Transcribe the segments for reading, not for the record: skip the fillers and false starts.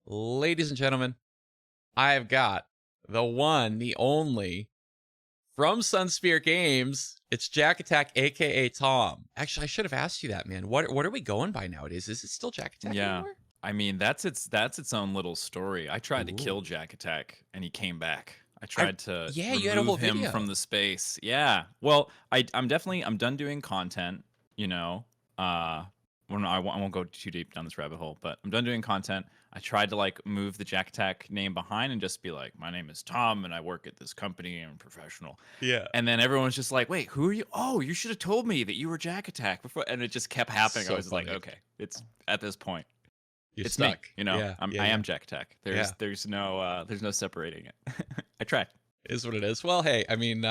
Ladies and gentlemen, I've got the one, the only, from SunSpear Games. It's JaKaTaK, aka Tom. Actually, I should have asked you that, man. What are we going by nowadays? Is it still JaKaTaK Yeah. anymore? I mean, that's its own little story. I tried to kill Ooh. JaKaTaK and he came back. I I tried to Yeah, you had a remove whole him from video. the space. Yeah. Well, I'm done doing content, you know. When I won't go too deep down this rabbit hole, but I'm done doing content. I tried to like move the JaKaTaK name behind and just be like, my name is Tom and I work at this company and I'm professional. Yeah. And then everyone was just like, "Wait, who are you? Oh, you should have told me that you were JaKaTaK before." And it just kept happening. I So was like, funny. "Okay, it's at this point, You're it's me. stuck. Yeah, yeah, I yeah. am JaKaTaK. Yeah. There's no separating it." I tried. Is what it is. Well, hey, I mean,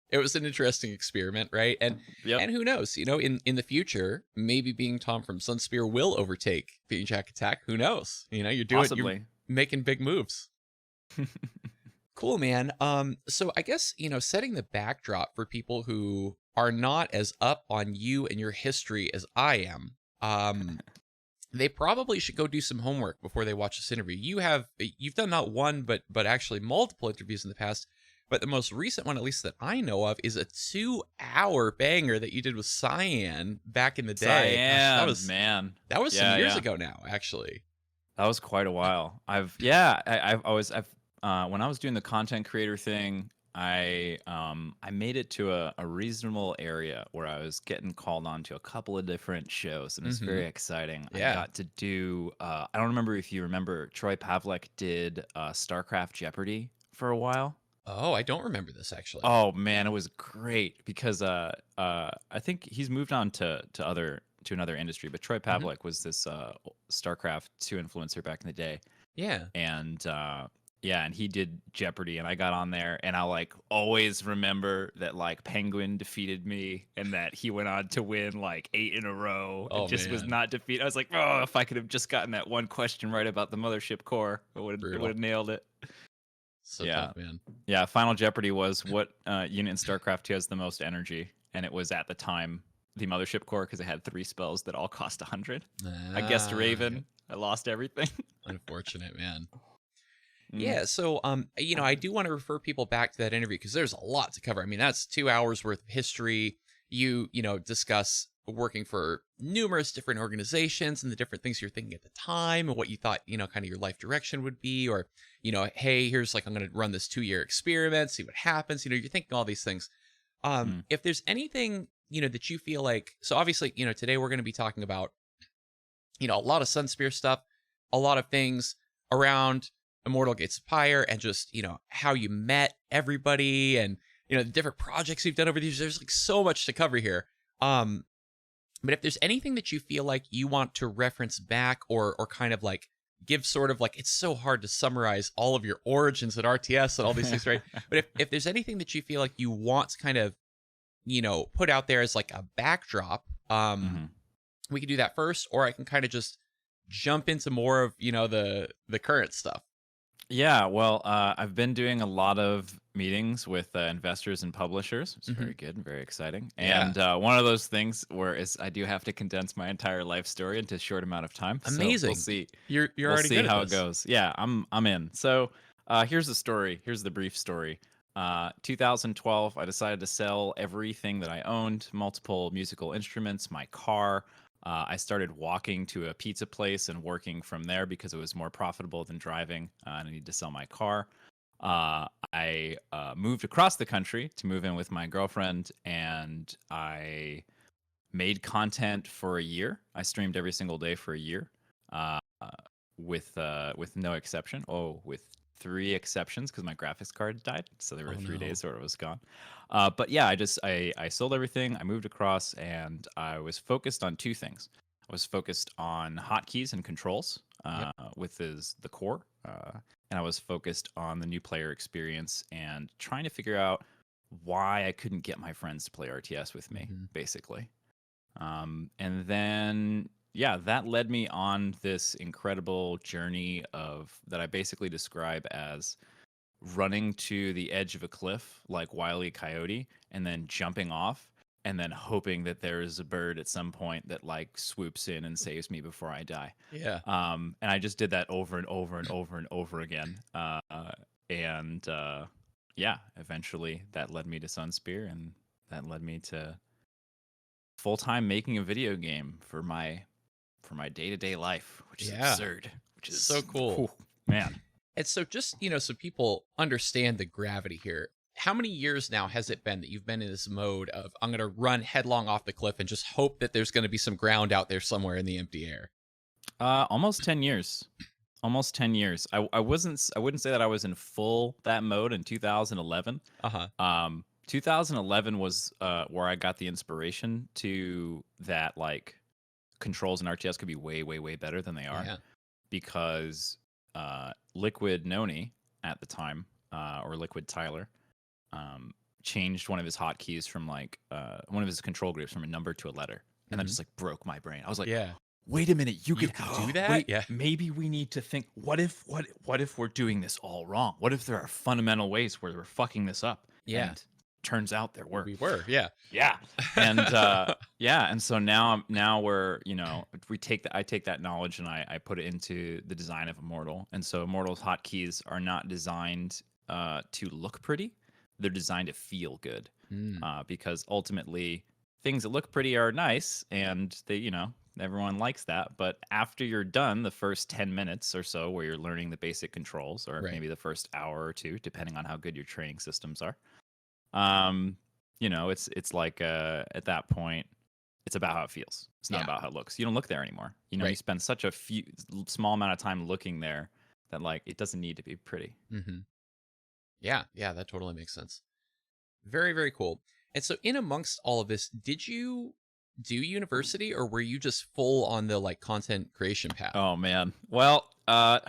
it was an interesting experiment, right? And Yep, and who knows? In the future, maybe being Tom from SunSpear will overtake being JaKaTaK. Who knows? You're possibly. making big moves. Cool, man. So I guess, setting the backdrop for people who are not as up on you and your history as I am, they probably should go do some homework before they watch this interview. You've done not one, but actually multiple interviews in the past. But the most recent one, at least that I know of, is a 2-hour banger that you did with Cyan back in the day. Gosh, that Cyan, was man. that was some Yeah, years yeah. ago now, actually. That was quite a while. I've always I've when I was doing the content creator thing, I made it to a reasonable area where I was getting called on to a couple of different shows, and it's Mm-hmm. very exciting. I Yeah. got to do I don't remember if you remember Troy Pavlik did StarCraft Jeopardy for a while. Oh, I don't remember this actually. Oh man, it was great because I think he's moved on to another industry, but Troy Hmm. Pavlik was this StarCraft 2 influencer back in the day. Yeah. And yeah, and he did Jeopardy and I got on there and I like always remember that like Penguin defeated me and that he went on to win like 8 in a row and Oh just was man, not defeated. I was like, "Oh, if I could have just gotten that one question right about the mothership core, it would brutal. have nailed it." So Yeah. tough, man. Yeah, Final Jeopardy was what unit in StarCraft 2 has the most energy, and it was at the time the Mothership Core because it had 3 spells that all cost 100. I guessed Yep. Raven. I lost everything. Unfortunate, man. Mm, Yeah, so I do want to refer people back to that interview because there's a lot to cover. I mean, that's 2 hours worth of history. You discuss working for numerous different organizations and the different things you're thinking at the time and what you thought, kind of your life direction would be, or, hey, here's like I'm gonna run this 2-year experiment, see what happens. You're thinking all these things. mm. If there's anything, that you feel like, so obviously, today we're gonna be talking about a lot of SunSpear stuff, a lot of things around Immortal Gates of Fire, and just, how you met everybody and, the different projects you've done over these years. There's like so much to cover here. Um, but if there's anything that you feel like you want to reference back or kind of like give sort of like, it's so hard to summarize all of your origins at RTS and all these things, right? But if there's anything that you feel like you want to kind of, put out there as like a backdrop, Mhm. we could do that first, or I can kind of just jump into more of the current stuff. Yeah, well, I've been doing a lot of meetings with investors and publishers. It's Hmm. very good and very exciting. Yeah, And one of those things where is I do have to condense my entire life story into a short amount of time. So we'll amazing. see. You're We'll already see good at how it this. goes. Yeah, I'm in. So here's the story. Here's the brief story. 2012, I decided to sell everything that I owned, multiple musical instruments, my car. I started walking to a pizza place and working from there because it was more profitable than driving. And I needed to sell my car. I moved across the country to move in with my girlfriend, and I made content for a year. I streamed every single day for a year, uh, with no exception. Oh, with 3 exceptions because my graphics card died. So there were Oh 3 days no. where it was gone. But yeah, I sold everything. I moved across, and I was focused on 2 things. I was focused on hotkeys and controls, Yep. with the core, and I was focused on the new player experience and trying to figure out why I couldn't get my friends to play RTS with me, Hmm. basically. And then, yeah, that led me on this incredible journey of that I basically describe as running to the edge of a cliff like Wile E. Coyote and then jumping off and then hoping that there is a bird at some point that like swoops in and saves me before I die. Yeah. And I just did that over and over and over and over again. And yeah, eventually that led me to SunSpear, and that led me to full time making a video game for my day to day life, which is absurd. Which is so cool, whew, man. And so just, so people understand the gravity here. How many years now has it been that you've been in this mode of I'm going to run headlong off the cliff and just hope that there's going to be some ground out there somewhere in the empty air? Almost 10 years. Almost 10 years. I wouldn't say that I was in full that mode in 2011. 2011 was where I got the inspiration to that, like, controls in RTS could be way, way, way better than they are. Yeah. Because Liquid Noni at the time, or Liquid Tyler, changed one of his hotkeys from like one of his control groups from a number to a letter, and that just like broke my brain. I was like, yeah, wait a minute, you can could do that? Wait, yeah, maybe we need to think, what if we're doing this all wrong? What if there are fundamental ways where we're fucking this up? Yeah. And turns out there were. We were, yeah. And yeah, and so now we're, I take that knowledge and I put it into the design of Immortal. And so Immortal's hotkeys are not designed to look pretty. They're designed to feel good. Because ultimately things that look pretty are nice, and they, everyone likes that. But after you're done, the first 10 minutes or so where you're learning the basic controls, or maybe the first hour or two, depending on how good your training systems are, it's like at that point, it's about how it feels. It's not about how it looks. You don't look there anymore. You spend such a small amount of time looking there that, like, it doesn't need to be pretty. Yeah, that totally makes sense. Very, very cool. And so in amongst all of this, did you do university, or were you just full on the like content creation path? Oh man. Well, I'm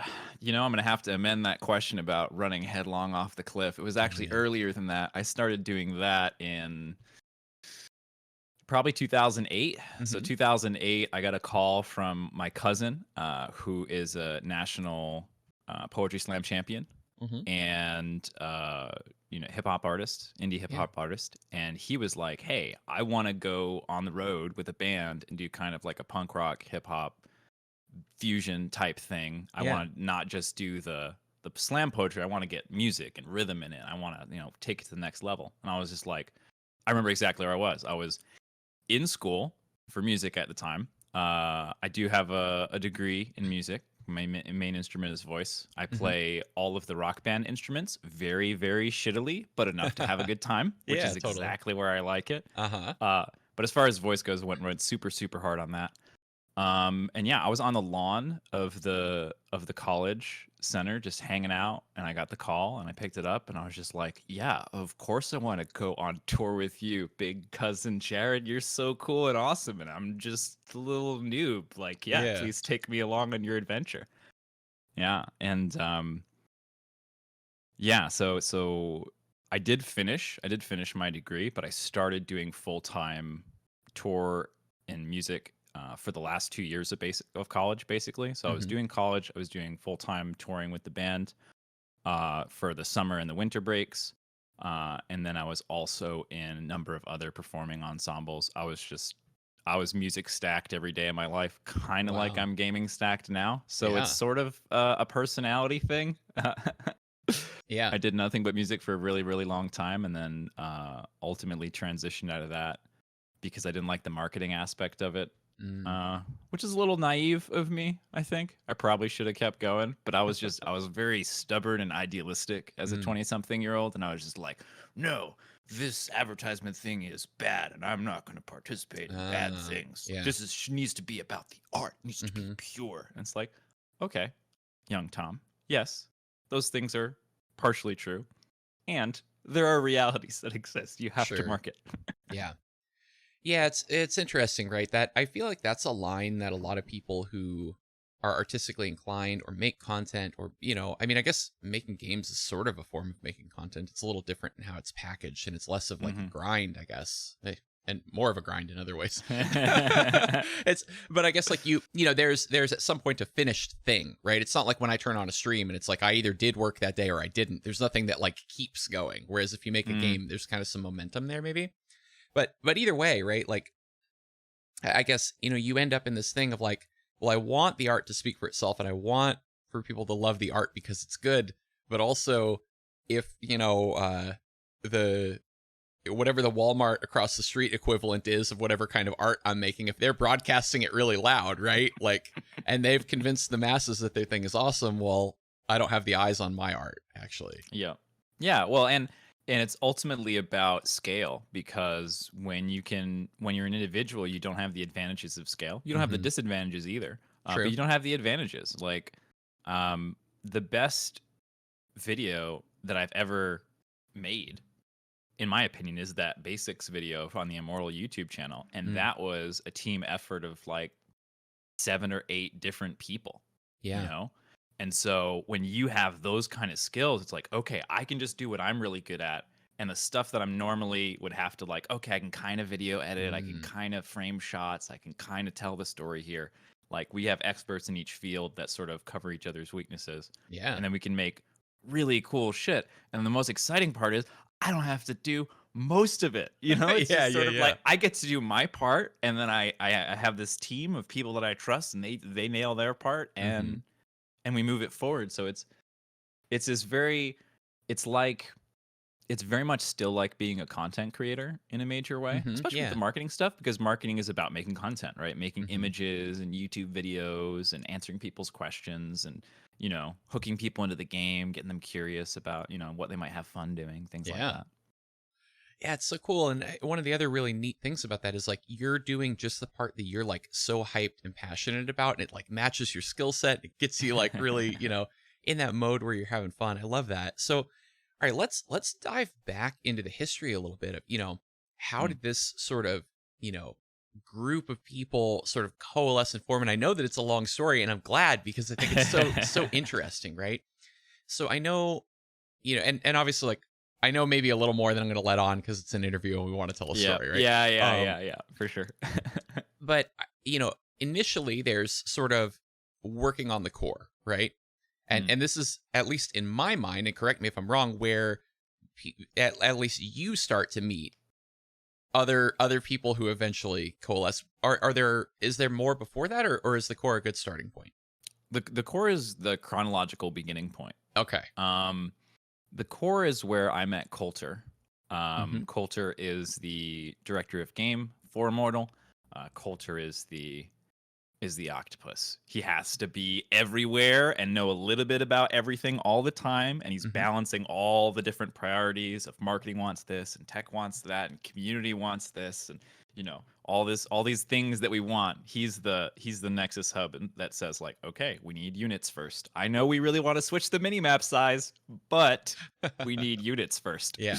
gonna have to amend that question about running headlong off the cliff. It was actually earlier than that. I started doing that in probably 2008. So 2008, I got a call from my cousin, who is a national poetry slam champion, and hip hop artist, indie hip hop artist. And he was like, hey, I want to go on the road with a band and do kind of like a punk rock hip hop fusion type thing. I want to not just do the slam poetry. I want to get music and rhythm in it. I want to, take it to the next level. And I was just like, I remember exactly where I was. I was in school for music at the time. I do have a degree in music. My main instrument is voice. I play all of the Rock Band instruments very, very shittily, but enough to have a good time, which is exactly where I like it. But as far as voice goes, I went super, super hard on that. And yeah, I was on the lawn of the college center just hanging out, and I got the call and I picked it up, and I was just like, yeah, of course I want to go on tour with you, big cousin Jared. You're so cool and awesome, and I'm just a little noob. Like, please take me along on your adventure. Yeah. And so I did finish my degree, but I started doing full-time tour in music for the last 2 years of college, basically. So I was doing college, I was doing full-time touring with the band for the summer and the winter breaks. And then I was also in a number of other performing ensembles. I was music stacked every day of my life, kind of like I'm gaming stacked now. So it's sort of a personality thing. I did nothing but music for a really, really long time, and then ultimately transitioned out of that because I didn't like the marketing aspect of it. Which is a little naive of me, I think. I probably should have kept going, but I was very stubborn and idealistic as a 20-something-year-old, and I was just like, no, this advertisement thing is bad, and I'm not going to participate in bad things. This needs to be about the art. It needs to be pure. And it's like, okay, young Tom, yes, those things are partially true, and there are realities that exist. You have to market. Yeah, it's interesting, right? That I feel like that's a line that a lot of people who are artistically inclined or make content, or, I mean, I guess making games is sort of a form of making content. It's a little different in how it's packaged, and it's less of like a grind, I guess, and more of a grind in other ways. But I guess like there's at some point a finished thing, right? It's not like when I turn on a stream and it's like I either did work that day or I didn't. There's nothing that like keeps going. Whereas if you make a game, there's kind of some momentum there, maybe. But either way, right? Like I guess, you end up in this thing of like, well, I want the art to speak for itself and I want for people to love the art because it's good, but also if, the whatever the Walmart across the street equivalent is of whatever kind of art I'm making, if they're broadcasting it really loud, right? Like, and they've convinced the masses that their thing is awesome, well, I don't have the eyes on my art, actually. Yeah. Yeah. Well, and it's ultimately about scale, because when you're an individual, you don't have the advantages of scale. You don't have the Hmm. disadvantages either. But True. you don't have the advantages. Like, the best video that I've ever made, in my opinion, is that basics video on the Immortal YouTube channel. And Mm. that was a team effort of like 7 or 8 different people, you Yeah. know? And so when you have those kind of skills, it's like, okay, I can just do what I'm really good at. And the stuff that I'm normally would have to, like, okay, I can kind of video edit, I can Mm. kind of frame shots, I can kind of tell the story here. Like, we have experts in each field that sort of cover each other's weaknesses. Yeah. And then we can make really cool shit. And the most exciting part is I don't have to do most of it. It's Yeah, just yeah, sort of yeah. like I get to do my part, and then I have this team of people that I trust, and they nail their part, Hmm. and we move it forward. So it's this very it's like it's very much still like being a content creator in a major way, Hmm. especially with Yeah. the marketing stuff, because marketing is about making content, right? Making Hmm. images and YouTube videos and answering people's questions and, hooking people into the game, getting them curious about, what they might have fun doing, things like Yeah. that. Yeah, it's so cool. And one of the other really neat things about that is like you're doing just the part that you're like so hyped and passionate about, and it like matches your skill set. It gets you like really, in that mode where you're having fun. I love that. So, all right, let's dive back into the history a little bit of, how Mm. did this sort of, you know, group of people sort of coalesce and form? And I know that it's a long story, and I'm glad because I think it's so interesting, right? So I know, and obviously like I know maybe a little more than I'm going to let on because it's an interview and we want to tell a Yeah, story, right? yeah, yeah, Um, yeah, yeah, for sure. but initially there's sort of working on the core, right? And Mm. and this is at least in my mind, and correct me if I'm wrong, where at least you start to meet other people who eventually coalesce. Is there more before that, or is the core a good starting point? The core is the chronological beginning point. Okay. Um, the core is where I met Coulter. Hmm. Coulter is the director of game for Immortal. Coulter is the octopus. He has to be everywhere and know a little bit about everything all the time, and he's Hmm. balancing all the different priorities of marketing wants this and tech wants that and community wants this, and all these things that we want. He's the nexus hub that says, like, okay, we need units first. I know we really want to switch the minimap size, but we need units first. Yeah.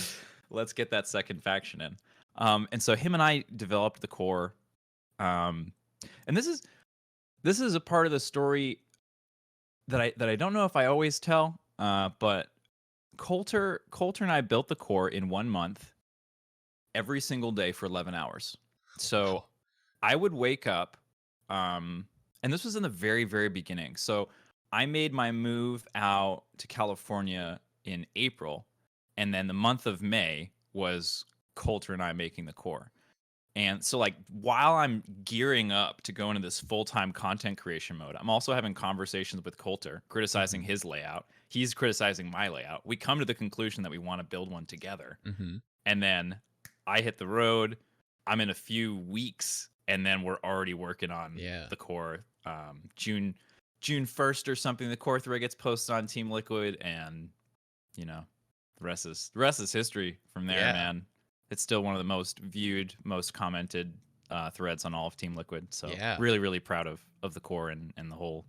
Let's get that second faction in. And so him and I developed the core. Um, and this is a part of the story that I don't know if I always tell. But Coulter and I built the core in 1 month, every single day for 11 hours. So Wow. I would wake up, and this was in the very, very beginning. So I made my move out to California in April, and then the month of May was Coulter and I making the core. And so, like, while I'm gearing up to go into this full-time content creation mode, I'm also having conversations with Coulter, criticizing Hmm. his layout. He's criticizing my layout. We come to the conclusion that we want to build one together. Hmm. And then I hit the road. I'm in a few weeks, and then we're already working on Yeah. the core. June 1st or something, the core thread gets posted on Team Liquid, and you know, the rest is history from there, Yeah. man. It's still one of the most viewed, most commented threads on all of Team Liquid. So Yeah. really, really proud of the core and the whole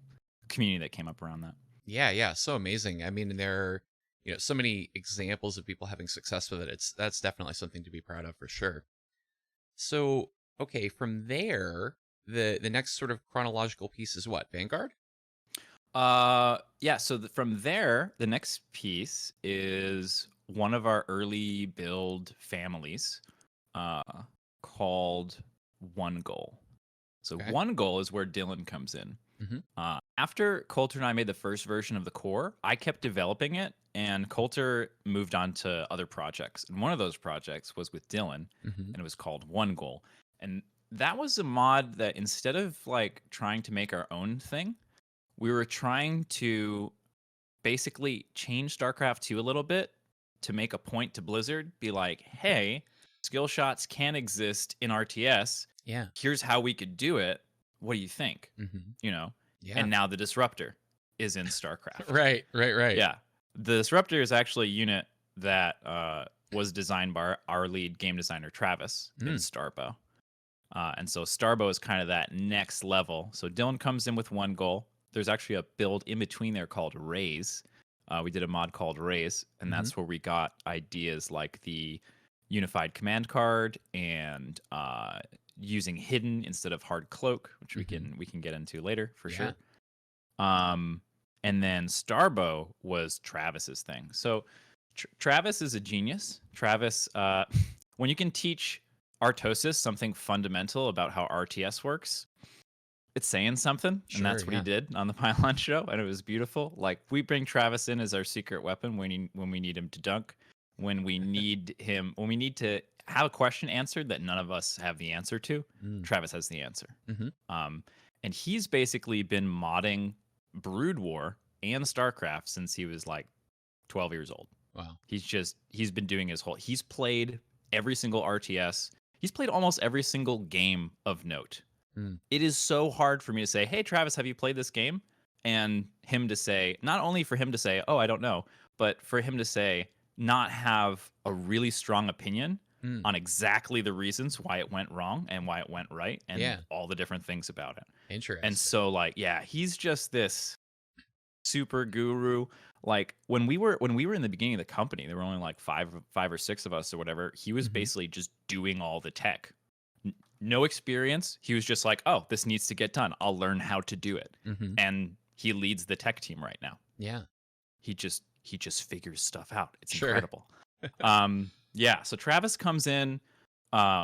community that came up around that. Yeah, yeah, so amazing. I mean, there are, so many examples of people having success with it. That's definitely something to be proud of for sure. So, okay, from there, the next sort of chronological piece is what? Vanguard? Yeah. So from there, the next piece is one of our early build families, uh, called One Goal. So Okay. One Goal is where Dylan comes in. Mhm. After Coulter and I made the first version of the core, I kept developing it, and Coulter moved on to other projects. And one of those projects was with Dylan, Mhm. and it was called One Goal. And that was a mod that instead of like trying to make our own thing, we were trying to basically change StarCraft 2 a little bit to make a point to Blizzard, be like, hey, skill shots can exist in RTS. Yeah. Here's how we could do it. What do you think? Mhm. You know? Yeah. And now the Disruptor is in StarCraft. Right. Right. Right. Yeah. The Disruptor is actually a unit that was designed by our lead game designer, Travis, in Mm. Starbow. And so Starbow is kind of that next level. So Dylan comes in with one goal. There's actually a build in between there called Raise. We did a mod called Raise, and Mhm. that's where we got ideas like the unified command card and using hidden instead of hard cloak, which Mhm. we can get into later for Yeah. sure. And then Starbow was Travis's thing. So Travis is a genius. Travis, when you can teach Artosis something fundamental about how RTS works, it's saying something, and Sure. that's what he Yeah. did on the Pylon show, and it was beautiful. Like, we bring Travis in as our secret weapon when we need him to dunk, when we need to have a question answered that none of us have the answer to. Mm. Travis has the answer. Mhm. And he's basically been modding Brood War and StarCraft since he was like 12 years old. Wow. He's been doing he's played every single RTS. He's played almost every single game of note. Mm. It is so hard for me to say, "Hey Travis, have you played this game?" And him to say, not only for him to say, "Oh, I don't know," but for him to say not have a really strong opinion Mm. on exactly the reasons why it went wrong and why it went right and Yeah. all the different things about it. And Interesting. so like, yeah, he's just this super guru. Like when we were in the beginning of the company, there were only like five or six of us or whatever. He was Mhm. basically just doing all the tech. No experience. He was just like, "Oh, this needs to get done. I'll learn how to do it." Mhm. And he leads the tech team right now. Yeah. He just figures stuff out. It's Sure. incredible. Yeah, so Travis comes in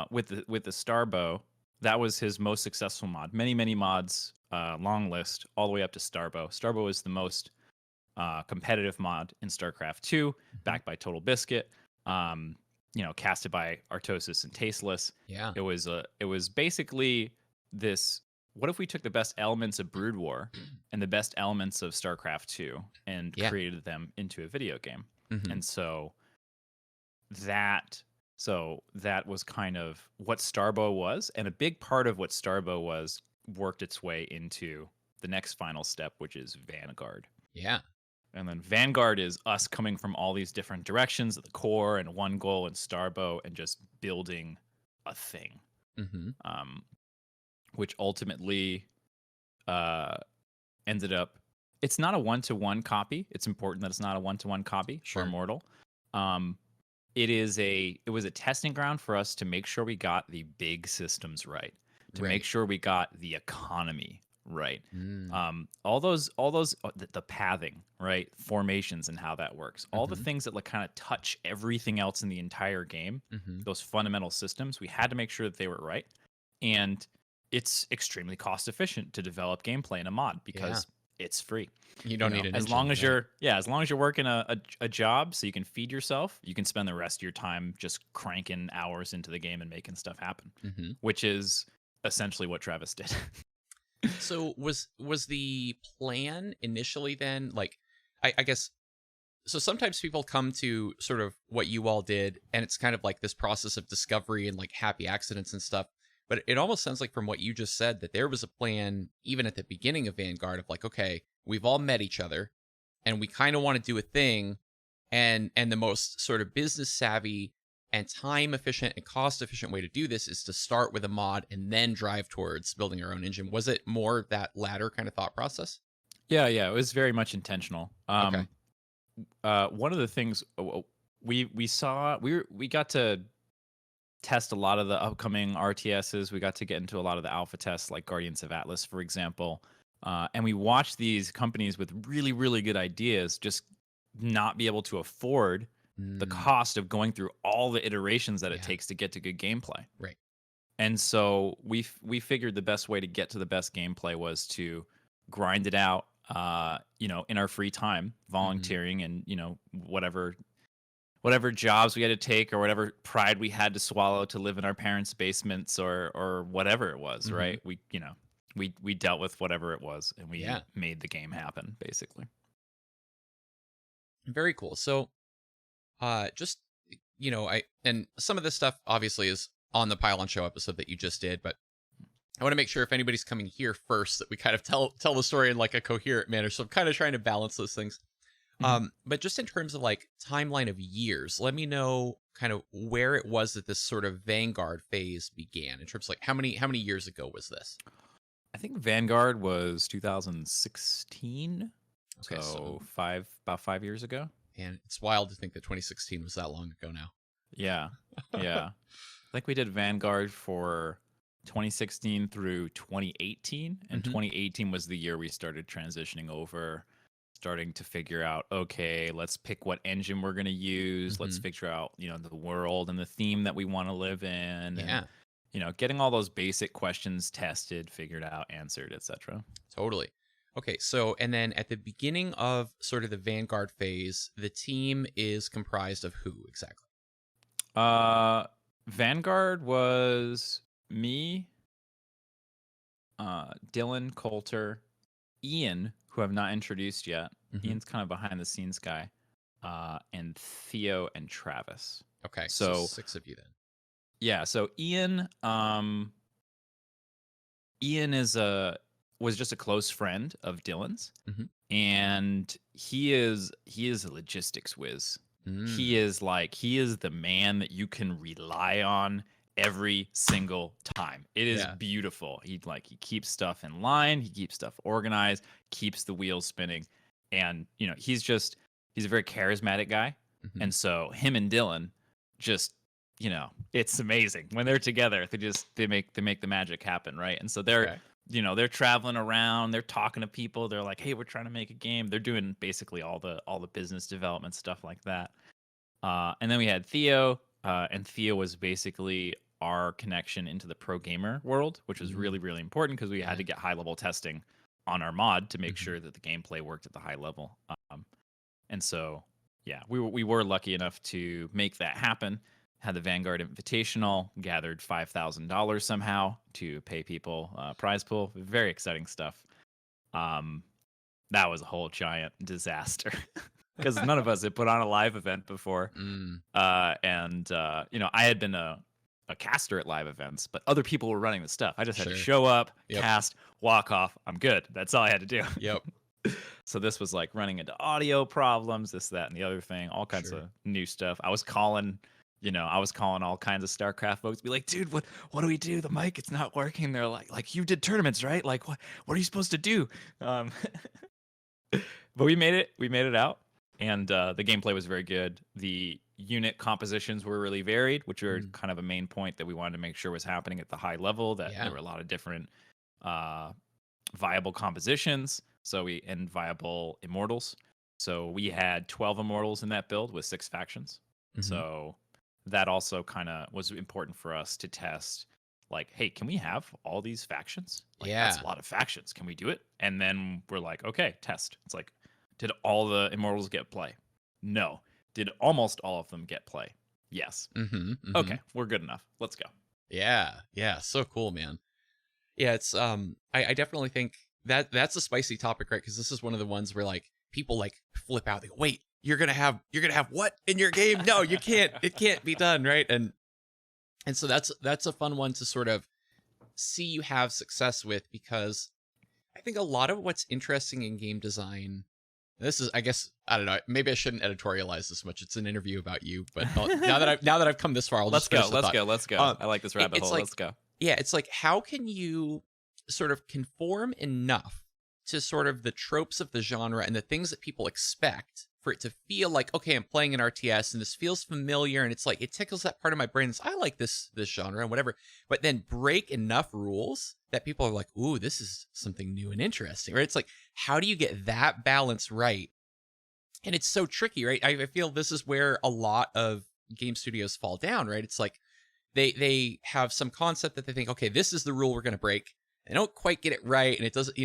with the Starbow. That was his most successful mod. Many mods, long list, all the way up to Starbow. Starbow is the most competitive mod in StarCraft 2, Mhm. backed by Total Biscuit. Casted by Artosis and Tasteless. Yeah. It was basically this. What if we took the best elements of Brood War and the best elements of StarCraft 2 and Yeah. created them into a video game? Mhm. And that that was kind of what Starbow was, and a big part of what Starbow was worked its way into the next final step, which is Vanguard. Yeah. And then Vanguard is us coming from all these different directions, the core and one goal and Starbow, and just building a thing, Mhm. which ultimately ended up. It's not a one-to-one copy. It's important that it's not a one-to-one copy Sure. for Immortal. It was a testing ground for us to make sure we got the big systems right, to Right. make sure we got the economy right. Mm. All those the pathing, right? Formations and how that works. All the Mhm. things that like kind of touch everything else in the entire game. Mhm. Those fundamental systems, we had to make sure that they were right. And it's extremely cost efficient to develop gameplay in a mod because it's free. You don't need an As engine, long as right? as long as you're working a job so you can feed yourself, you can spend the rest of your time just cranking hours into the game and making stuff happen, Mhm. which is essentially what Travis did. So was the plan initially then like I guess so sometimes people come to sort of what you all did and it's kind of like this process of discovery and like happy accidents and stuff, but it almost sounds like from what you just said that there was a plan even at the beginning of Vanguard of like, okay, we've all met each other and we kind of want to do a thing, and the most sort of business savvy and time efficient and cost efficient way to do this is to start with a mod and then drive towards building our own engine. Was it more of that latter kind of thought process? Yeah, it was very much intentional. Okay. One of the things we saw, we got to test a lot of the upcoming RTSs. We got to get into a lot of the alpha tests, like Guardians of Atlas, for example. And we watched these companies with really, really good ideas just not be able to afford the Mm, cost of going through all the iterations that it yeah. takes to get to good gameplay. Right. And so we figured the best way to get to the best gameplay was to grind it out, in our free time, Mhm. volunteering and, whatever jobs we had to take or whatever pride we had to swallow to live in our parents' basements or whatever it was, Mhm. right? We dealt with whatever it was and we Yeah. made the game happen, basically. Very cool. So, just I and some of this stuff obviously is on the Pile on Show episode that you just did, but I want to make sure if anybody's coming here first that we kind of tell the story in like a coherent manner. So I'm kind of trying to balance those things. Mhm. But just in terms of like timeline of years, let me know kind of where it was that this sort of Vanguard phase began. In terms of like how many years ago was this? I think Vanguard was 2016, Okay, so so about 5 years ago. and it's wild to think that 2016 was that long ago now. Yeah, yeah. I think we did Vanguard for 2016 through 2018, and Hmm. 2018 was the year we started transitioning over, starting to figure out, okay, let's pick what engine we're going to use. Let's Hmm. figure out, the world and the theme that we want to live in, and Yeah, getting all those basic questions tested, figured out, answered, etc. totally. Okay, so and then at the beginning of sort of the Vanguard phase, the team is comprised of who exactly? Uh, Vanguard was me, Dylan Coulter, Ian, who I've not introduced yet. Hmm. Ian's kind of behind the scenes guy, and Theo and Travis. Okay, so So 6 of you then. yeah, so Ian was just a close friend of Dylan's, Hmm. and he is a logistics whiz. Mm. He is the man that you can rely on every single time. It is Yeah. beautiful. He keeps stuff in line, he keeps stuff organized, keeps the wheels spinning, and he's a very charismatic guy. Hmm. And so him and Dylan just it's amazing when they're together. They make the magic happen, right? And so Okay. they're traveling around, they're talking to people, they're like, hey, we're trying to make a game. They're doing basically all the business development stuff like that. And then we had Theo, and Theo was basically our connection into the pro gamer world, which was Mm. really, really important because we had Yeah. to get high level testing on our mod to make Hmm. sure that the gameplay worked at the high level. And so, yeah, we were lucky enough to make that happen. Had the Vanguard Invitational, gathered $5,000 somehow to pay people, prize pool. Very exciting stuff. Um, that was a whole giant disaster because none of us had put on a live event before. Mm. And I had been a caster at live events, but other people were running the stuff. I just had to Sure. show up, Yep. cast, walk off. I'm good. That's all I had to do. Yep. So this was like running into audio problems, this, that, and the other thing, all kinds Sure. of new stuff. I was calling all kinds of StarCraft folks, be like, dude, what do we do? The mic, it's not working. They're like you did tournaments, right? Like what are you supposed to do? Um, but we made it. We made it out, and the gameplay was very good. The unit compositions were really varied, which were Mm. kind of a main point that we wanted to make sure was happening at the high level. That there Yeah. were a lot of different uh, viable compositions. And viable immortals. So we had 12 immortals in that build with 6 factions. Hmm. So that also kind of was important for us to test. Like, hey, can we have all these factions? Like, that's Yeah. a lot of factions. Can we do it? And then we're like, okay, test. It's like, did all the immortals get play? No. Did almost all of them get play? Yes. Hmm. Hmm. Okay, we're good enough. Let's go. Yeah. Yeah. So cool, man. Yeah. It's I definitely think that that's a spicy topic, right? Because this is one of the ones where like people like flip out. They go, wait, you're gonna have what in your game? No, you can't. It can't be done, right? And so that's a fun one to sort of see you have success with, because I think a lot of what's interesting in game design. This is, I guess, I don't know. Maybe I shouldn't editorialize this much. It's an interview about you, but now that I've come this far, I'll Let's just go. finish the Let's thought. go. Let's go. Um, I like this rabbit it's hole. like, Let's go. yeah, it's like how can you sort of conform enough to sort of the tropes of the genre and the things that people expect for it to feel like, okay, I'm playing an RTS and this feels familiar and it's like it tickles that part of my brain that's, I like this genre and whatever, but then break enough rules that people are like, ooh, this is something new and interesting, right? It's like, how do you get that balance right? And it's so tricky, right? I feel this is where a lot of game studios fall down, right? It's like they have some concept that they think, okay, this is the rule we're going to break. They don't quite get it right, and it doesn't,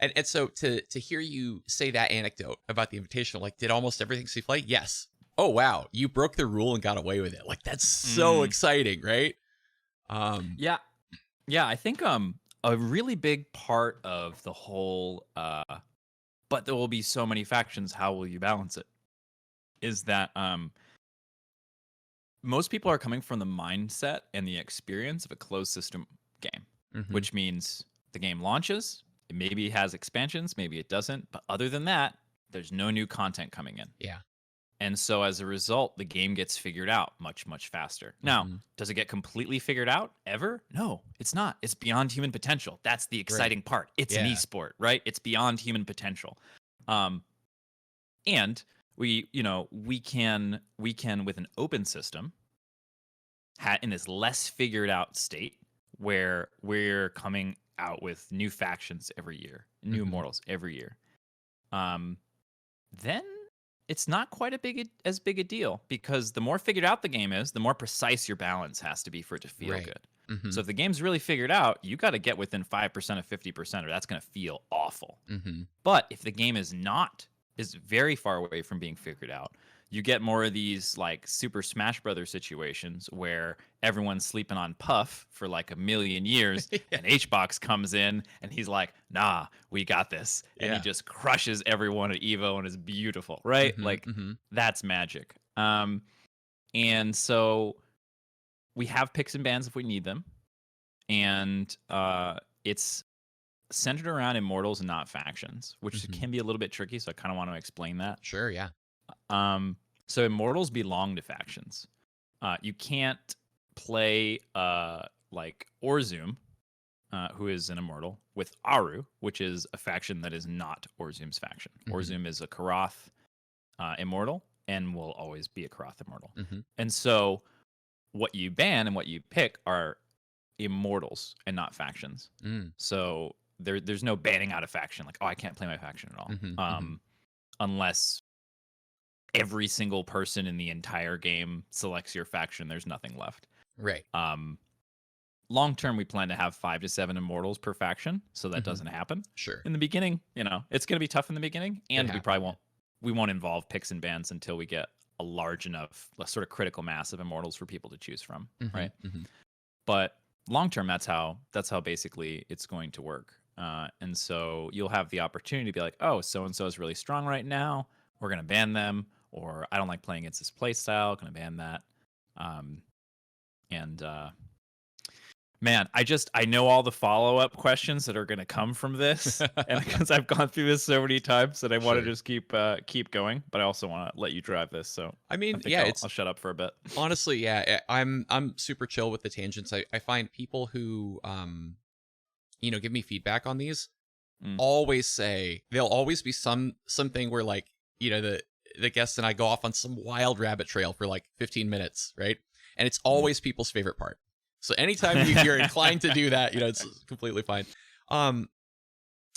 And so to hear you say that anecdote about the Invitational, like, did almost everything see play? Yes. Oh wow, you broke the rule and got away with it. Like, that's so Mm. exciting, right? Um, Yeah, yeah. I think a really big part of the whole but there will be so many factions. How will you balance it? Is that most people are coming from the mindset and the experience of a closed system game, mhm. which means the game launches, it maybe has expansions, maybe it doesn't, but other than that, there's no new content coming in. Yeah. And so as a result, the game gets figured out much, much faster. Now, Mhm. does it get completely figured out ever? No, it's not. It's beyond human potential. That's the Right. exciting part. It's an Yeah. esport, right? It's beyond human potential. Um, and we can with an open system in this less figured out state where we're coming out with new factions every year, new Mhm. immortals every year. Um, then it's not quite as big a deal, because the more figured out the game is, the more precise your balance has to be for it to feel Right. good. So Mhm. if the game's really figured out, you got to get within 5% of 50%, or that's going to feel awful. Mhm. But if the game is very far away from being figured out, you get more of these like Super Smash Brothers situations where everyone's sleeping on Puff for like a million years, Yeah. and HBox comes in and he's like, "Nah, we got this," and he Yeah. just crushes everyone at Evo and is beautiful, right? Mhm. Like Mhm. that's magic. And so we have picks and bans if we need them, and it's centered around immortals and not factions, which Mhm. can be a little bit tricky. So I kind of want to explain that. Sure. Yeah. Um, so immortals belong to factions. You can't play like Orzum, who is an immortal, with Aru, which is a faction that is not Orzum's faction. Mhm. Orzum is a Karath immortal and will always be a Karath immortal. Mhm. And so what you ban and what you pick are immortals and not factions. Mm. So there's no banning out a faction, like, oh, I can't play my faction at all. Mhm. Mhm. Unless every single person in the entire game selects your faction, there's nothing left. Right. Um Long term, we plan to have 5 to 7 immortals per faction, so that Mhm. doesn't happen. Sure. In the beginning, it's going to be tough in the beginning, Could and we happen. probably Yeah. won't involve picks and bans until we get a large enough, a sort of critical mass of immortals for people to choose from, Mhm. right? Mhm. But long term, that's how basically it's going to work. And so you'll have the opportunity to be like, oh, so and so is really strong right now, we're going to ban them, or I don't like playing against this play style, going to ban that. And man, I know all the follow-up questions that are going to come from this, and because I've gone through this so many times, that I want to Sure. just keep going, but I also want to let you drive this, so I I mean, think yeah, I'll it's shut up for a bit. honestly, yeah, I'm super chill with the tangents. I find people who give me feedback on these Mm, always say there'll always be something where, like, the guest and I go off on some wild rabbit trail for like 15 minutes, right? And it's mm. always people's favorite part. So anytime you're inclined to do that, it's completely fine. Um,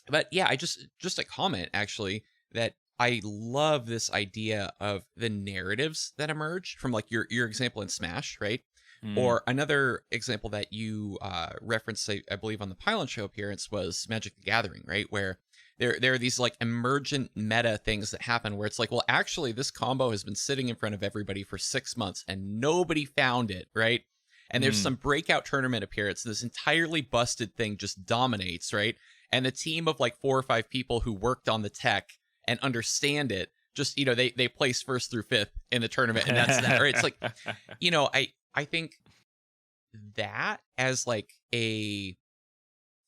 but yeah, I just a comment actually that I love this idea of the narratives that emerge from, like, your example in Smash, right? Mm, Or another example that you referenced, I believe, on the Pylon Show appearance was Magic the Gathering, right? Where there are these like emergent meta things that happen where it's like, well, actually, this combo has been sitting in front of everybody for 6 months and nobody found it, right? And there's mm. some breakout tournament appearance. This entirely busted thing just dominates, right? And the team of like 4 or 5 people who worked on the tech and understand it just, they place first through fifth in the tournament, and that's that, right? It's like, I think that as like a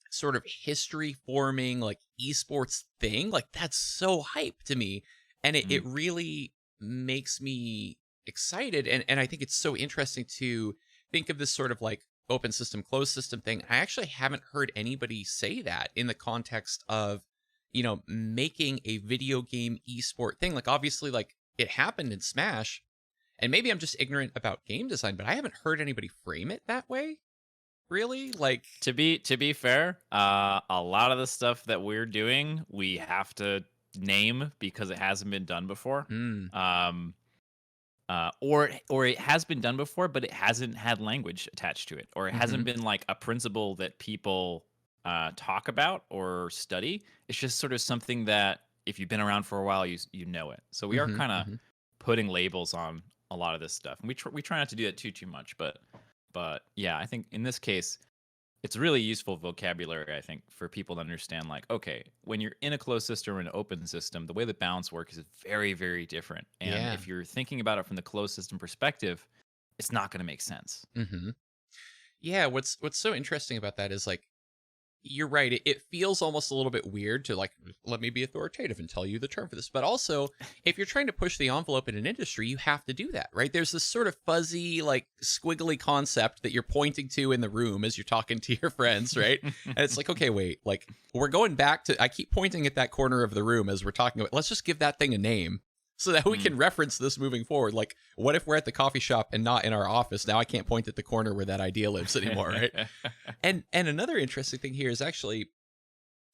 sort of history forming, like, esports thing, like, that's so hype to me, and it Mm, really makes me excited, and I think it's so interesting to think of this sort of like open system closed system thing. I actually haven't heard anybody say that in the context of making a video game esport thing. Like, obviously, like, it happened in Smash, and maybe I'm just ignorant about game design, but I haven't heard anybody frame it that way, really. Like, to be fair, a lot of the stuff that we're doing, we have to name because it hasn't been done before. mm, Um, or it has been done before, but it hasn't had language attached to it, or it hasn't mm-hmm, been like a principle that people talk about or study. It's just sort of something that if you've been around for a while, you know it. So we are Mm-hmm, kind of mm-hmm. putting labels on a lot of this stuff, and we try not to do that too much. But yeah, I think in this case, it's really useful vocabulary, I think, for people to understand, like, okay, when you're in a closed system or an open system, the way the balance works is very, very different. And Yeah. if you're thinking about it from the closed system perspective, it's not going to make sense. Mm-hmm. Yeah. What's so interesting about that is like you're right. It feels almost a little bit weird to like let me be authoritative and tell you the term for this. But also, if you're trying to push the envelope in an industry, you have to do that, right? There's this sort of fuzzy, like squiggly concept that you're pointing to in the room as you're talking to your friends, right? And it's like, okay, wait, like we're going back to I keep pointing at that corner of the room as we're talking about, let's just give that thing a name so that we Mm. can reference this moving forward. Like, what if we're at the coffee shop and not in our office? Now I can't point at the corner where that idea lives anymore, right? And another interesting thing here is actually,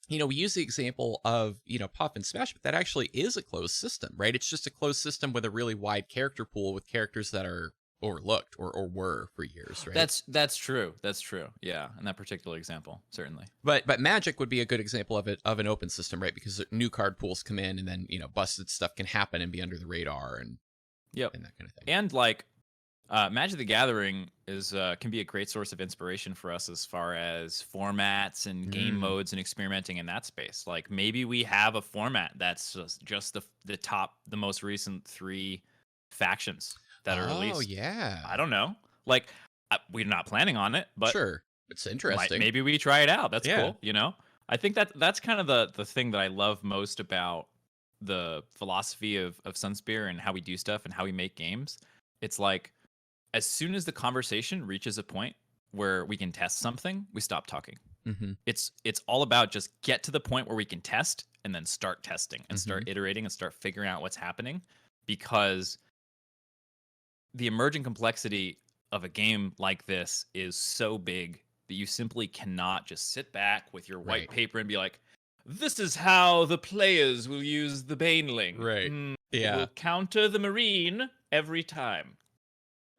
we use the example of, Puff and Smash, but that actually is a closed system, right? It's just a closed system with a really wide character pool with characters that are overlooked or were for years, right? That's true. That's true. Yeah, in that particular example, certainly. But Magic would be a good example of it, of an open system, right? Because new card pools come in and then, busted stuff can happen and be under the radar Yep. and that kind of thing. And like Magic the Gathering is can be a great source of inspiration for us as far as formats and game modes and experimenting in that space. Like maybe we have a format that's just the most recent 3 factions that are Oh, released. yeah. I don't know. Like we're not planning on it, but Sure. It's interesting. maybe we try it out. That's Yeah. cool. I think that's kind of the thing that I love most about the philosophy of SunSpear and how we do stuff and how we make games. It's like as soon as the conversation reaches a point where we can test something, we stop talking. Mm-hmm. It's all about just get to the point where we can test and then start testing and Mm-hmm. start iterating and start figuring out what's happening, because the emerging complexity of a game like this is so big that you simply cannot just sit back with your white Right. paper and be like, this is how the players will use the Baneling. Right. It Yeah. will counter the Marine every time.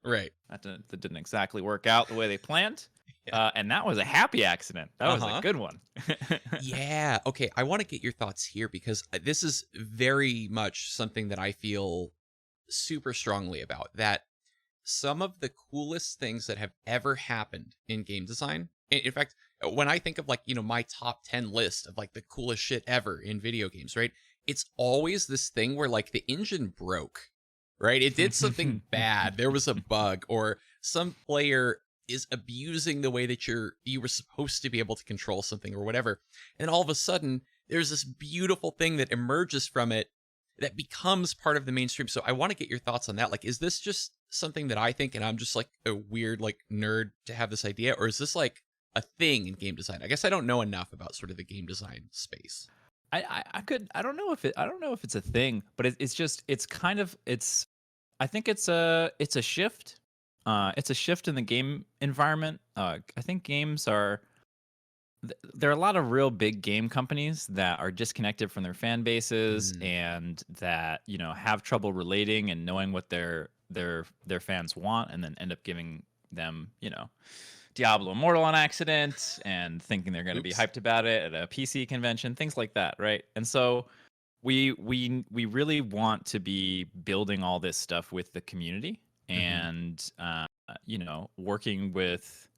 Right. That didn't exactly work out the way they planned. Yeah. And that was a happy accident. That was a good one. Yeah. Okay. I want to get your thoughts here because this is very much something that I feel super strongly about. That some of the coolest things that have ever happened in game design, in fact, when I think of like, my top 10 list of like the coolest shit ever in video games, right? It's always this thing where like the engine broke, right? It did something bad. There was a bug or some player is abusing the way that you were supposed to be able to control something or whatever. And all of a sudden, there's this beautiful thing that emerges from it that becomes part of the mainstream. So I want to get your thoughts on that. Like, is this just something that I think and I'm just like a weird like nerd to have this idea, or is this like a thing in game design? I guess I don't know enough about sort of the game design space. I don't know if it's a thing, but I think it's a shift. It's a shift in the game environment. I think there are a lot of real big game companies that are disconnected from their fan bases and that have trouble relating and knowing what their fans want, and then end up giving them Diablo Immortal on accident and thinking they're going to be hyped about it at a PC convention, things like that, right? And so we really want to be building all this stuff with the community and working with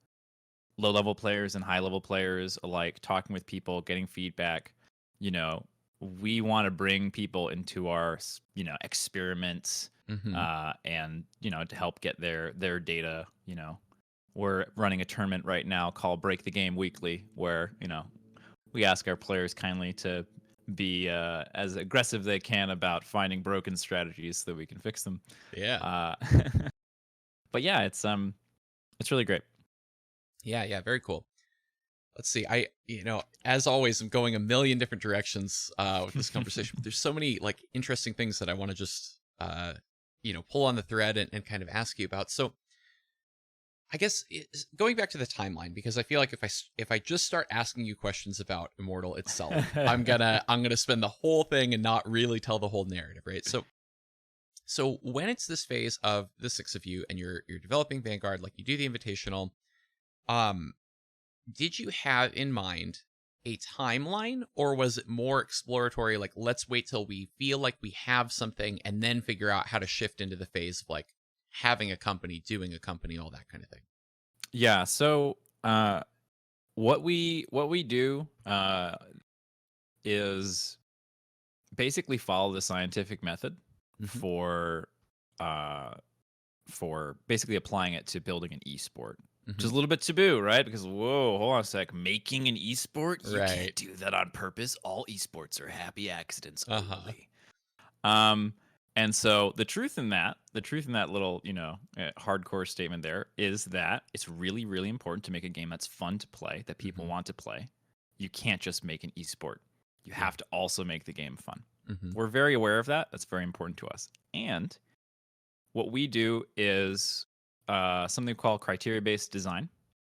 low level players and high level players alike, talking with people, getting feedback. We want to bring people into our experiments and to help get their data. We're running a tournament right now called Break the Game Weekly, where we ask our players kindly to be as aggressive they can about finding broken strategies so that we can fix them. Yeah. But yeah, it's really great. Yeah, very cool. Let's see. As always, I'm going a million different directions with this conversation. But there's so many like interesting things that I want to just pull on the thread and kind of ask you about. So I guess going back to the timeline, because I feel like if I just start asking you questions about Immortal itself, I'm gonna spend the whole thing and not really tell the whole narrative, right? So when it's this phase of the 6 of you and you're developing Vanguard, like you do the Invitational, did you have in mind a timeline, or was it more exploratory, like let's wait till we feel like we have something and then figure out how to shift into the phase of like having a company, doing a company, all that kind of thing? Yeah. So what we do is basically follow the scientific method Hmm. for uh, for basically applying it to building an esport, which Hmm. is a little bit taboo, right? Because whoa, hold on a sec, making an esport, you Right. can't do that on purpose. All esports are happy accidents Uh-huh. only. Um, and so the truth in that little, hardcore statement there is that it's really, really important to make a game that's fun to play, that people Hmm. want to play. You can't just make an esport. You Yeah. have to also make the game fun. Hmm. We're very aware of that. That's very important to us. And what we do is something called criteria-based design,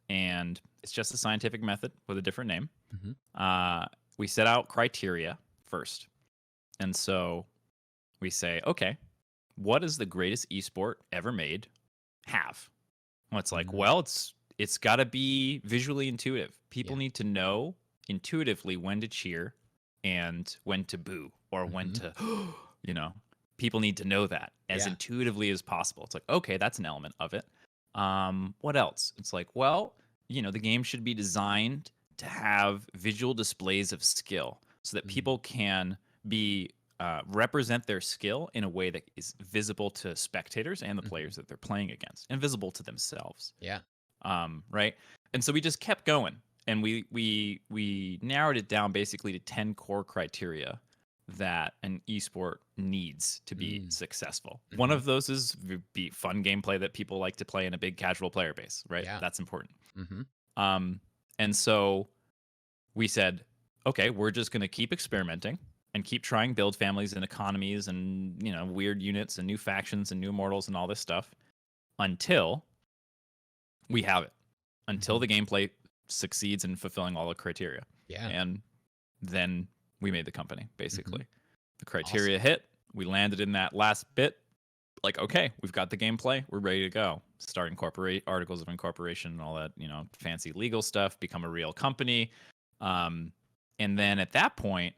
and it's just a scientific method with a different name. Hmm. Uh, we set out criteria first, and so we say, okay, what does the greatest esport ever made have? Well, it's like, Hmm. well, it's got to be visually intuitive. People Yeah. need to know intuitively when to cheer and when to boo or when Hmm. to, you know, people need to know that as Yeah. intuitively as possible. It's like, okay, that's an element of it. What else? It's like, well, the game should be designed to have visual displays of skill so that Mm. people can be represent their skill in a way that is visible to spectators and the Hmm. players that they're playing against, and visible to themselves. Yeah. Right? And so we just kept going, and we narrowed it down basically to 10 core criteria that an esport needs to be Mm. successful. One Hmm. of those is be fun gameplay that people like to play in a big casual player base, right? Yeah. That's important. Hmm. Um, and so we said, okay, we're just going to keep experimenting and keep trying build families and economies and weird units and new factions and new immortals and all this stuff until we have it, until Hmm. the gameplay succeeds in fulfilling all the criteria. Yeah. And then we made the company, Hmm. basically. The criteria Awesome. hit, we landed in that last bit, like, okay, we've got the gameplay, we're ready to go. Start incorporate articles of incorporation and all that, fancy legal stuff, become a real company. Um, and then at that point,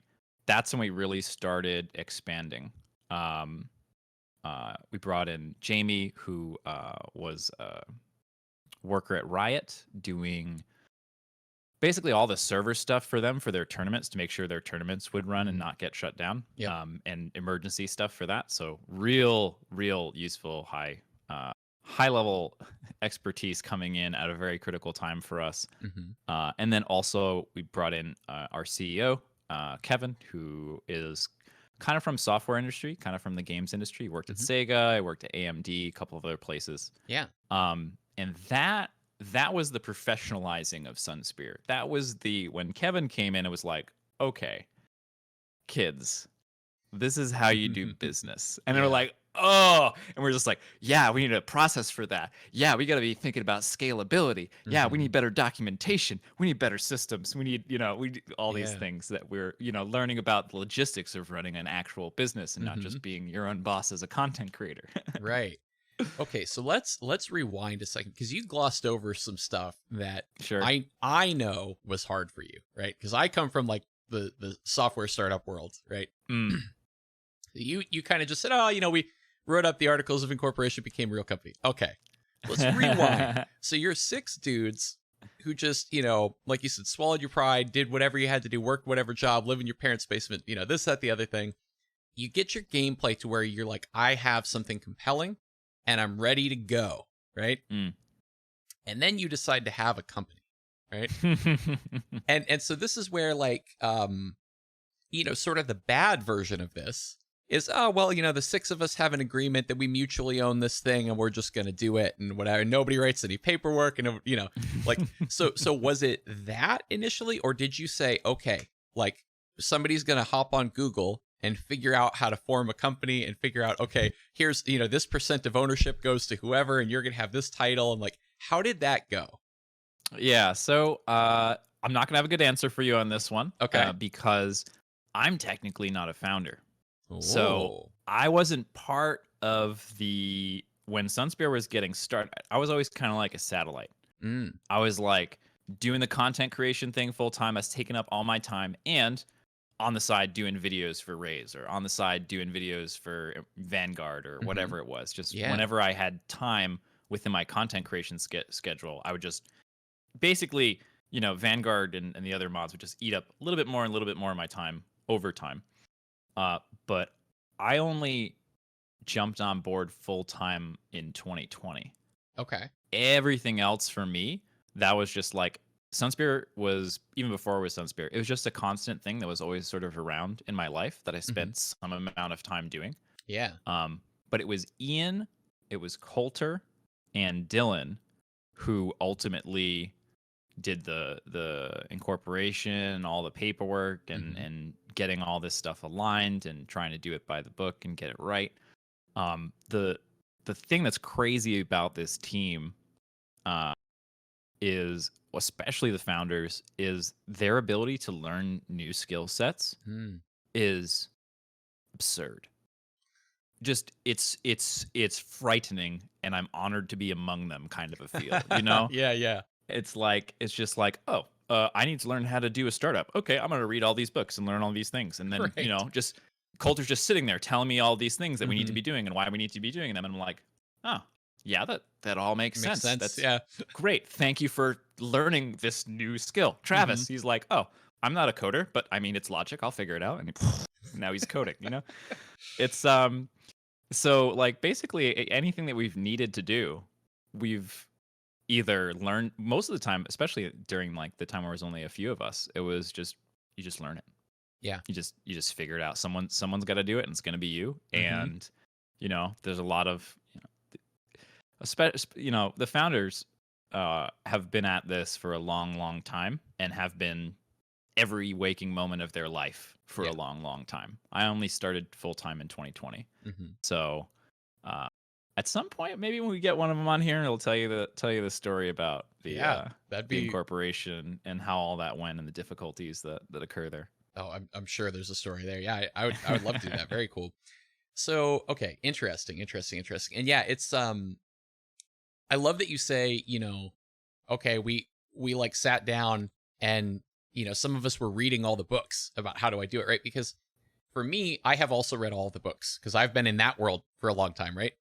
that's when we really started expanding. Um, we brought in Jamie, who was a worker at Riot, doing basically all the server stuff for them for their tournaments to make sure their tournaments would run and Mm. not get shut down, Yep. and emergency stuff for that. So real useful high level expertise coming in at a very critical time for us. Hmm. And then also we brought in our CEO, Kevin, who is kind of from software industry, kind of from the games industry. He worked at Hmm. Sega, I worked at AMD, a couple of other places. Yeah. And that was the professionalizing of SunSpear. That was when Kevin came in, it was like, okay, kids, this is how you do business. And they were Yeah. like, oh, and we're just like, yeah, we need a process for that. Yeah, we got to be thinking about scalability. Yeah, we Hmm. need better documentation. We need better systems. We need, all these Yeah. things that we're, learning about the logistics of running an actual business and not Hmm. just being your own boss as a content creator. Right. Okay, so let's rewind a second because you glossed over some stuff that Sure. I know was hard for you, right? Because I come from like the software startup world, right? Mm. You kind of just said, oh, we wrote up the articles of incorporation, became a real company. Okay, let's rewind. So you're six dudes who just, like you said, swallowed your pride, did whatever you had to do, worked whatever job, live in your parents' basement, this, that, the other thing. You get your gameplay to where you're like, I have something compelling and I'm ready to go, right? Mm. And then you decide to have a company, right? And so this is where like sort of the bad version of this is, oh well, the six of us have an agreement that we mutually own this thing and we're just going to do it and whatever. Nobody writes any paperwork and like so was it that initially, or did you say, okay, like somebody's going to hop on Google and figure out how to form a company and figure out, okay, here's this percent of ownership goes to whoever and you're going to have this title, and like how did that go? Yeah, so I'm not gonna have a good answer for you on this one, Okay. because I'm technically not a founder. So Oh. I wasn't part of when SunSpear was getting started. I was always kind of like a satellite. Mm. I was like doing the content creation thing full time. That's taken up all my time, and on the side doing videos for Raze, or on the side doing videos for Vanguard, or whatever it was. Just Yeah. whenever I had time within my content creation schedule, I would just basically, Vanguard and the other mods would just eat up a little bit more and a little bit more of my time over time. But I only jumped on board full time in 2020. Okay. Everything else for me, that was just like, SunSpear was, even before it was SunSpear, it was just a constant thing that was always sort of around in my life that I spent some amount of time doing. Yeah. But it was Ian, it was Coulter, and Dylan who ultimately did the incorporation, all the paperwork, and getting all this stuff aligned and trying to do it by the book and get it right. The thing that's crazy about this team is, especially the founders, is their ability to learn new skill sets is absurd. Just it's frightening, and I'm honored to be among them, kind of a feel, Yeah. It's just like, oh, I need to learn how to do a startup. Okay, I'm gonna read all these books and learn all these things, and then Right. just Coulter's just sitting there telling me all these things that we need to be doing and why we need to be doing them, and I'm like, oh, yeah, that all makes sense. That's Yeah. great. Thank you for learning this new skill, Travis. He's like, oh, I'm not a coder, but I mean, it's logic. I'll figure it out. And now he's coding. It's so, like, basically anything that we've needed to do, we've either learned, most of the time, especially during like the time where there's only a few of us, it was just, you just learn it. Yeah. You just figure it out. Someone's got to do it, and it's going to be you. And there's a lot of the founders have been at this for a long time, and have been every waking moment of their life for a long time. I only started full time in 2020. So at some point, maybe when we get one of them on here, it'll tell you the story about the incorporation and how all that went, and the difficulties that occur there. Oh, I'm sure there's a story there. Yeah, I would love to do that. Very cool. So, okay, interesting. And yeah, it's I love that you say, okay, we like sat down, and some of us were reading all the books about how do I do it, right? Because for me, I have also read all the books, because I've been in that world for a long time, right?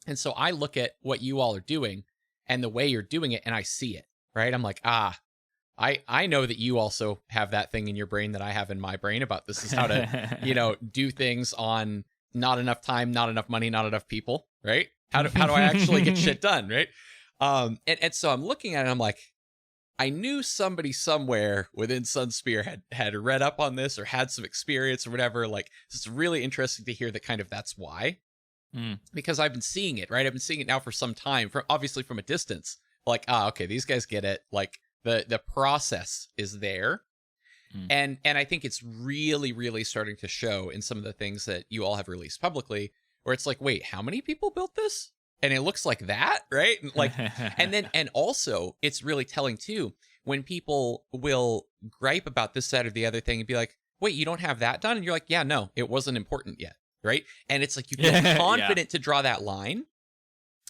And so I look at what you all are doing and the way you're doing it, and I see it, right? I'm like, I know that you also have that thing in your brain that I have in my brain about this is how to, do things on not enough time, not enough money, not enough people, right? How do I actually get shit done, right? And so I'm looking at it, and I'm like, I knew somebody somewhere within SunSpear had read up on this or had some experience or whatever. Like, it's really interesting to hear that kind of that's why. Because I've been seeing it, right? I've been seeing it now for some time, obviously from a distance. Like, okay, these guys get it. Like, the process is there. And I think it's really, really starting to show in some of the things that you all have released publicly, where it's like, wait, how many people built this? And it looks like that, right? Like, and also it's really telling too, when people will gripe about this, that, or the other thing and be like, wait, you don't have that done? And you're like, yeah, no, it wasn't important yet. Right. And it's like, you feel confident to draw that line,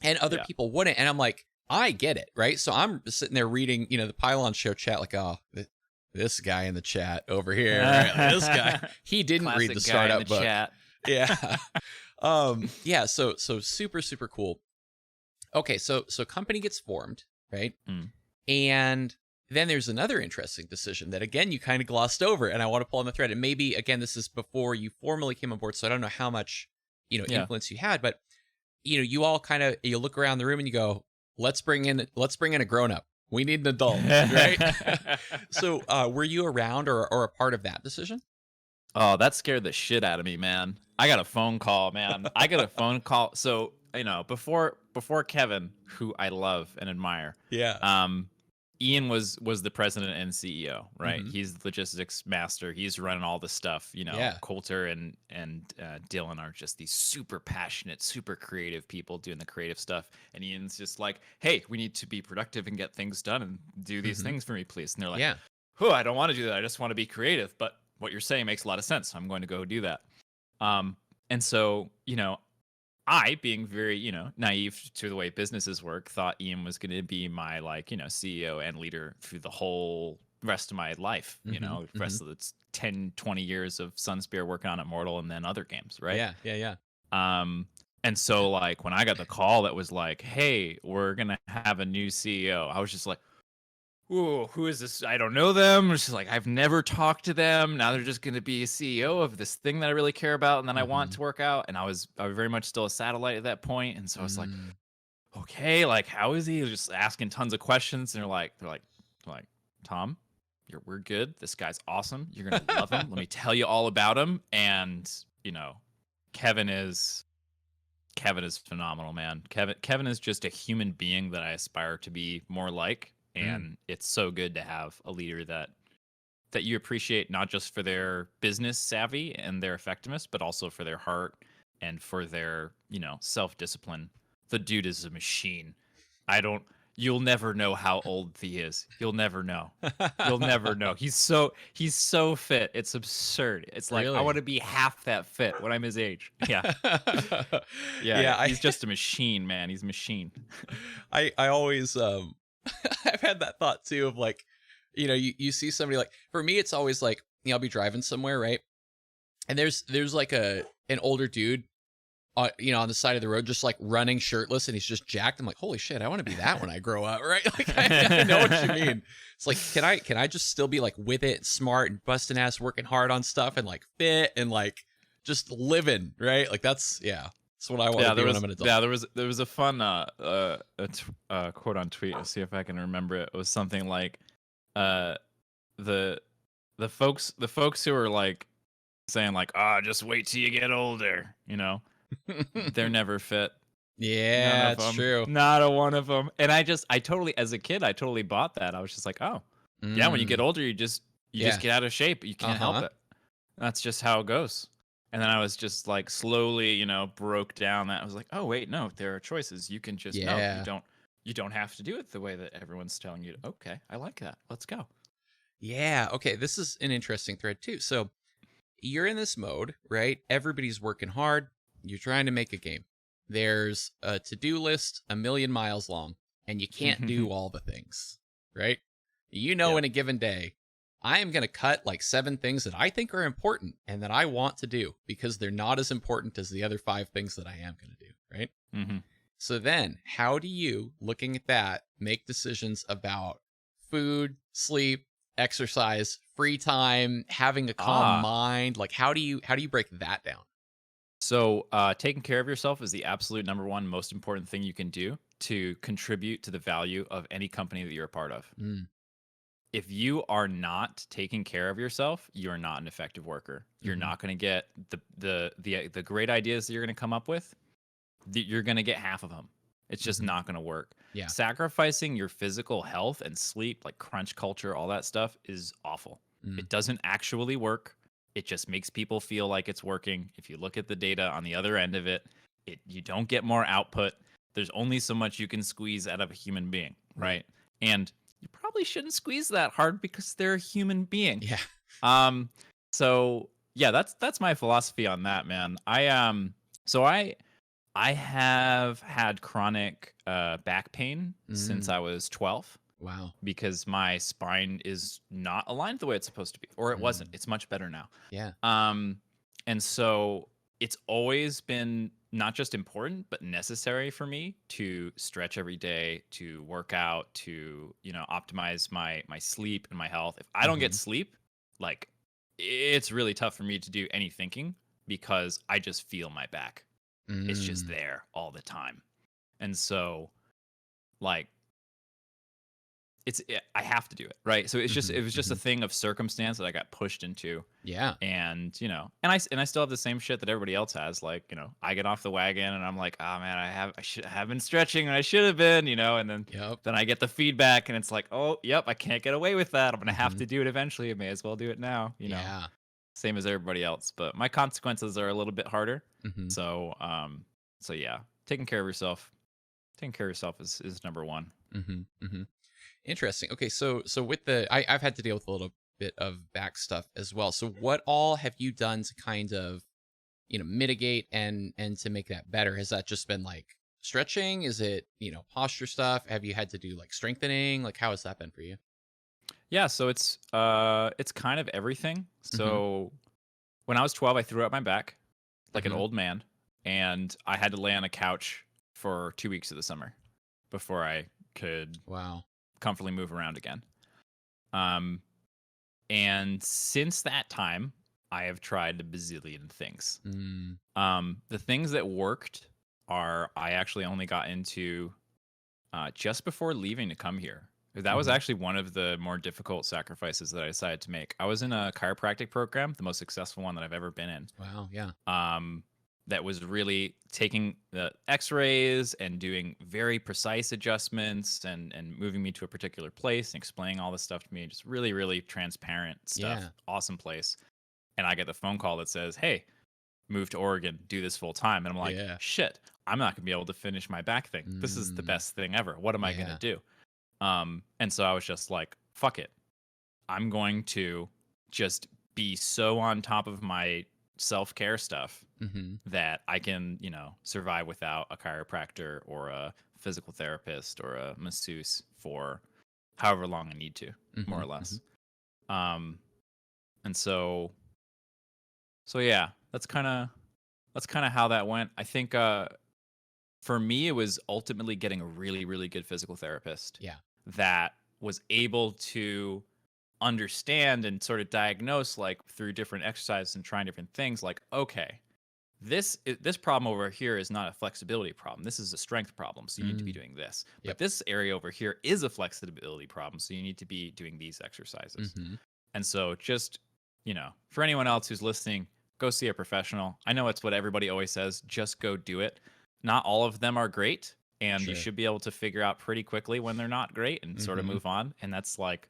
and other people wouldn't. And I'm like, I get it. Right. So I'm sitting there reading, the Pylon Show chat, like, oh, this guy in the chat over here, right? This guy, he didn't read the startup book. Chat. Yeah. Yeah. So super, super cool. Okay. So company gets formed, right? And then there's another interesting decision that, again, you kind of glossed over, and I want to pull on the thread. And maybe, again, this is before you formally came on board, so I don't know how much, influence you had, but, you all kind of, you look around the room and you go, let's bring in a grown-up. We need an adult, right? So were you around or a part of that decision? Oh, that scared the shit out of me, man. I got a phone call, man. So, before Kevin, who I love and admire. Yeah. Ian was the president and CEO, right? He's the logistics master. He's running all the stuff. Coulter and Dylan are just these super passionate, super creative people doing the creative stuff. And Ian's just like, hey, we need to be productive and get things done and do these things for me, please. And they're like, oh, I don't want to do that. I just want to be creative. But what you're saying makes a lot of sense. So I'm going to go do that. And so, I, being very, naive to the way businesses work, thought Ian was going to be my CEO and leader through the whole rest of my life, Mm-hmm. the rest of the 10, 20 years of SunSpear working on Immortal and then other games, right? Yeah, yeah, yeah. And so like when I got the call that was like, hey, we're going to have a new CEO, I was just like, ooh, who is this? I don't know them. It's just like, I've never talked to them. Now they're just going to be a CEO of this thing that I really care about and then I want to work out. And I was very much still a satellite at that point. And so I was like, Mm. okay, like, how is he? Just asking tons of questions. And they're like, Tom, we're good. This guy's awesome. You're going to love him. Let me tell you all about him. And, Kevin is phenomenal, man. Kevin is just a human being that I aspire to be more like. And it's so good to have a leader that you appreciate, not just for their business savvy and their effectiveness, but also for their heart and for their, self-discipline. The dude is a machine. You'll never know how old he is. You'll never know. You'll never know. He's so fit. It's absurd. It's like, I Really? want to be half that fit when I'm his age. Yeah. Yeah, Yeah. He's just a machine, man. He's a machine. I always I've had that thought too of like, you see somebody like, for me it's always like, I'll be driving somewhere, right? And there's like an older dude on the side of the road just like running shirtless and he's just jacked. I'm like, holy shit, I want to be that when I grow up, right? Like I know what you mean. It's like, can I just still be like with it, smart and busting ass, working hard on stuff and like fit and like just living, right? Like that's what I want to be when I'm an adult. Yeah, there was a fun quote on tweet. Let's see if I can remember it. It was something like, the folks who are like saying like, just wait till you get older, they're never fit. Yeah, it's true. Not a one of them. And I totally, as a kid, I totally bought that. I was just like, oh, yeah, when you get older, you just get out of shape. You can't help it. That's just how it goes. And then I was just like slowly, broke down that. I was like, oh wait, no, there are choices. You can just no, you don't have to do it the way that everyone's telling you. Okay, I like that. Let's go. Yeah, okay, this is an interesting thread too. So you're in this mode, right? Everybody's working hard. You're trying to make a game. There's a to-do list 1,000,000 miles long, and you can't do all the things, right? In a given day, I am going to cut like 7 things that I think are important and that I want to do because they're not as important as the other 5 things that I am going to do, right? Mm-hmm. So then, how do you, looking at that, make decisions about food, sleep, exercise, free time, having a calm mind? Like, how do you break that down? So, taking care of yourself is the absolute number one most important thing you can do to contribute to the value of any company that you're a part of. If you are not taking care of yourself, you're not an effective worker. You're not going to get the great ideas that you're going to come up with. You're going to get half of them. It's just not going to work. Yeah. Sacrificing your physical health and sleep, like crunch culture, all that stuff, is awful. It doesn't actually work. It just makes people feel like it's working. If you look at the data on the other end of it, you don't get more output. There's only so much you can squeeze out of a human being, right? And you probably shouldn't squeeze that hard because they're a human being. Yeah. So yeah, that's my philosophy on that, man. I have had chronic back pain since I was 12. Wow. Because my spine is not aligned the way it's supposed to be, or it wasn't. It's much better now. Yeah. And so it's always been not just important, but necessary for me to stretch every day, to work out, to, optimize my sleep and my health. If I don't get sleep, like, it's really tough for me to do any thinking because I just feel my back. It's just there all the time. And so, like, I have to do it, right? So it was just a thing of circumstance that I got pushed into. Yeah. And and I still have the same shit that everybody else has. Like, I get off the wagon and I'm like, oh man, I should have been stretching and I should have been, and then then I get the feedback and it's like, oh yep, I can't get away with that. I'm gonna have to do it eventually. I may as well do it now. Yeah. Same as everybody else, but my consequences are a little bit harder. So yeah, taking care of yourself is number one. Interesting. Okay, so with I've had to deal with a little bit of back stuff as well. So what all have you done to kind of mitigate and to make that better? Has that just been like stretching? Is it, posture stuff? Have you had to do like strengthening? Like how has that been for you? Yeah, so it's kind of everything. Mm-hmm. So when I was 12, I threw out my back like an Mm-hmm. old man, and I had to lay on a couch for 2 weeks of the summer before I could Wow. comfortably move around again. Um, and since that time, I have tried a bazillion things. Mm, The things that worked are I actually only got into just before leaving to come here. That was mm-hmm. actually one of the more difficult sacrifices that I decided to make. I was in a chiropractic program, the most successful one that I've ever been in. Wow. Yeah. That was really taking the x-rays and doing very precise adjustments and moving me to a particular place and explaining all this stuff to me. Just really, really transparent stuff. Yeah. Awesome place. And I get the phone call that says, hey, move to Oregon, do this full time. And I'm like, Yeah. shit, I'm not gonna be able to finish my back thing. This is the Mm, best thing ever. What am I gonna yeah. do? And so I was just like, fuck it. I'm going to just be so on top of my self-care stuff Mm-hmm. that I can, survive without a chiropractor or a physical therapist or a masseuse for however long I need to, more Mm-hmm. or Mm-hmm. less. Um, and so yeah, that's kind of how that went. I think for me, it was ultimately getting a really, really good physical therapist Yeah. that was able to understand and sort of diagnose, like through different exercises and trying different things, like, okay, this problem over here is not a flexibility problem. This is a strength problem. So you need to be Mm, doing this. But yep. this area over here is a flexibility problem. So you need to be doing these exercises. Mm-hmm. And so just, for anyone else who's listening, go see a professional. I know it's what everybody always says, just go do it. Not all of them are great, and you Sure. should be able to figure out pretty quickly when they're not great and sort of Mm-hmm. move on. And that's like,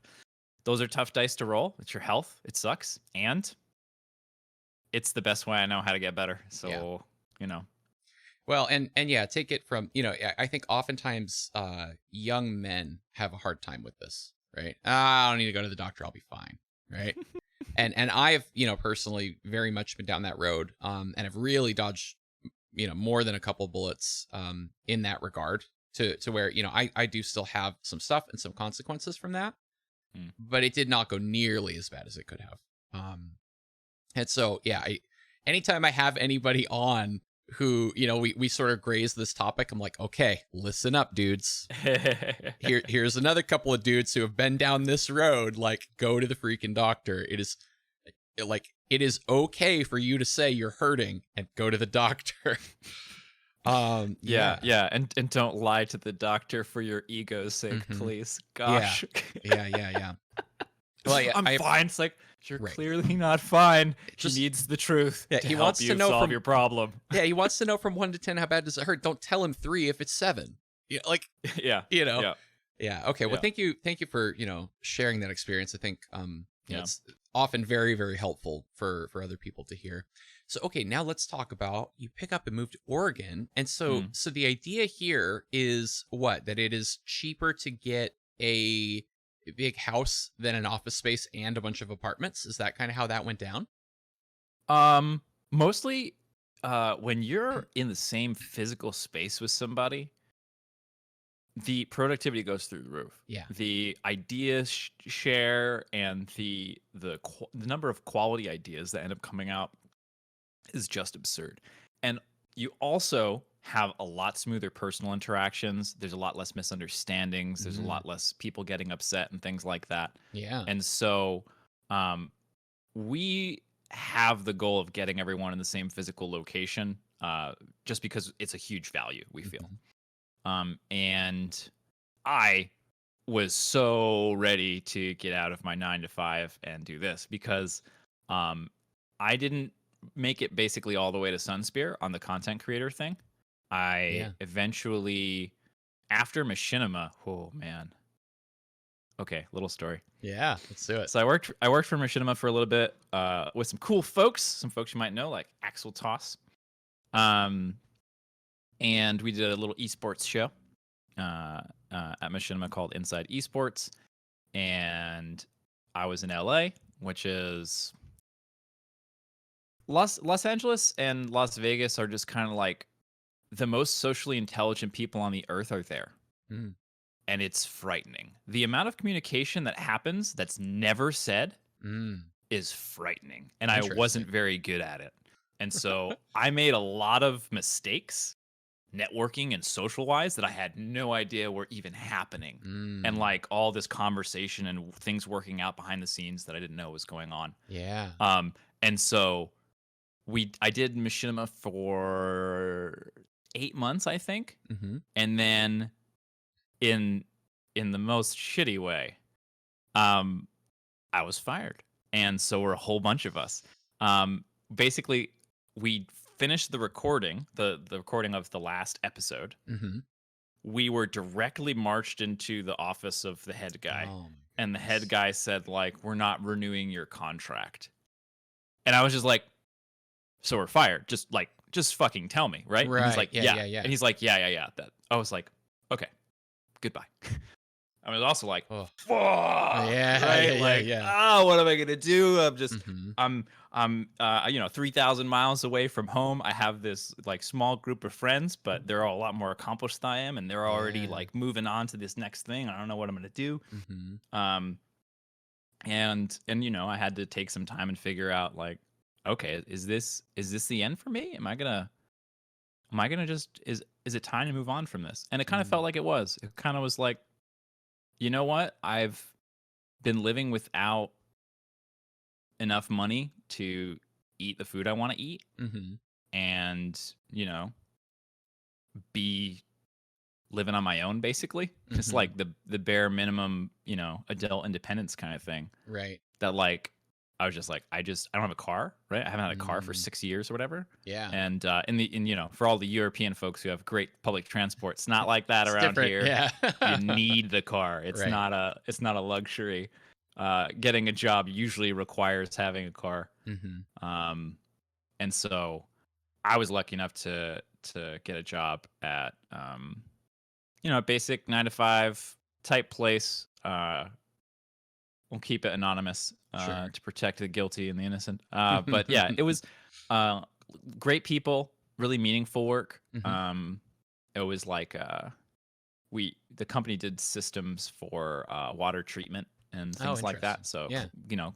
those are tough dice to roll. It's your health. It sucks. And it's the best way I know how to get better. Yeah. So, you know. Well, and yeah, take it from, I think oftentimes young men have a hard time with this, right? I don't need to go to the doctor, I'll be fine, right? And I've, personally very much been down that road, and have really dodged, more than a couple bullets in that regard to where, I do still have some stuff and some consequences from that, Mm. but it did not go nearly as bad as it could have. And so, yeah, anytime I have anybody on who, we sort of graze this topic, I'm like, okay, listen up, dudes. Here's another couple of dudes who have been down this road. Like, go to the freaking doctor. It is okay for you to say you're hurting and go to the doctor. Yeah, Yeah. yeah, and don't lie to the doctor for your ego's sake, Hmm. please. Yeah. Gosh. Yeah. Well, yeah, I'm I fine. It's like, you're right. clearly not fine. He Just needs the truth yeah, to he help wants to you know solve from your problem. yeah, he wants to know from 1 to 10 how bad does it hurt. Don't tell him 3 if it's 7. Yeah, like, Yeah, you know. yeah, Yeah. Okay. Well, yeah, thank you for, sharing that experience. I think yeah. it's often very, very helpful for other people to hear. So, okay, now let's talk about you pick up and move to Oregon. And so Mm. so the idea here is what? That it is cheaper to get a big house than an office space and a bunch of apartments. Is that kind of how that went down? Mostly, when you're in the same physical space with somebody, the productivity goes through the roof. Yeah. The ideas share and the number of quality ideas that end up coming out is just absurd. And you also have a lot smoother personal interactions. There's a lot less misunderstandings. There's a Mm, lot less people getting upset and things like that. yeah. And so, um, we have the goal of getting everyone in the same physical location, just because it's a huge value we feel. Mhm. And I was so ready to get out of my 9 to 5 and do this because um, I didn't make it basically all the way to SunSpear on the content creator thing. I Yeah. eventually, after Machinima, oh man. Okay, little story. Yeah. Let's do it. So I worked for Machinima for a little bit with some cool folks, some folks you might know like Axel Toss. Um, and we did a little esports show at Machinima called Inside Esports, and I was in LA, which is Los Angeles and Las Vegas are just kind of like the most socially intelligent people on the earth are there. Mm. And it's frightening. The amount of communication that happens that's never said Mm. is frightening. And I Interesting. wasn't very good at it. And so I made a lot of mistakes networking and social wise that I had no idea were even happening. And Mm. like all this conversation and things working out behind the scenes that I didn't know was going on. Yeah. And so I did machinima for 8 months, I think. Mm-hmm. And then in the most shitty way, I was fired. And so were a whole bunch of us. Basically, we finished the recording, the recording of the last episode. Mm-hmm. We were directly marched into the office of the head guy. Oh, And the head guy said, like, we're not renewing your contract. And I was just like, so we're fired. Just fucking tell me, right? Right. And he's like, Yeah. And he's like, yeah. That I was like, okay, goodbye. I was also like, Oh. fuck. Yeah, Right? yeah. Oh, what am I gonna do? I'm just, Mm-hmm. I'm 3,000 miles away from home. I have this like small group of friends, but they're all a lot more accomplished than I am, and they're already Yeah. like moving on to this next thing. I don't know what I'm gonna do. Mm-hmm. And I had to take some time and figure out like, okay, is this the end for me? Am I gonna just is it time to move on from this? And it kind of felt like it was. It kind of was like, you know what? I've been living without enough money to eat the food I want to eat, Mm-hmm. and be living on my own basically. It's like the bare minimum, adult independence kind of thing. Right. That like I was just like, I don't have a car, right? I haven't had a car for 6 years or whatever. Yeah. And for all the European folks who have great public transport, it's not like that around different. here. Yeah. You need the car. It's Right. not a luxury. Getting a job usually requires having a car. Mm-hmm. And so I was lucky enough to get a job at a basic 9 to 5 type place. We'll keep it anonymous Sure. to protect the guilty and the innocent. But yeah, it was great people, really meaningful work. Mm-hmm. It was like the company did systems for water treatment and things like that. So Yeah.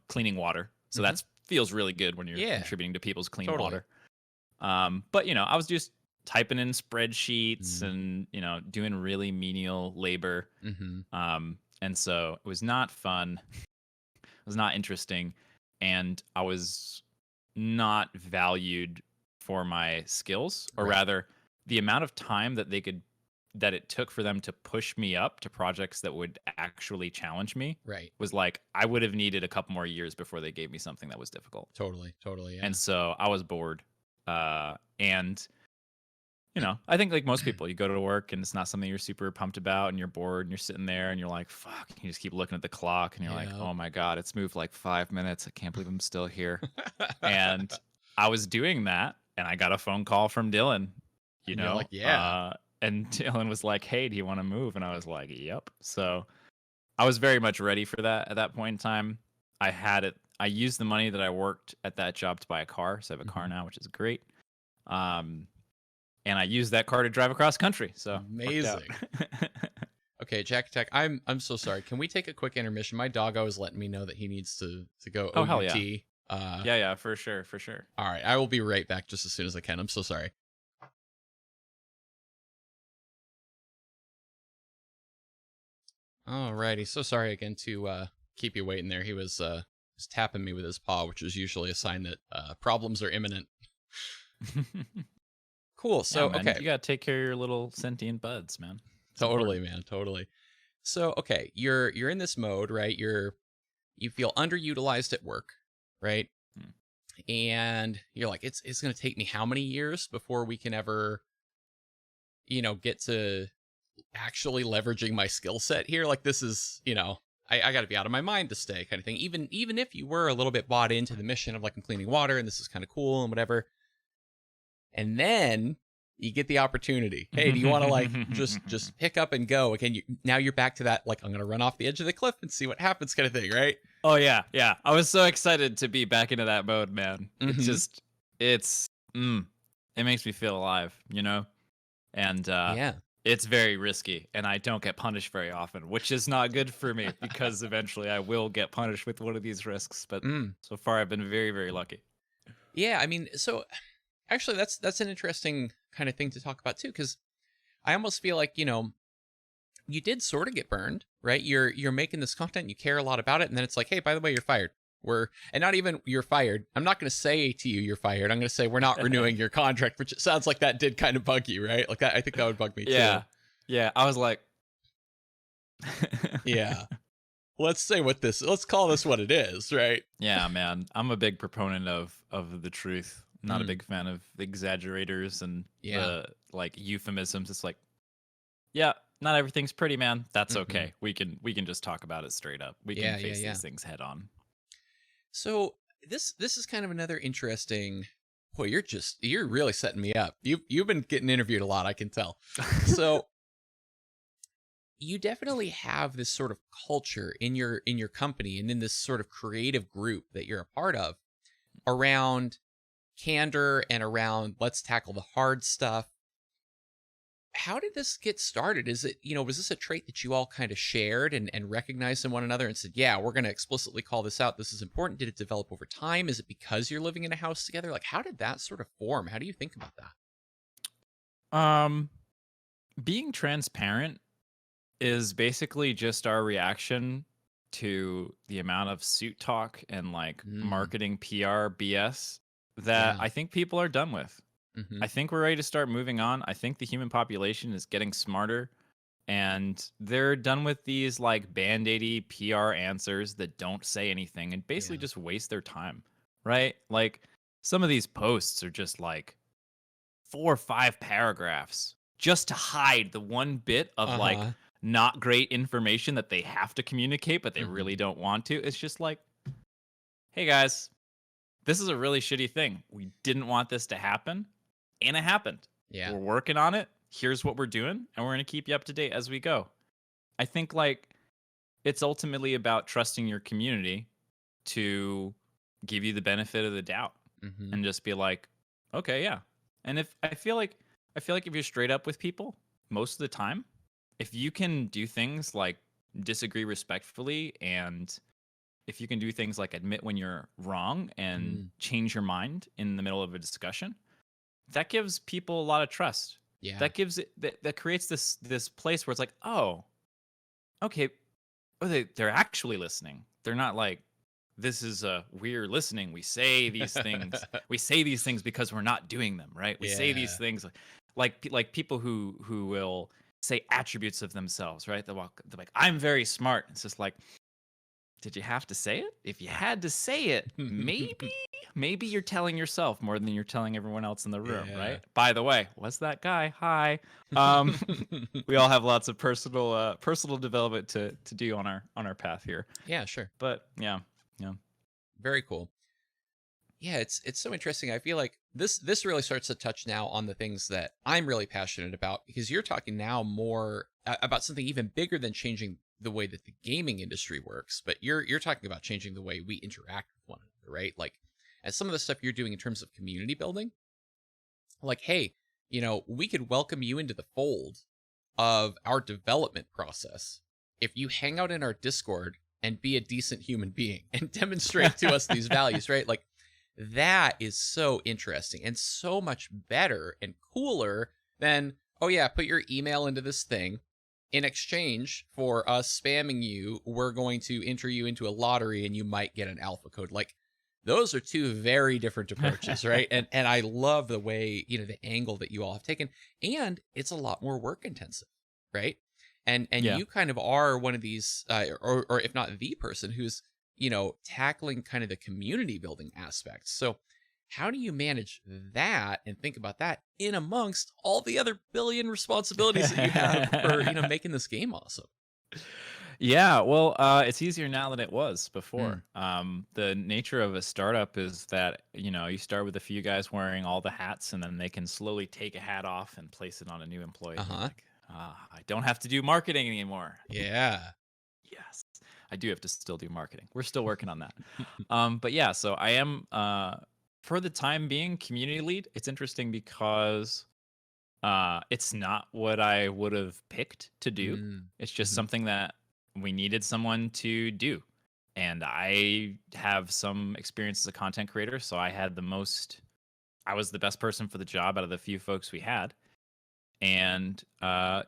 cleaning water. So that feels really good when you're Yeah. contributing to people's clean Totally. water. But I was just typing in spreadsheets and doing really menial labor. Mm-hmm. And so it was not fun. It was not interesting, and I was not valued for my skills, or rather, the amount of time that it took for them to push me up to projects that would actually challenge me. Right. Was like I would have needed a couple more years before they gave me something that was difficult. Totally. Yeah. And so I was bored, and I think like most people, you go to work and it's not something you're super pumped about, and you're bored and you're sitting there and you're like, fuck, and you just keep looking at the clock and you're like, oh my God, it's moved like 5 minutes. I can't believe I'm still here. And I was doing that, and I got a phone call from Dylan, And you're like, yeah. And Dylan was like, hey, do you want to move? And I was like, yep. So I was very much ready for that at that point in time. I used the money that I worked at that job to buy a car. So I have a car now, which is great. And I used that car to drive across country. So amazing. Okay, JaKaTaK, I'm so sorry. Can we take a quick intermission? My doggo is letting me know that he needs to go Oh, OUT. hell yeah. Yeah, for sure. All right, I will be right back just as soon as I can. I'm so sorry. Alrighty, so sorry again to keep you waiting there. He was tapping me with his paw, which is usually a sign that problems are imminent. Cool. So yeah, man, okay, you gotta take care of your little sentient buds, man. Totally, man. Totally. So, okay, you're in this mode, right? You feel underutilized at work, right? And you're like, it's going to take me how many years before we can ever, get to actually leveraging my skill set here? Like, this is, I got to be out of my mind to stay, kind of thing. Even if you were a little bit bought into the mission of like I'm cleaning water and this is kind of cool and whatever, and then you get the opportunity. Hey, do you want to like just pick up and go again? Now you're back to that like I'm gonna run off the edge of the cliff and see what happens kind of thing, right? Oh yeah. I was so excited to be back into that mode, man. It's just it's it makes me feel alive, and Yeah. it's very risky, and I don't get punished very often, which is not good for me because eventually I will get punished with one of these risks. But Mm. so far, I've been very, very lucky. Yeah, I mean, so actually that's an interesting kind of thing to talk about too, because I almost feel like, you did sort of get burned, right? You're making this content, you care a lot about it, and then it's like, hey, by the way, you're fired. And not even you're fired. I'm not going to say to you you're fired. I'm going to say we're not renewing your contract, which it sounds like that did kind of bug you, right? Like I think that would bug me too. Yeah, yeah. I was like, Yeah. Let's call this what it is, right? yeah, man. I'm a big proponent of the truth. Not a Mm, big fan of exaggerators and yeah. the like euphemisms. It's like, yeah, not everything's pretty, man. That's Hmm. okay. We can just talk about it straight up. We can Yeah, yeah, face yeah. these things head on. So this is kind of another interesting. Boy, you're really setting me up. You've been getting interviewed a lot, I can tell. So you definitely have this sort of culture in your company and in this sort of creative group that you're a part of around candor and around let's tackle the hard stuff. How did this get started? Is it, was this a trait that you all kind of shared and recognized in one another and said, yeah, we're going to explicitly call this out, this is important? Did it develop over time? Is it because you're living in a house together? Like, how did that sort of form? How do you think about that? Um, being transparent is basically just our reaction to the amount of suit talk and like Mm, marketing PR BS that yeah. I think people are done with. Hmm. I think we're ready to start moving on. I think the human population is getting smarter and they're done with these like band-aidy PR answers that don't say anything and basically Yeah. just waste their time, right? Like some of these posts are just like 4 or 5 paragraphs just to hide the one bit of like Uh-huh. not great information that they have to communicate, but they Hmm. really don't want to. It's just like, hey guys, this is a really shitty thing. We didn't want this to happen, and it happened. Yeah. We're working on it. Here's what we're doing, and we're going to keep you up to date as we go. I think like it's ultimately about trusting your community to give you the benefit of the doubt Hmm. and just be like, okay, yeah. And if I feel like if you're straight up with people most of the time, if you can do things like disagree respectfully and if you can do things like admit when you're wrong and Mm, change your mind in the middle of a discussion, that gives people a lot of trust. yeah. That gives it that creates this place where it's like, oh, okay, oh, they're actually listening. They're not like, this is we're listening. We say these things. We say these things because we're not doing them, right? We say these Yeah. things like people who will say attributes of themselves, right? They're like, I'm very smart. It's just like, did you have to say it? If you had to say it, maybe you're telling yourself more than you're telling everyone else in the room, Yeah. right? By the way, what's that guy? Hi. Um, we all have lots of personal development to do on our path here. Yeah, sure. But yeah, yeah. Very cool. Yeah, it's so interesting. I feel like this really starts to touch now on the things that I'm really passionate about, because you're talking now more about something even bigger than changing the way that the gaming industry works, but you're talking about changing the way we interact with one another, right? Like, and some of the stuff you're doing in terms of community building, like, hey, we could welcome you into the fold of our development process if you hang out in our Discord and be a decent human being and demonstrate to us these values, right? Like, that is so interesting and so much better and cooler than, oh yeah, put your email into this thing. In exchange for us spamming you, we're going to enter you into a lottery and you might get an alpha code. Like, those are two very different approaches, right? And I love the way, the angle that you all have taken. And it's a lot more work intensive, right? And Yeah. you kind of are one of these, or if not the person who's, tackling kind of the community building aspects. So how do you manage that and think about that in amongst all the other billion responsibilities that you have for, making this game awesome? Yeah, well, it's easier now than it was Mm, before. The nature of a startup is that, you start with a few guys wearing all the hats, and then they can slowly take a hat off and place it on a new employee. And you're uh-huh. like, I don't have to do marketing anymore. Yeah. Yes, I do have to still do marketing. We're still working on that. But yeah, so I am. For the time being, community lead, it's interesting because it's not what I would have picked to do. Mm. It's just Mhm. something that we needed someone to do. And I have some experience as a content creator, so I was the best person for the job out of the few folks we had. And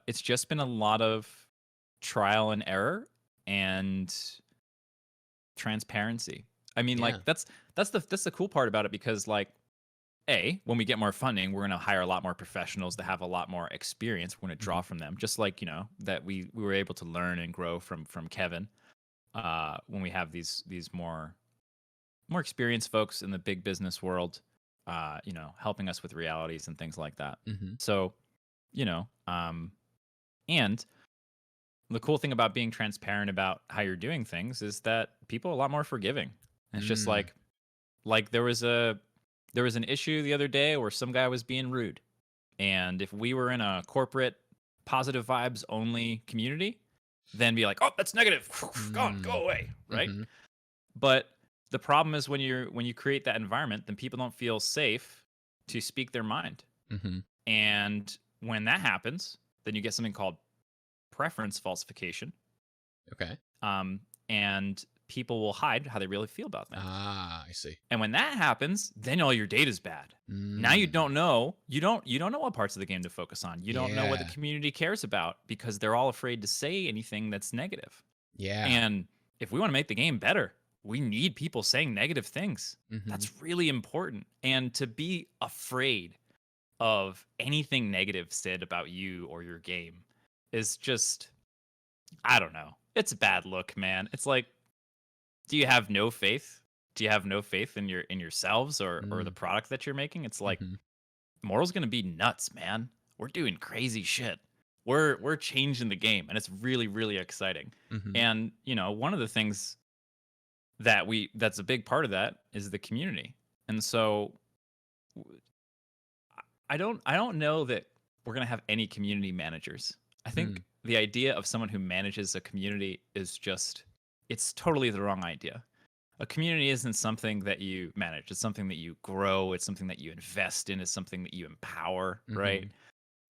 it's just been a lot of trial and error and transparency. I mean, Yeah. like that's the cool part about it, because like when we get more funding, we're going to hire a lot more professionals that have a lot more experience. We're going to draw Mhm. from them, just like that we were able to learn and grow from Kevin. When we have these more experienced folks in the big business world, helping us with realities and things like that. Mhm. So, you know, um, and the cool thing about being transparent about how you're doing things is that people are a lot more forgiving. And it's just Mm. like there was an issue the other day where some guy was being rude. And if we were in a corporate positive vibes only community, then be like, "Oh, that's negative. Gone, Mm. go away," right? Mhm. But the problem is when you create that environment, then people don't feel safe to speak their mind. Mhm. And when that happens, then you get something called preference falsification. Okay. And people will hide how they really feel about things. Ah, I see. And when that happens, then all your data's bad. Now Mm. you don't know what parts of the game to focus on. You don't know what the Yeah. community cares about because they're all afraid to say anything that's negative. Yeah. And if we want to make the game better, we need people saying negative things. Mhm. That's really important. And to be afraid of anything negative said about you or your game is just, I don't know. It's a bad look, man. It's like, do you have no faith? Do you have no faith in yourselves or the Mm. product that you're making? It's like Mhm. Mortal's gonna be nuts, man. We're doing crazy shit. We're changing the game, and it's really really exciting. Mhm. And one of the things that's a big part of that is the community. And so w- I don't know that we're gonna have any community managers. I think Mm. the idea of someone who manages a community is just, it's totally the wrong idea. A community isn't something that you manage. It's something that you grow. It's something that you invest in. It's something that you empower, right?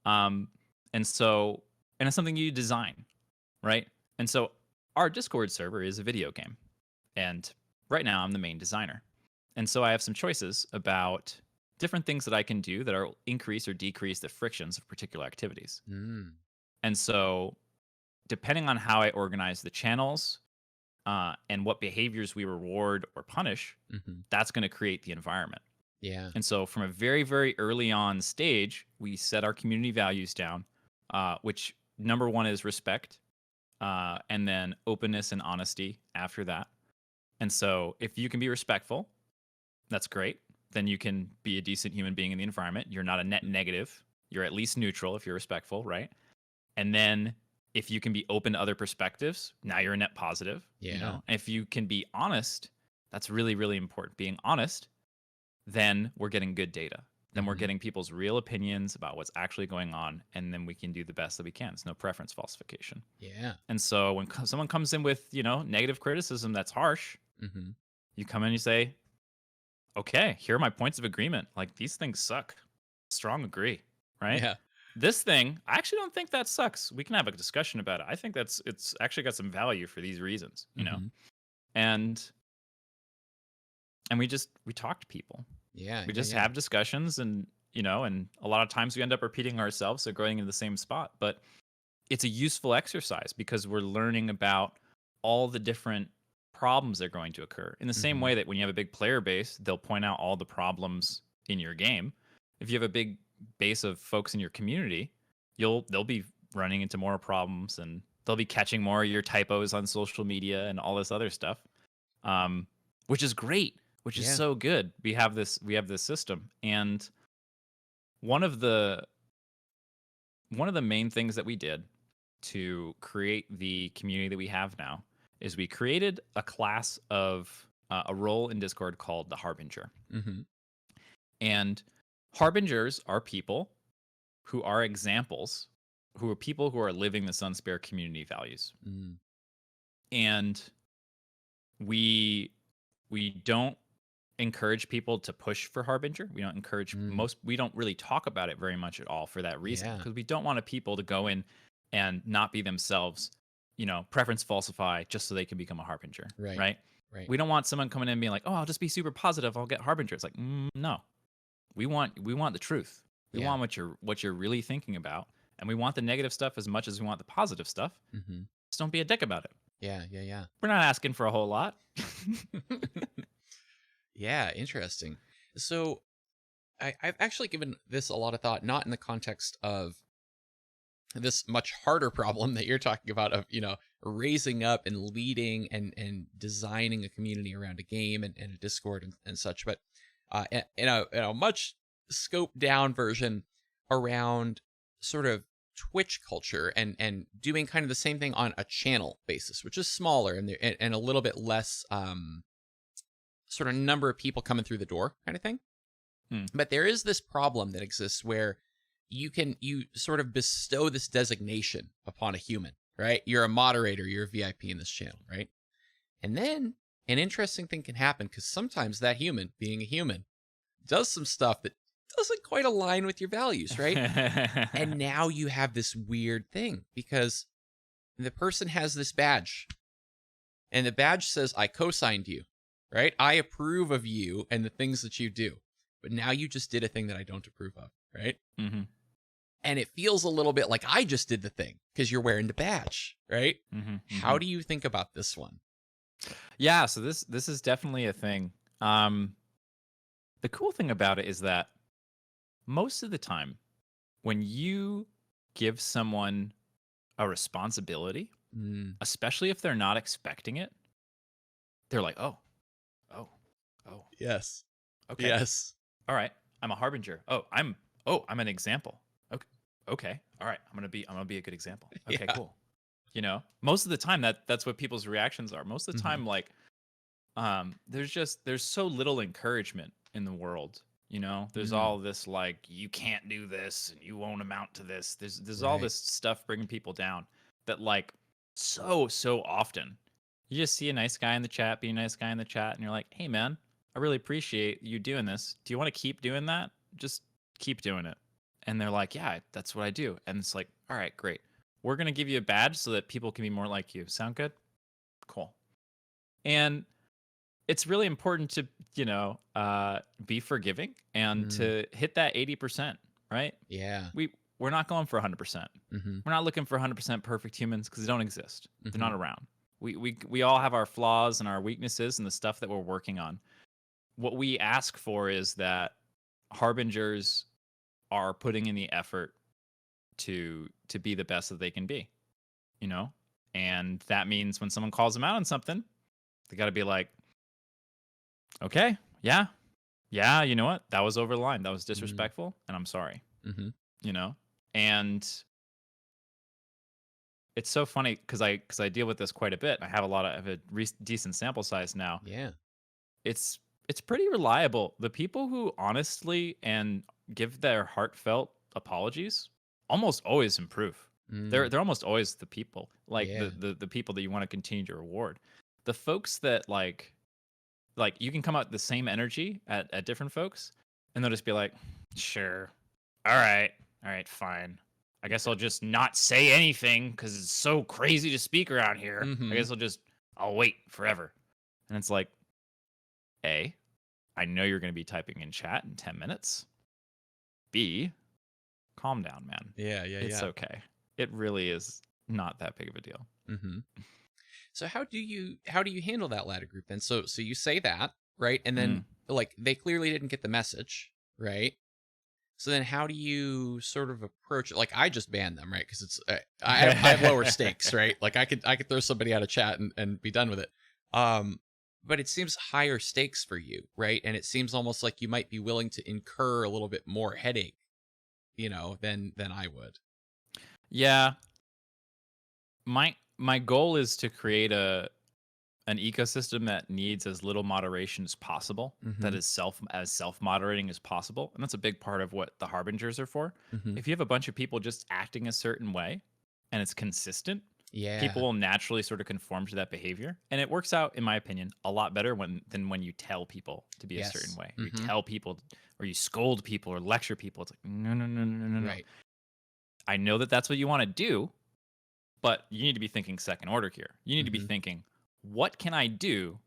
Mhm. Um, and it's something you design, right? And so our Discord server is a video game, and right now I'm the main designer, and so I have some choices about different things that I can do that are increase or decrease the frictions of particular activities. Mm. And so, depending on how I organize the channels and what behaviors we reward or punish, Mhm. that's going to create the environment. Yeah. And so, from a very, very early on stage, we set our community values down, which number one is respect, and then openness and honesty after that. And so, if you can be respectful, that's great. Then you can be a decent human being in the environment. You're not a net negative. You're at least neutral if you're respectful, right? And then if you can be open to other perspectives, now you're a net positive. Yeah. If you can be honest, that's really, really important. Being honest, then we're getting good data. Then we're Mhm. getting people's real opinions about what's actually going on, and then we can do the best that we can. It's no preference falsification. Yeah. And so when someone comes in with negative criticism that's harsh, Mhm. you come in and you say, "Okay, here are my points of agreement. Like, these things suck. Strong agree, right? Yeah. This thing, I actually don't think that sucks. We can have a discussion about it. I think it's actually got some value for these reasons." Mhm. And we talk to people. Yeah. We Yeah. just Yeah. have discussions, and a lot of times we end up repeating ourselves, so going in the same spot. But it's a useful exercise because we're learning about all the different problems that are going to occur. In the same Mhm. way that when you have a big player base, they'll point out all the problems in your game. If you have a big base of folks in your community, they'll be running into more problems, and they'll be catching more of your typos on social media and all this other stuff. Which is great, which is Yeah. so good. We have this system. And one of the one of the main things that we did to create the community that we have now is we created a class of a role in Discord called the Harbinger. Mhm. And Harbingers are people who are examples, who are people who are living the SunSpear community values. Mm. And we we don't encourage people to push for Harbinger. We don't encourage Mm, we don't really talk about it very much at all for that reason, yeah. because we don't want people to go in and not be themselves, preference falsify just so they can become a Harbinger, Right. right? Right. We don't want someone coming in and being like, "Oh, I'll just be super positive, I'll get Harbinger." It's like, no. We want the truth. We Yeah. want what you're really thinking about, and we want the negative stuff as much as we want the positive stuff. Hmm. Just don't be a dick about it. Yeah. Yeah. We're not asking for a whole lot. Yeah. Yeah. Interesting. So I've actually given this a lot of thought, not in the context of this much harder problem that you're talking about of raising up and leading and designing a community around a game and a discord and such, but in a much scoped down version around sort of Twitch culture and doing kind of the same thing on a channel basis, which is smaller and a little bit less sort of number of people coming through the door kind of thing. Hmm. But there is this problem that exists where you sort of bestow this designation upon a human, right? You're a moderator, you're a VIP in this channel, right? And then an interesting thing can happen because sometimes that human, being a human, does some stuff that doesn't quite align with your values, right? And now you have this weird thing because the person has this badge, and the badge says, I co-signed you, right? I approve of you and the things that you do. But now you just did a thing that I don't approve of, right? Mm-hmm. And it feels a little bit like I just did the thing because you're wearing the badge, right? Mm-hmm. How do you think about this one? Yeah, so this is definitely a thing. The cool thing about it is that most of the time, when you give someone a responsibility, Mm, especially if they're not expecting it, they're like, "Oh, oh, oh, yes. okay, Yes. all right, I'm a harbinger. I'm an example. Okay, okay, all right, I'm gonna be a good example. Okay, Yeah. cool. Most of the time that's what people's reactions are. Most of the Hmm. time, like, there's so little encouragement in the world. There's Mm, all this like, you can't do this and you won't amount to this. There's all right. this stuff bringing people down that, like, so often you just see a nice guy in the chat be a nice guy in the chat, and you're like, hey man, I really appreciate you doing this. Do you want to keep doing that? Just keep doing it. And they're like, yeah, that's what I do. And it's like, all right, great. We're gonna give you a badge so that people can be more like you. Sound good? Cool. And it's really important to be forgiving and Mm, to hit that 80%, right? yeah. We're not going for 100%. Hmm. We're not looking for 100% perfect humans because they don't exist. They're Hmm. not around. We all have our flaws and our weaknesses and the stuff that we're working on. What we ask for is that harbingers are putting in the effort to be the best that they can be, you know? And that means when someone calls them out on something, they got to be like, okay, yeah, yeah, you know what? That was over the line. That was Mm, disrespectful, and I'm sorry. hmm. You know, and it's so funny because I deal with this quite a bit. I have a decent sample size now. Yeah. It's pretty reliable. The people who honestly and give their heartfelt apologies almost always improve. Mm, They're almost always the people, like yeah. the people that you want to continue to reward. The folks that like you can come out the same energy at different folks, and they'll just be like, sure, all right, fine, I guess I'll just not say anything because it's so crazy to speak around here. I Hmm. guess I'll wait forever. And it's like, I know you're going to be typing in chat in 10 minutes. B, calm down, man. Yeah. Yeah. It's Yeah. okay. It really is not that big of a deal. Hmm. So how do you handle that ladder group then? So you say that, right? And then Mm. like they clearly didn't get the message, right? So then how do you sort of approach it? Like I just banned them, right? Because it's I have lower stakes, right? Like I could throw somebody out of chat and be done with it. But it seems higher stakes for you, right? And it seems almost like you might be willing to incur a little bit more headache, than I would. Yeah, my goal is to create an ecosystem that needs as little moderation as possible, that Mm-hmm. is self moderating as possible, and that's a big part of what the harbingers are for. Mm-hmm. If you have a bunch of people just acting a certain way and it's consistent, Yeah. People will naturally sort of conform to that behavior, and it works out, in my opinion, a lot better than when you tell people to be a certain Yes. way. You Mm-hmm. tell people, or you scold people, or lecture people. It's like, no, no, no, no, no, no. Right. I know that that's what you want to do, but you need to be thinking second order here. You need to be Mm-hmm. thinking, what can I do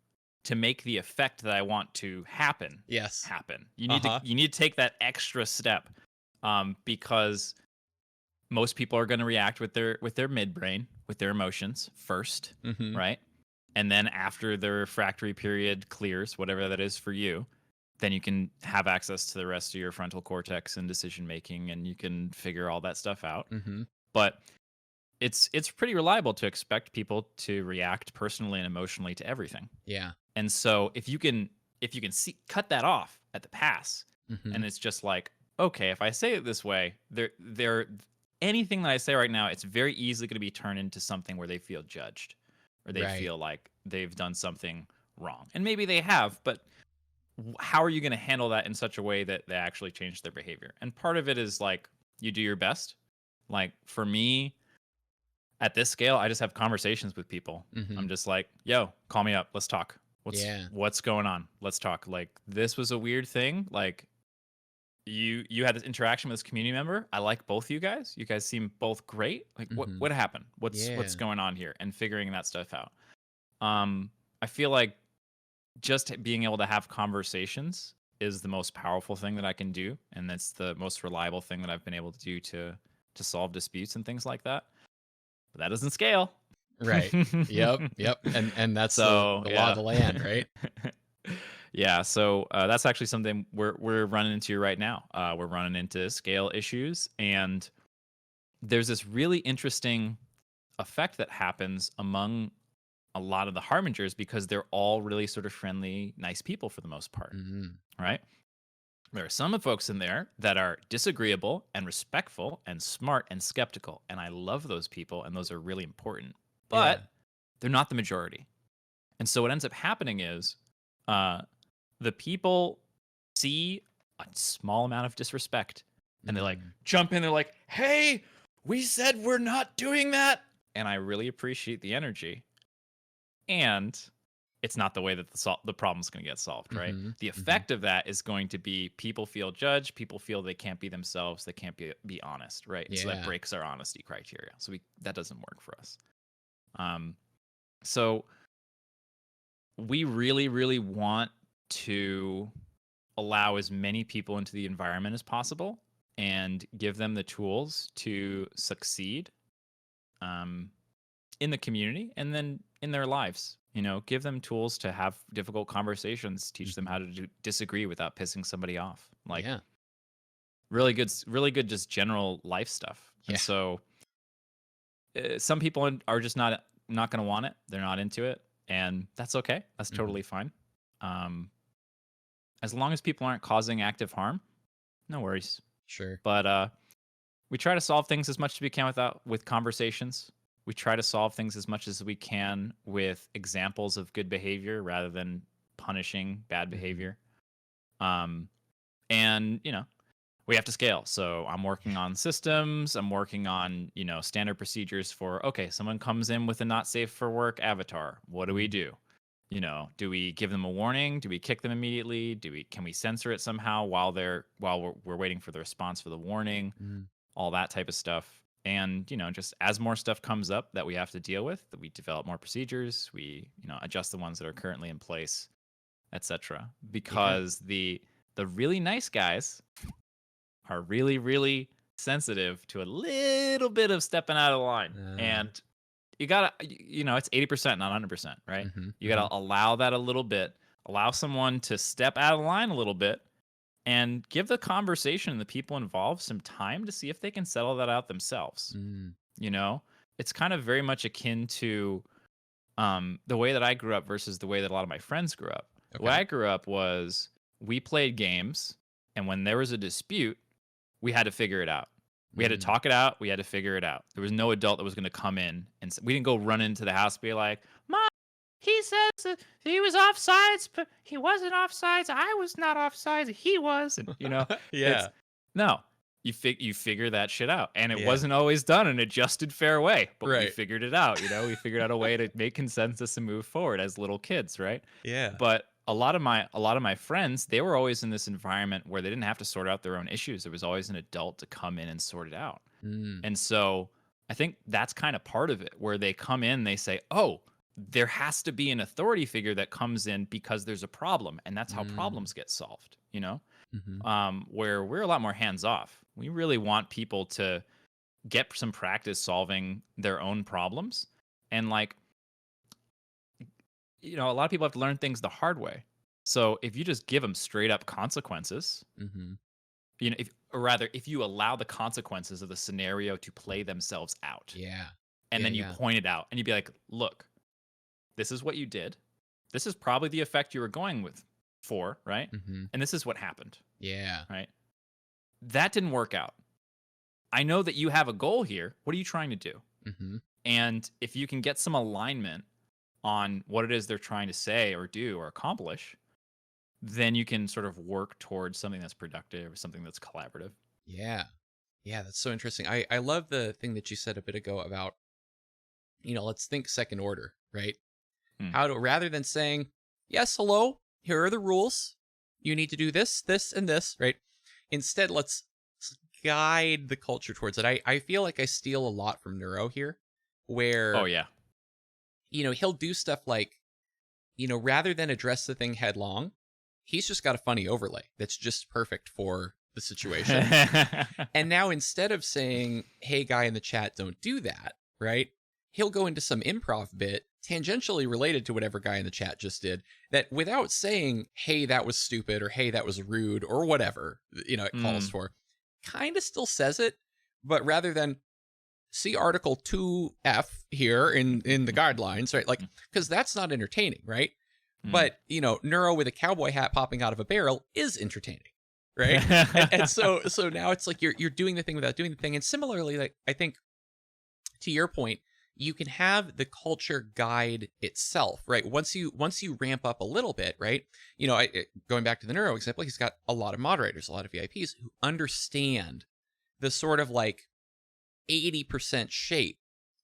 to make the effect that I want to happen Yes. happen? Uh-huh. You need to take that extra step, because most people are going to react with their midbrain, with their emotions first, Mm-hmm. right? And then after their refractory period clears, whatever that is for you, then you can have access to the rest of your frontal cortex and decision making, and you can figure all that stuff out. Mm-hmm. But it's pretty reliable to expect people to react personally and emotionally to everything. Yeah. And so if you can cut that off at the pass, Mm-hmm. and it's just like, okay, if I say it this way, there anything that I say right now, it's very easily going to be turned into something where they feel judged, or they Right. feel like they've done something wrong. And maybe they have, but how are you going to handle that in such a way that they actually change their behavior? And part of it is like, you do your best. Like for me, at this scale, I just have conversations with people. Mm-hmm. I'm just like, yo, call me up. Let's talk. Yeah. What's going on? Let's talk. Like, this was a weird thing. Like, you had this interaction with this community member. I like both you guys. You guys seem both great. Like, Mm-hmm. what happened? What's Yeah. going on here? And figuring that stuff out. I feel like just being able to have conversations is the most powerful thing that I can do, and that's the most reliable thing that I've been able to do to solve disputes and things like that. But that doesn't scale. Right. Yep. Yep. And that's So the law of the land, right? Yeah, so that's actually something we're running into right now. We're running into scale issues, and there's this really interesting effect that happens among a lot of the harbingers because they're all really sort of friendly, nice people for the most part, Mm-hmm. right? There are some folks in there that are disagreeable and respectful and smart and skeptical, and I love those people, and those are really important. Yeah. But they're not the majority. And so what ends up happening is the people see a small amount of disrespect, and they like jump in. They're like, hey, we said we're not doing that. And I really appreciate the energy. And it's not the way that the problem's going to get solved, right? Mm-hmm. The effect of that is going to be people feel judged. People feel they can't be themselves. They can't be honest, right? Yeah. So that breaks our honesty criteria. So that doesn't work for us. So we really, really want to allow as many people into the environment as possible and give them the tools to succeed in the community and then in their lives. You know, give them tools to have difficult conversations, teach them how to disagree without pissing somebody off. Like, yeah. really good just general life stuff. Yeah. And so some people are just not going to want it. They're not into it, and that's okay. That's totally fine. As long as people aren't causing active harm, no worries. Sure. But we try to solve things as much as we can with conversations. We try to solve things as much as we can with examples of good behavior rather than punishing bad behavior. And you know, we have to scale. So I'm working on systems. I'm working on, you know, standard procedures for, okay, someone comes in with a not safe for work avatar. What do we do? You know, do we give them a warning? Do we kick them immediately? Can we censor it somehow while we're waiting for the response for the warning? All that type of stuff. And, you know, just as more stuff comes up that we have to deal with, that we develop more procedures, we, you know, adjust the ones that are currently in place, etc. Because the really nice guys are really, really sensitive to a little bit of stepping out of line. And you gotta, you know, it's 80%, not 100%, right? You gotta allow that a little bit, allow someone to step out of line a little bit, and give the conversation and the people involved some time to see if they can settle that out themselves. You know, it's kind of very much akin to the way that I grew up versus the way that a lot of my friends grew up. The way I grew up was we played games, and when there was a dispute, we had to figure it out. We had to talk it out. We had to figure it out. There was no adult that was going to come in, and we didn't go run into the house and be like, Mom, he says that he was offsides, but he wasn't offsides. I was not offsides. He was. And, you know, Yeah. no, you figure that shit out, and it Yeah. wasn't always done in a just and fair way, but we Right. figured it out. We figured out a way to make consensus and move forward as little kids, right? Yeah. But a lot of my friends, they were always in this environment where they didn't have to sort out their own issues. There was always an adult to come in and sort it out. Mm. And so I think that's kind of part of it, where they come in, they say, oh, there has to be an authority figure that comes in because there's a problem, and that's how Mm. problems get solved. Mhm. Where we're a lot more hands off. We really want people to get some practice solving their own problems. And a lot of people have to learn things the hard way. So if you just give them straight up consequences, Mhm. or rather, if you allow the consequences of the scenario to play themselves out, Yeah. and Yeah, then you yeah. point it out and you'd be like, look, this is what you did. This is probably the effect you were going with for, right? Mhm. And this is what happened, Yeah. right? That didn't work out. I know that you have a goal here. What are you trying to do? Mhm. And if you can get some alignment on what it is they're trying to say or do or accomplish, then you can sort of work towards something that's productive or something that's collaborative. Yeah. Yeah, that's so interesting. I love the thing that you said a bit ago about, let's think second order, right? Hmm. How to rather than saying, "Yes, hello, here are the rules. You need to do this, this, and this," right? Instead, let's guide the culture towards it. I feel like I steal a lot from Neuro here, Oh, where, yeah. he'll do stuff like, rather than address the thing headlong, he's just got a funny overlay that's just perfect for the situation. And now instead of saying, "Hey, guy in the chat, don't do that," right? He'll go into some improv bit tangentially related to whatever guy in the chat just did, that without saying, "Hey, that was stupid," or "Hey, that was rude," or whatever, it calls Hmm. for, kind of still says it, but rather than see Article 2F here in the guidelines, right? Like, because that's not entertaining, right? Hmm. But, Neuro with a cowboy hat popping out of a barrel is entertaining, right? And so now it's like you're doing the thing without doing the thing. And similarly, like, I think to your point, you can have the culture guide itself, right? Once you ramp up a little bit, right? Going back to the Neuro example, he's got a lot of moderators, a lot of VIPs who understand the sort of like 80% shape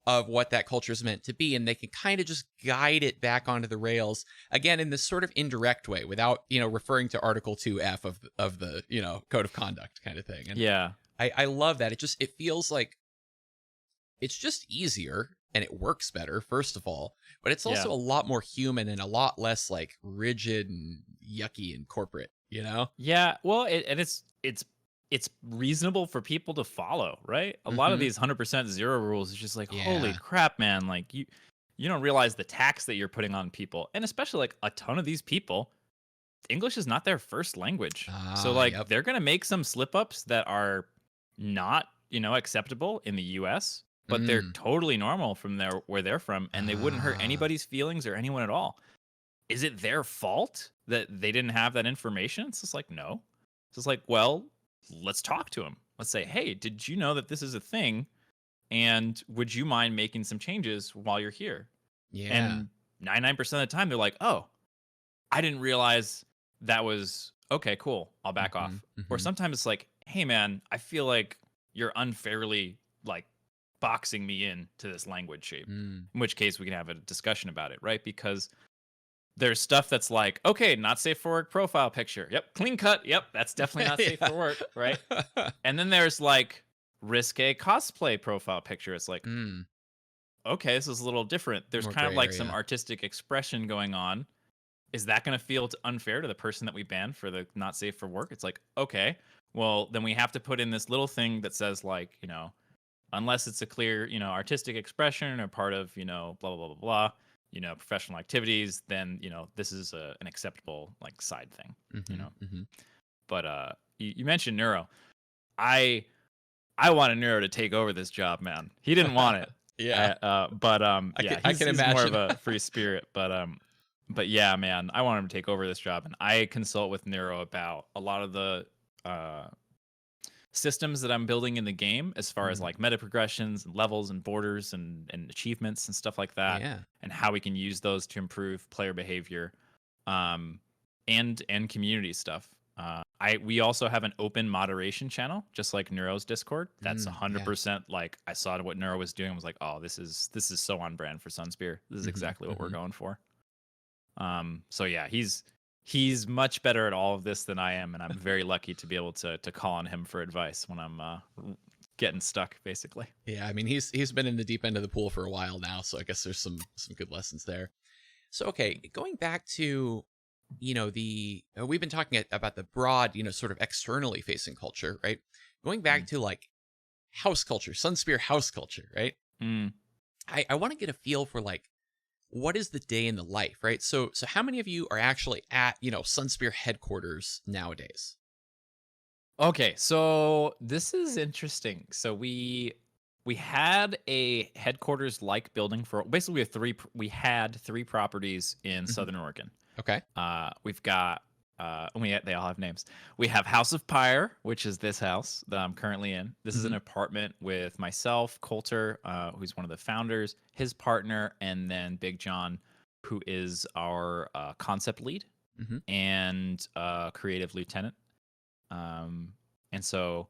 of what that culture is meant to be, and they can kind of just guide it back onto the rails again in this sort of indirect way without referring to Article 2F of the code of conduct kind of thing. And Yeah. I love that. It feels like it's just easier and it works better, first of all, but it's Yeah. also a lot more human and a lot less like rigid and yucky and corporate. Yeah. Well, it's reasonable for people to follow, right? A lot of Mm-hmm. these 100% zero rules is just like, holy Yeah. crap, man! Like you don't realize the tax that you're putting on people, and especially like a ton of these people, English is not their first language. So Ah, like yep. they're going to make some slip ups that are not, acceptable in the US, but they're Mm. totally normal from where they're from, and they wouldn't hurt Ah. anybody's feelings or anyone at all. Is it their fault that they didn't have that information? It's just like, no. It's just like, well, let's talk to them. Let's say, hey, did you know that this is a thing? And would you mind making some changes while you're here? Yeah. And 99% of the time, they're like, oh, I didn't realize that was okay, cool. I'll back Mm-hmm. off. Or Mm-hmm. sometimes it's like, hey, man, I feel like you're unfairly like boxing me in to this language shape. Mm. In which case, we can have a discussion about it, right? Because there's stuff that's like, okay, not safe for work profile picture. Yep, clean cut. Yep, that's definitely not safe Yeah. for work, right? And then there's like risque cosplay profile picture. It's like, Mm. okay, this is a little different. There's More kind of gray like some area. artistic expression going on. Is that going to feel unfair to the person that we banned for the not safe for work? It's like, okay, well, then we have to put in this little thing that says, like, unless it's a clear, artistic expression or part of, blah, blah, blah, blah, blah, professional activities, then, this is an acceptable, like, side thing, you Mm-hmm. know? Mm-hmm. But you mentioned Neuro. I I wanted Neuro to take over this job, man. He didn't want it. Yeah. But I can yeah, I he's can he's more of imagine. a free spirit. But yeah, man, I want him to take over this job, and I consult with Neuro about a lot of the uh, systems that I'm building in the game, as far as Mm. like meta progressions and levels and borders and achievements and stuff like that, Yeah. and how we can use those to improve player behavior, um, and community stuff. We also have an open moderation channel, just like Neuro's Discord. That's Yeah. 100% like I saw what Neuro was doing. I was like, oh, this is so on brand for SunSpear. This is exactly what we're going for. So yeah, he's much better at all of this than I am, and I'm very lucky to be able to call on him for advice when I'm getting stuck, basically. Yeah, I mean he's been in the deep end of the pool for a while now, so I guess there's some good lessons there. So okay, going back to the we've been talking about the broad, sort of externally facing culture, right? Going back Mm. to like house culture, SunSpear house culture, right? Mm. I want to get a feel for like what is the day in the life, right? So how many of you are actually at, SunSpear headquarters nowadays? Okay, so this is interesting. So we had a headquarters like building for basically we had three properties in Hmm. Southern Oregon. Okay. We've got they all have names. We have House of Pyre, which is this house that I'm currently in. This is Hmm. an apartment with myself, Coulter, who's one of the founders, his partner, and then Big John, who is our concept lead Hmm. and creative lieutenant. Um, and so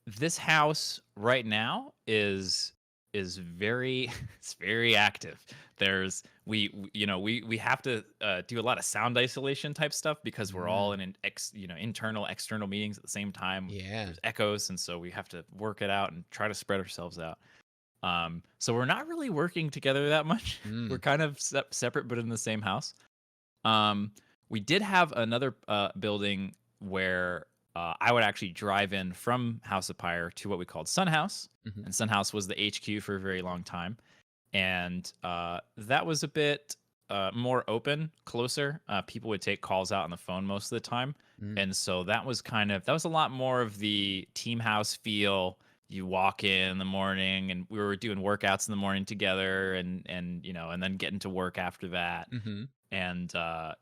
this house right now is very it's very active. There's we have to do a lot of sound isolation type stuff because we're all in internal external meetings at the same time. Yeah. There's echoes, and so we have to work it out and try to spread ourselves out. So we're not really working together that much. We're Mm. kind of separate but in the same house. um we did have another building where I would actually drive in from House of Pyre to what we called Sun House, Hmm. and Sun House was the HQ for a very long time, and that was a bit more open, closer. People would take calls out on the phone most of the time, Mm. and so that was a lot more of the team house feel. You walk in the morning, and we were doing workouts in the morning together, and then getting to work after that, Hmm. and a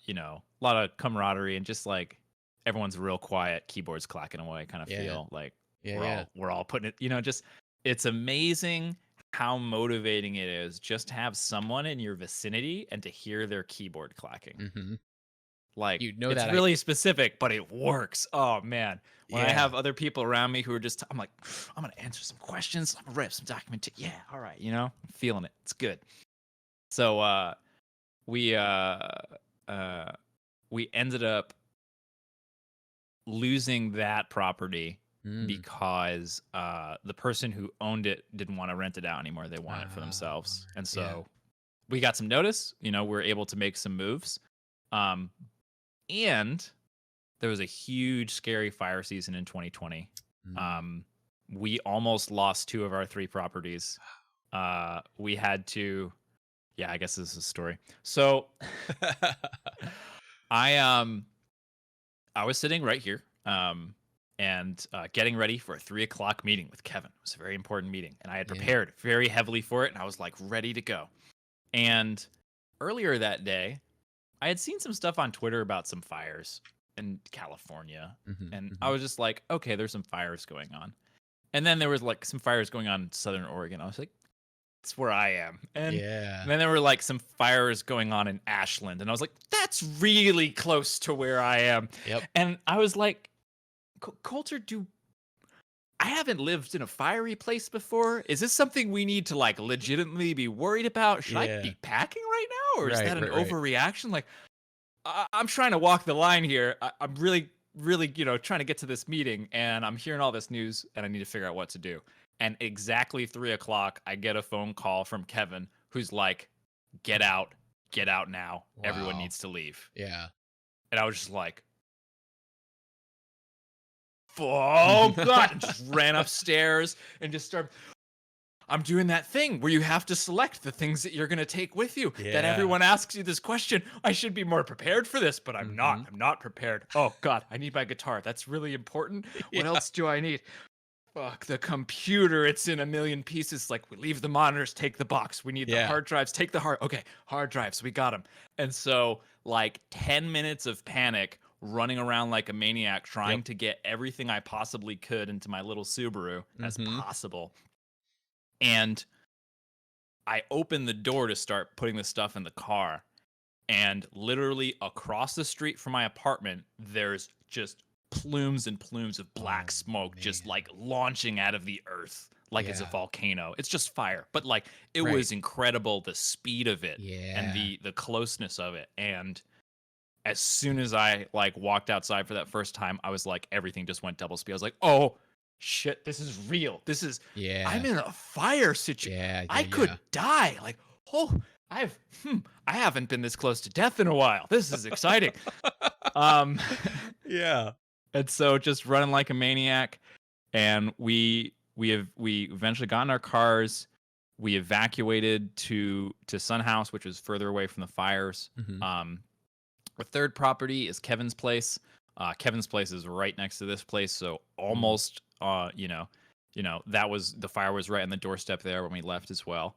lot of camaraderie and just like everyone's real quiet, keyboards clacking away kind of Yeah. feel like Yeah. Yeah. we're all putting it, just it's amazing how motivating it is just to have someone in your vicinity and to hear their keyboard clacking. Hmm. Like, You know it's that I really specific, but it works. Oh man, when I Yeah. have other people around me who are just, I'm like, I'm gonna answer some questions, I'm gonna write up some documentation. Yeah, all right, I'm feeling it. It's good. So we uh we ended up losing that property Mm. because the person who owned it didn't want to rent it out anymore. They want it for themselves. And Yeah. so we got some notice, we're able to make some moves. Um, and there was a huge, scary fire season in 2020. Mm. Um, we almost lost two of our three properties. We had to, yeah, I guess this is a story. So I I was sitting right here, and getting ready for a 3 o'clock meeting with Kevin. It was a very important meeting, and I had Yeah. prepared very heavily for it, and I was like ready to go. And earlier that day, I had seen some stuff on Twitter about some fires in California, Hmm. and I Hmm. was just like, okay, there's some fires going on. And then there was like some fires going on in Southern Oregon. I was like, that's where I am. And Yeah. then there were like some fires going on in Ashland, and I was like, that's really close to where I am. Yep. And I was like, Coulter, I haven't lived in a fiery place before. Is this something we need to like legitimately be worried about? Should I Yeah. be packing right now, or is Right. that an Right. Right. overreaction? Like, I'm trying to walk the line here. I'm really, really, trying to get to this meeting, and I'm hearing all this news, and I need to figure out what to do. And exactly 3 o'clock, I get a phone call from Kevin, who's like, get out now. Everyone Wow. needs to leave. Yeah. And I was just like, oh God, and just ran upstairs and just started. I'm doing that thing where you have to select the things that you're going to take with you. That Yeah. everyone asks you this question. I should be more prepared for this, but I'm not. Hmm. I'm not prepared. Oh God, I need my guitar. That's really important. What Yeah. else do I need? Fuck, the computer. It's in a million pieces. Like, we leave the monitors, take the box. We need the Yeah. hard drives, take the hard. Okay, hard drives. We got them. And so, like, 10 minutes of panic, running around like a maniac, Yep. trying to get everything I possibly could into my little Subaru as Hmm. possible. And I opened the door to start putting the stuff in the car, And literally across the street from my apartment, there's just plumes and plumes of black Oh, smoke just man. like launching out of the earth like it's a Yeah. volcano. It's just fire, but like it Right. was incredible, the speed of it and Yeah. the closeness of it. And as soon as I like walked outside for that first time, I was like, everything just went double speed. I was like, oh shit, this is real. I'm Yeah. in a fire situation. Yeah. I Yeah. could Yeah. die. Like, oh, I've I haven't been this close to death in a while. This is exciting. um Yeah. and so just running like a maniac, and we eventually got in our cars. We evacuated to Sun House, which was further away from the fires. Mhm. The third property is Kevin's place. Kevin's place is right next to this place, so Mm. almost that was the fire was right on the doorstep there when we left as well.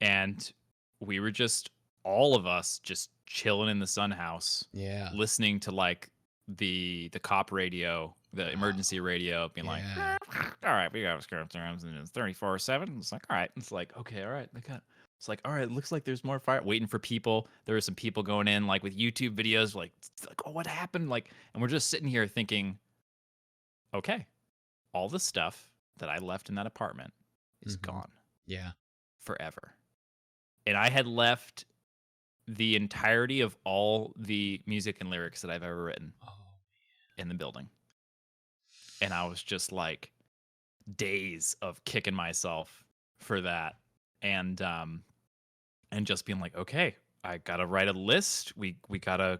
And we were just all of us just chilling in the Sun House, Yeah. listening to like the cop radio, the emergency radio, being like, Yeah. all right, we got to scare terms and it's 34/7. It's like, all right. It's like, okay, all right. It's like, all right, it looks like there's more fire. Waiting for people. There were some people going in like with YouTube videos, like, oh, what happened? Like, and we're just sitting here thinking, okay, all the stuff that I left in that apartment is Mhm. gone Yeah. forever. And I had left the entirety of all the music and lyrics that I've ever written Oh. in the building. And I was just like days of kicking myself for that. And just being like, okay, I gotta write a list. We're gonna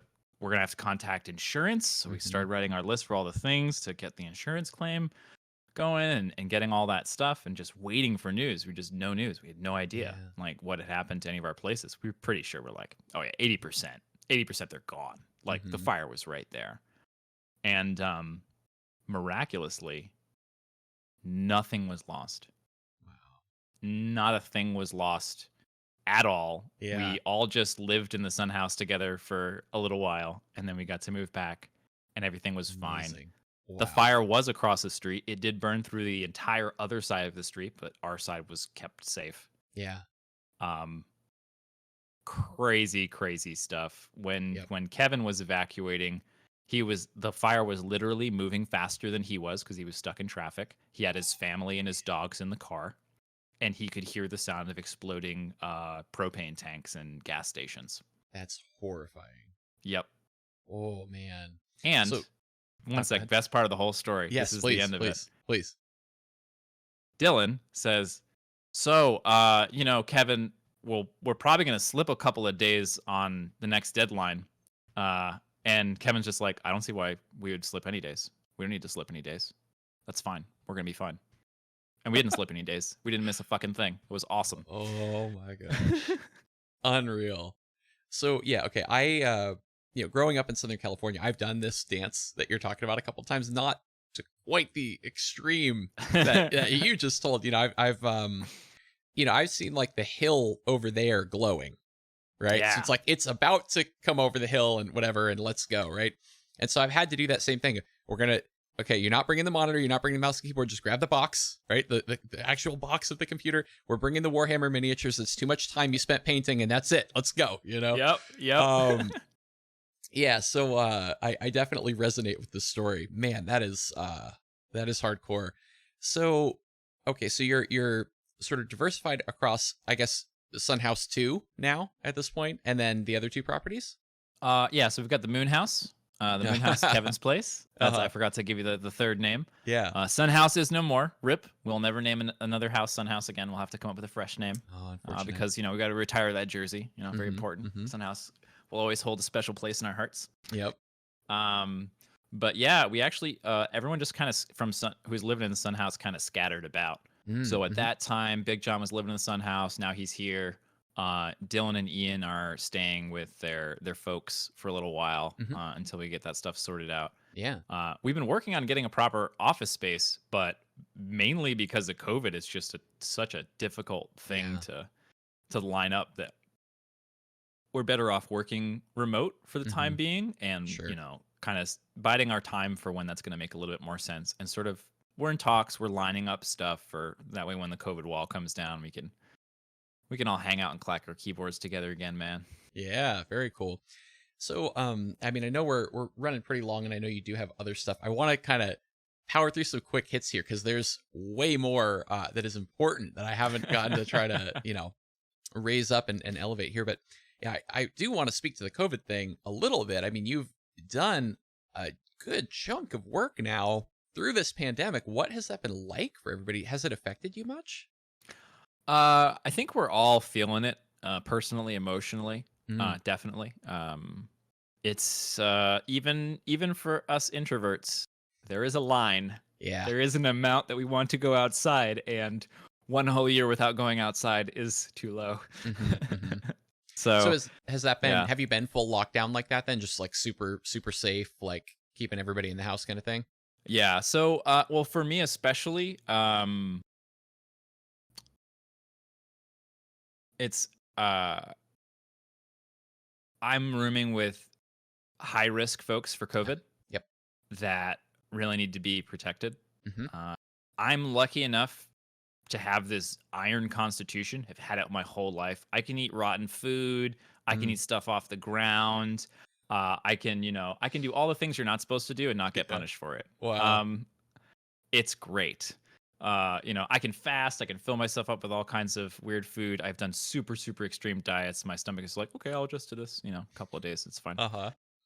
have to contact insurance. So we Mhm. started writing our list for all the things to get the insurance claim going, and getting all that stuff, and just waiting for news. We just no news. We had no idea Yeah. like what had happened to any of our places. We were pretty sure we're like, oh yeah, 80% they're gone. Like the Mhm. fire was right there. And miraculously, nothing was lost. Wow. Not a thing was lost at all. Yeah. We all just lived in the Sun House together for a little while, and then we got to move back, and everything was fine. Amazing. The Wow. fire was across the street. It did burn through the entire other side of the street, but our side was kept safe. Yeah. Um, crazy stuff. When Yep. Kevin was evacuating, the fire was literally moving faster than he was because he was stuck in traffic. He had his family and his dogs in the car, and he could hear the sound of exploding propane tanks and gas stations. That's horrifying. Yep. Oh man. And So one go sec, ahead. best part of the whole story. Yes, This is please, the end of it. please. Dylan says, so, Kevin, we're probably going to slip a couple of days on the next deadline. And Kevin's just like, I don't see why we would slip any days. We don't need to slip any days. That's fine. We're going to be fine. And we didn't slip any days. We didn't miss a fucking thing. It was awesome. Oh my gosh. Unreal. So yeah, okay. I growing up in Southern California, I've done this dance that you're talking about a couple times, not to quite the extreme that you just told. I've seen like the hill over there glowing, right? Yeah. So it's like it's about to come over the hill and whatever, and let's go, right? And so I've had to do that same thing. Okay, you're not bringing the monitor, you're not bringing the mouse and keyboard, just grab the box, right? The actual box of the computer. We're bringing the Warhammer miniatures. It's too much time you spent painting, and that's it. Let's go, Yep. Yeah, so I definitely resonate with this story. Man, that is hardcore. So okay, so you're sort of diversified across, I guess, Sun House 2 now at this point, and then the other two properties? Yeah, so we've got the Moon House. The Moon House, Kevin's place. I forgot to give you the third name. Yeah. Sun House is no more. RIP. We'll never name another house Sun House again. We'll have to come up with a fresh name. Oh, unfortunate. Because, we got to retire that jersey. Very important. mhm. Sun House will always hold a special place in our hearts. Yep. But yeah, we actually, everyone just kind of who's living in the Sun House kind of scattered about. So at that time, Big John was living in the Sun House. Now he's here. Dylan and Ian are staying with their folks for a little while until we get that stuff sorted out. Yeah. We've been working on getting a proper office space, but mainly because of COVID, it's just such a difficult thing to line up that we're better off working remote for the time being, and kind of biding our time for when that's going to make a little bit more sense. And sort of we're in talks, we're lining up stuff for that way when the COVID wall comes down, we can we can all hang out and clack our keyboards together again, man. Yeah, very cool. So, I mean, I know we're running pretty long, and I know you do have other stuff. I want to kind of power through some quick hits here because there's way more that is important that I haven't gotten to try to raise up and elevate here. But yeah, I do want to speak to the COVID thing a little bit. I mean, you've done a good chunk of work now through this pandemic. What has that been like for everybody? Has it affected you much? I think we're all feeling it, personally, emotionally, Mm, definitely. It's even for us introverts, there is a line. yeah. There is an amount that we want to go outside, and one whole year without going outside is too low. Hmm, hmm. So So has that been? yeah, Have you been full lockdown like that then? Just like super safe, like keeping everybody in the house kind of thing. yeah. So well, for me especially, it's uh, I'm rooming with high risk folks for Yeah. COVID Yep. that really need to be protected. Hmm. Uh, I'm lucky enough to have this iron constitution. Have had it my whole life. I can eat rotten food. I can Mm, eat stuff off the ground. I can, I can do all the things you're not supposed to do and not get yeah. punished for it. Wow. Um, it's great. I can fast. I can fill myself up with all kinds of weird food. I've done super extreme diets. My stomach is like, okay, I'll adjust to this. A couple of days, it's fine. Uh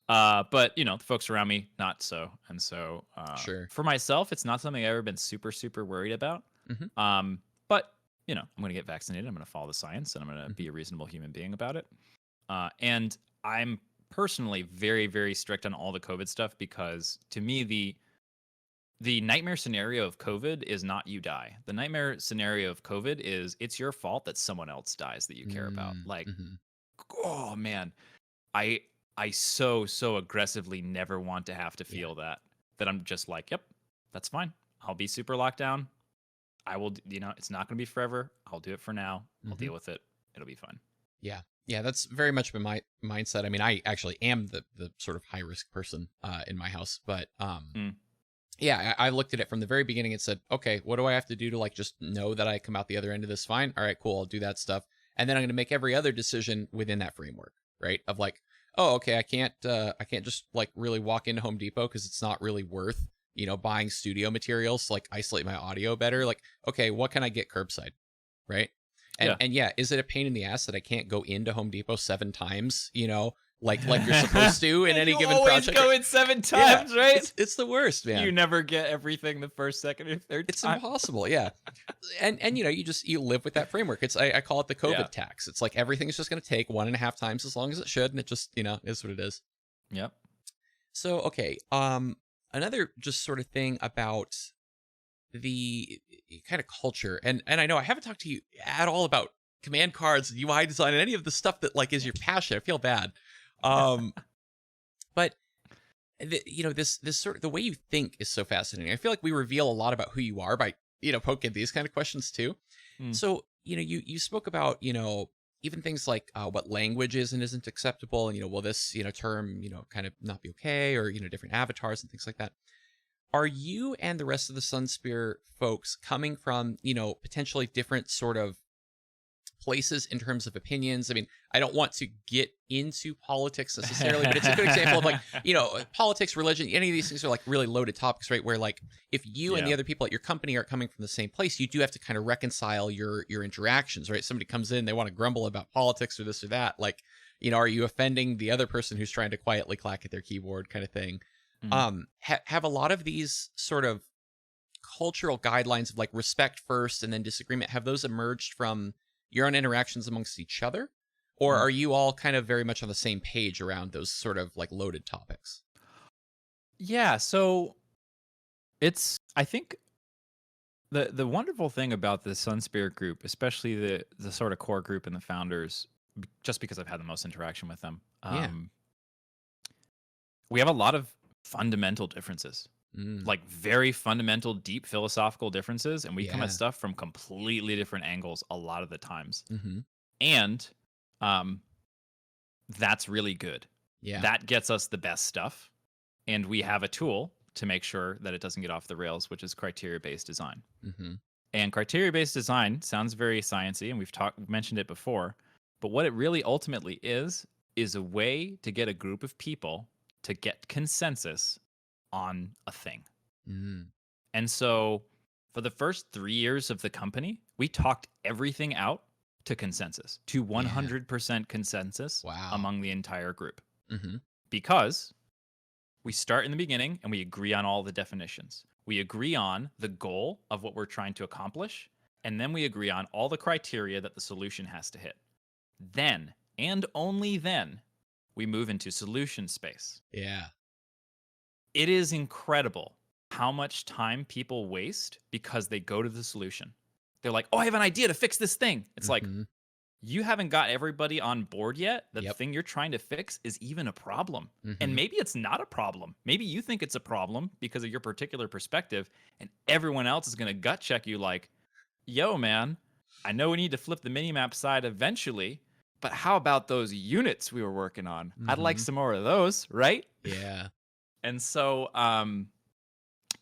huh. But the folks around me, not so. And so, Sure. for myself, it's not something I've ever been super worried about. Hmm. But I'm going to get vaccinated. I'm going to follow the science, and I'm going to Hmm. be a reasonable human being about it. And I'm personally very strict on all the COVID stuff because to me, the nightmare scenario of COVID is not you die. The nightmare scenario of COVID is it's your fault that someone else dies that you care about. Like, Mm-hmm. oh man, I I so aggressively never want to have to Yeah. feel that I'm just like, yep, that's fine. I'll be super locked down. I will, it's not going to be forever. I'll do it for now. I'll Hmm. deal with it. It'll be fine. Yeah. Yeah. That's very much been my mindset. I mean, I actually am the sort of high risk person in my house, but Mm, yeah, I looked at it from the very beginning and said, okay, what do I have to do to like just know that I come out the other end of this fine? All right, cool, I'll do that stuff, and then I'm going to make every other decision within that framework, right? Of like, oh, okay, I can't just like really walk into Home Depot because it's not really worth buying studio materials to like isolate my audio better. Like, okay, what can I get curbside, right? yeah. And yeah, is it a pain in the ass that I can't go into Home Depot 7 times, like you're supposed to in And any you given always project? go in seven Yeah, times, right? it's the worst, man. You never get everything the first, second, or third It's time. impossible, yeah. And you live with that framework. I call it the Yeah. COVID tax. It's like everything's just going to take 1.5 times as long as it should, and it just is what it is. Yep. So okay, another just sort of thing about the kind of culture, and I know I haven't talked to you at all about command cards, UI design, and any of the stuff that like is your passion. I feel bad, um, but this sort of the way you think is so fascinating. I feel like we reveal a lot about who you are by poking these kind of questions too. Mm, So you spoke about even things like what language is and isn't acceptable, and will this term kind of not be okay, or different avatars and things like that. Are you and the rest of the SunSpear folks coming from potentially different sort of places in terms of opinions? I mean, I don't want to get into politics necessarily, but it's a good example of like, politics, religion, any of these things are like really loaded topics, right? Where like if you and yeah. the other people at your company are coming from the same place, you do have to kind of reconcile your interactions, right? Somebody comes in, they want to grumble about politics or this or that. Like, are you offending the other person who's trying to quietly clack at their keyboard kind of thing? Mm. Have a lot of these sort of cultural guidelines of like respect first and then disagreement, have those emerged from your own interactions amongst each other, or Mm. are you all kind of very much on the same page around those sort of like loaded topics? Yeah. So I think the wonderful thing about the SunSpear group, especially the sort of core group and the founders, just because I've had the most interaction with them, Yeah. we have a lot of fundamental differences, Mm, like very fundamental, deep philosophical differences, and we come at yeah. stuff from completely different angles a lot of the times. Hmm. And um, that's really good. Yeah. That gets us the best stuff, and we have a tool to make sure that it doesn't get off the rails, which is criteria based design. Hmm. And criteria-based design sounds very sciencey, and we've mentioned it before. But what it really ultimately is a way to get a group of people to get consensus on a thing. Mm. And so for the first 3 years of the company, we talked everything out to consensus, to Yeah. 100% consensus Wow. among the entire group. Mm-hmm. Because we start in the beginning and we agree on all the definitions. We agree on the goal of what we're trying to accomplish, and then we agree on all the criteria that the solution has to hit. Then, and only then, we move into solution space. Yeah. It is incredible how much time people waste because they go to the solution. They're like, oh, I have an idea to fix this thing. It's like, Mm-hmm. you haven't got everybody on board yet that the Yep. thing you're trying to fix is even a problem. And Mm-hmm. maybe it's not a problem. Maybe you think it's a problem because of your particular perspective, and everyone else is going to gut check you like, yo, man, I know we need to flip the minimap side eventually, but how about those units we were working on? I'd like Mm-hmm. some more of those, right? Yeah. And so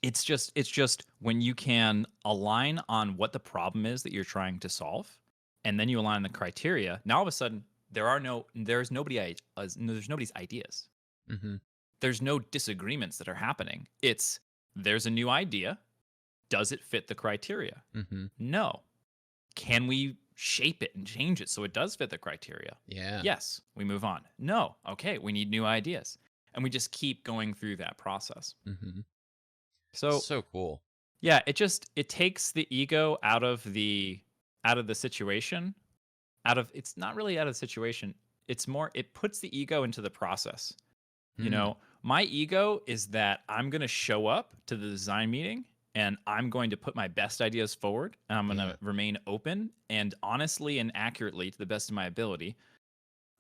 it's just when you can align on what the problem is that you're trying to solve, and then you align the criteria. Now all of a sudden there's nobody's ideas. Mm-hmm. There's no disagreements that are happening. It's there's a new idea. Does it fit the criteria? Mm-hmm. No. Can we shape it and change it so it does fit the criteria? Yeah. Yes. We move on. No. Okay. We need new ideas. And we just keep going through that process. Mm-hmm. So So cool. yeah, it takes the ego out of the situation. It's not really out of the situation. It's more it puts the ego into the process. You Mm. know, my ego is that I'm going to show up to the design meeting and I'm going to put my best ideas forward, and I'm going Yeah. to remain open and honestly and accurately to the best of my ability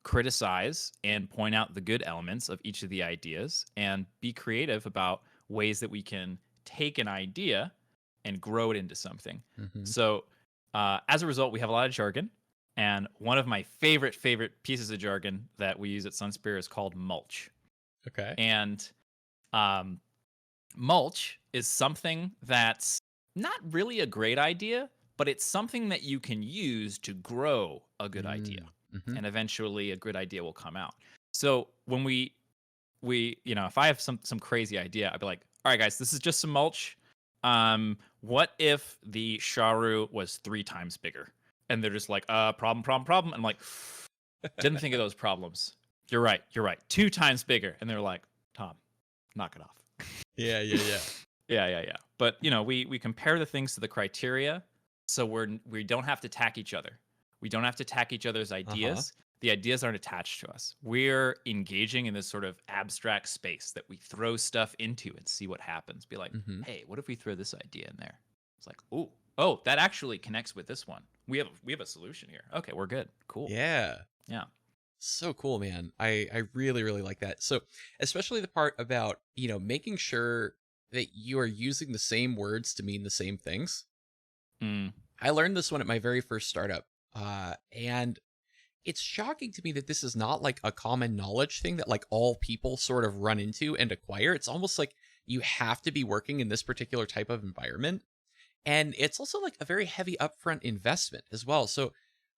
criticize and point out the good elements of each of the ideas and be creative about ways that we can take an idea and grow it into something. Mm-hmm. So, as a result, we have a lot of jargon. And one of my favorite pieces of jargon that we use at SunSpear is called mulch. Okay. And um, mulch is something that's not really a great idea, but it's something that you can use to grow a good idea. Mm-hmm. And eventually a good idea will come out. So when we if I have some crazy idea, I'd be like, all right, guys, this is just some mulch. What if the Sharu was 3 times bigger? And they're just like, problem. I'm like, didn't think of those problems. You're right. 2 times bigger. And they're like, Tom, knock it off. Yeah. Yeah. Yeah. But we compare the things to the criteria, so we don't have to attack each other. We don't have to attack each other's ideas. The ideas aren't attached to us. We're engaging in this sort of abstract space that we throw stuff into and see what happens. Be like, Mm-hmm. hey, what if we throw this idea in there? It's like, oh, that actually connects with this one. We have a solution here. Okay, we're good. Cool. Yeah. Yeah. So cool, man. I really, really like that. So especially the part about, making sure that you are using the same words to mean the same things. Mm. I learned this one at my very first startup. And it's shocking to me that this is not like a common knowledge thing that like all people sort of run into and acquire. It's almost like you have to be working in this particular type of environment. And it's also like a very heavy upfront investment as well. So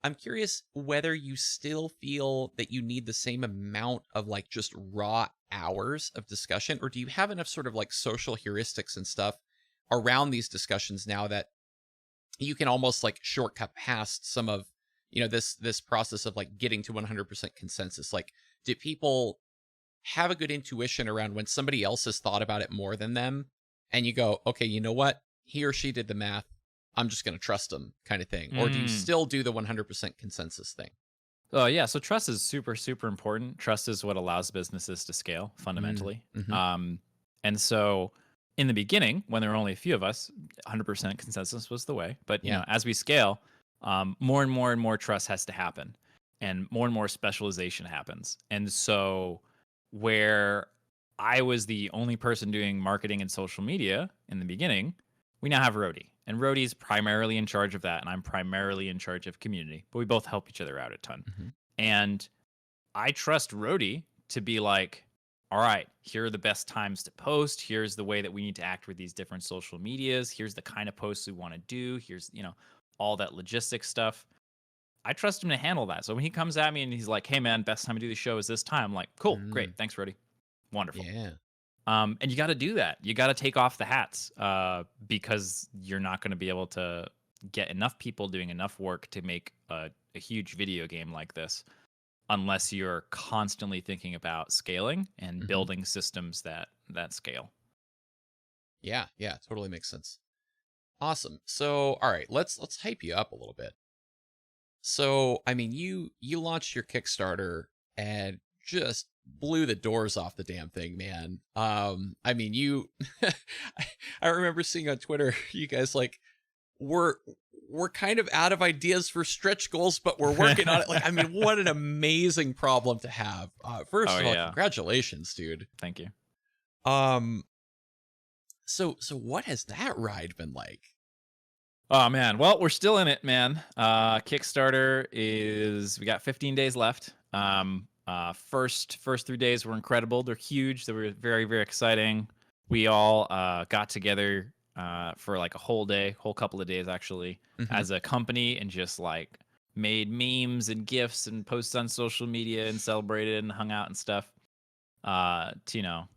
I'm curious whether you still feel that you need the same amount of like just raw hours of discussion, or do you have enough sort of like social heuristics and stuff around these discussions now that you can almost like shortcut past some of this process of like getting to 100% consensus? Like, do people have a good intuition around when somebody else has thought about it more than them, and you go, okay, you know what, he or she did the math, I'm just going to trust them, kind of thing? Or do you still do the 100% consensus thing? Yeah. So trust is super, super important. Trust is what allows businesses to scale fundamentally. Mm-hmm. And so in the beginning, when there were only a few of us, 100% consensus was the way. But Yeah. as we scale, more and more and more trust has to happen, and more specialization happens. And so where I was the only person doing marketing and social media in the beginning, we now have Rhodey. And Rhodey's primarily in charge of that, and I'm primarily in charge of community. But we both help each other out a ton. Mm-hmm. And I trust Rhodey to be like, all right, here are the best times to post. Here's the way that we need to act with these different social medias. Here's the kind of posts we want to do. Here's, all that logistics stuff. I trust him to handle that. So when he comes at me and he's like, "Hey man, best time to do the show is this time." I'm like, "Cool, great, Mm, thanks, Brody, wonderful." yeah. And you got to do that. You got to take off the hats because you're not going to be able to get enough people doing enough work to make a huge video game like this unless you're constantly thinking about scaling and Hmm. building systems that scale. Yeah, yeah, totally makes sense. Awesome. So, all right, let's hype you up a little bit. So, I mean, you launched your Kickstarter and just blew the doors off the damn thing, man. I mean, you I remember seeing on Twitter you guys like we're we're kind of out of ideas for stretch goals, but we're working on it. Like, I mean, what an amazing problem to have. First Oh of all, yeah, congratulations, dude. thank you. Um, so what has that ride been like? Oh man, well we're still in it, man. Kickstarter is we got 15 days left. First 3 days were incredible. They're huge. They were very very exciting. We all got together for like a whole day, whole couple of days actually, Hmm. as a company and just like made memes and gifs and posts on social media and celebrated and hung out and stuff. To,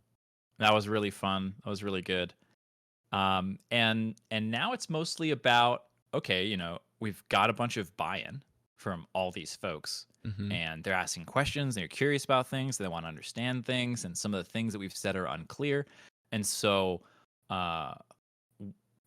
that was really fun. That was really good. And now it's mostly about, okay, we've got a bunch of buy-in from all these folks, Hmm. and they're asking questions, they're curious about things, they want to understand things, and some of the things that we've said are unclear. And so uh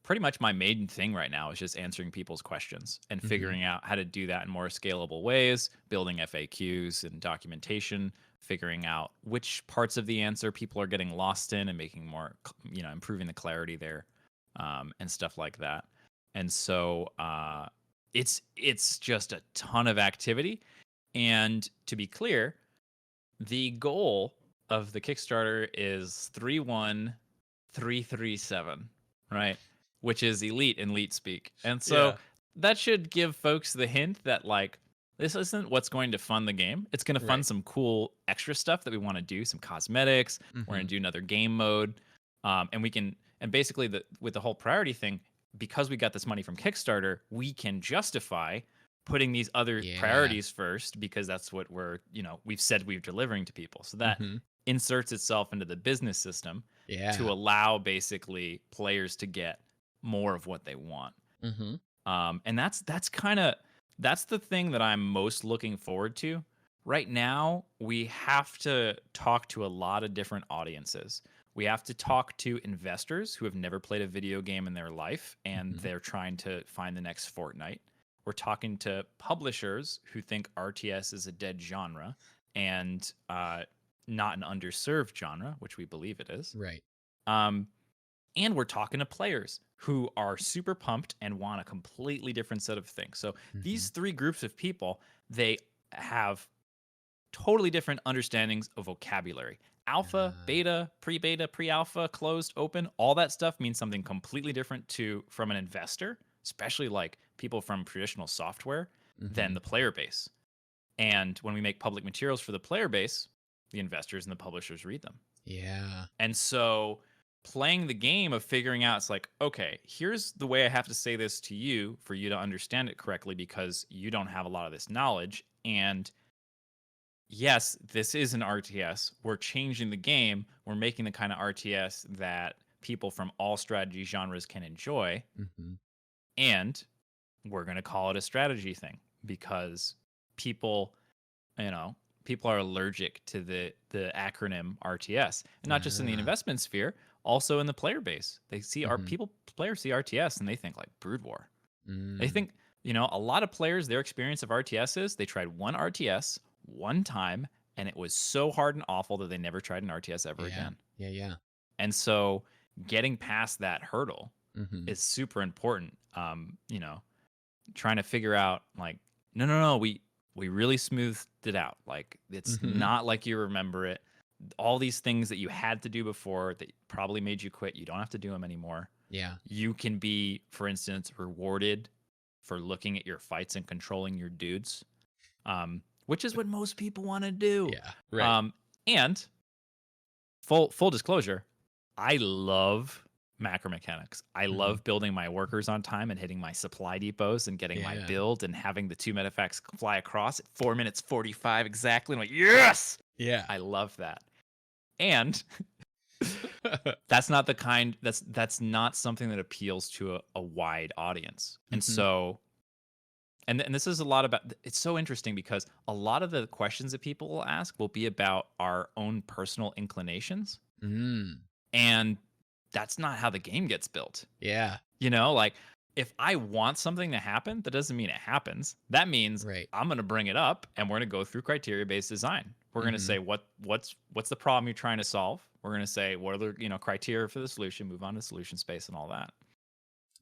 pretty much my main thing right now is just answering people's questions and Hmm. figuring out how to do that in more scalable ways, building FAQs and documentation, figuring out which parts of the answer people are getting lost in and making more, improving the clarity there, and stuff like that. And so it's just a ton of activity. And to be clear, the goal of the Kickstarter is 31337, right? Which is elite in elite speak. And so Yeah. that should give folks the hint that like this isn't what's going to fund the game. It's going to fund Right. some cool extra stuff that we want to do, some cosmetics. We're Hmm. going to do another game mode, and we can. And basically, with the whole priority thing, because we got this money from Kickstarter, we can justify putting these other Yeah. priorities first because that's what we've said we're delivering to people. So that Hmm. inserts itself into the business system to Yeah. allow basically players to get more of what they want. Hmm. And that's the thing that I'm most looking forward to. Right now, we have to talk to a lot of different audiences. We have to talk to investors who have never played a video game in their life and Hmm. they're trying to find the next Fortnite. We're talking to publishers who think RTS is a dead genre and not an underserved genre, which we believe it is. Right. Um, and we're talking to players who are super pumped and want a completely different set of things. So Hmm. these three groups of people, they have totally different understandings of vocabulary. Alpha, beta, pre-alpha, closed, open, all that stuff means something completely different to from an investor, especially like people from traditional software, than Hmm. the player base. And when we make public materials for the player base, the investors and the publishers read them. Yeah. And so playing the game of figuring out, it's like, okay, here's the way I have to say this to you for you to understand it correctly because you don't have a lot of this knowledge. And yes, this is an RTS. We're changing the game. We're making the kind of RTS that people from all strategy genres can enjoy. Hmm. And we're going to call it a strategy thing because people, you know, people are allergic to the acronym RTS, and not just in the Ah. investment sphere, also in the player base. They see our Hmm. people players see RTS and they think like Brood War. They Mm. think, a lot of players, their experience of RTS is they tried one RTS one time and it was so hard and awful that they never tried an RTS ever Yeah. again. Yeah. Yeah. And so getting past that hurdle Hmm. is super important. Trying to figure out like, no, we really smoothed it out. Like it's Hmm. not like you remember it. All these things that you had to do before that probably made you quit, you don't have to do them anymore. Yeah. You can be, for instance, rewarded for looking at your fights and controlling your dudes, which is what most people want to do. Yeah. Right. Um, and full disclosure, I love macro mechanics. I Mhm. love building my workers on time and hitting my supply depots and getting my Yeah. build and having the 2 medifacts fly across at 4 minutes 45 exactly. I'm like, yes! Yeah. I love that. And that's not the kind that's not something that appeals to a wide audience. And Mhm. so and this is a lot about it's so interesting because a lot of the questions that people will ask will be about our own personal inclinations, Mm. and that's not how the game gets built. Yeah. You know, like if I want something to happen, that doesn't mean it happens. That means Right. I'm going to bring it up and we're going to go through criteria based design. We're going to Mhm. say what's the problem you're trying to solve? We're going to say what are the, criteria for the solution, move on to solution space and all that.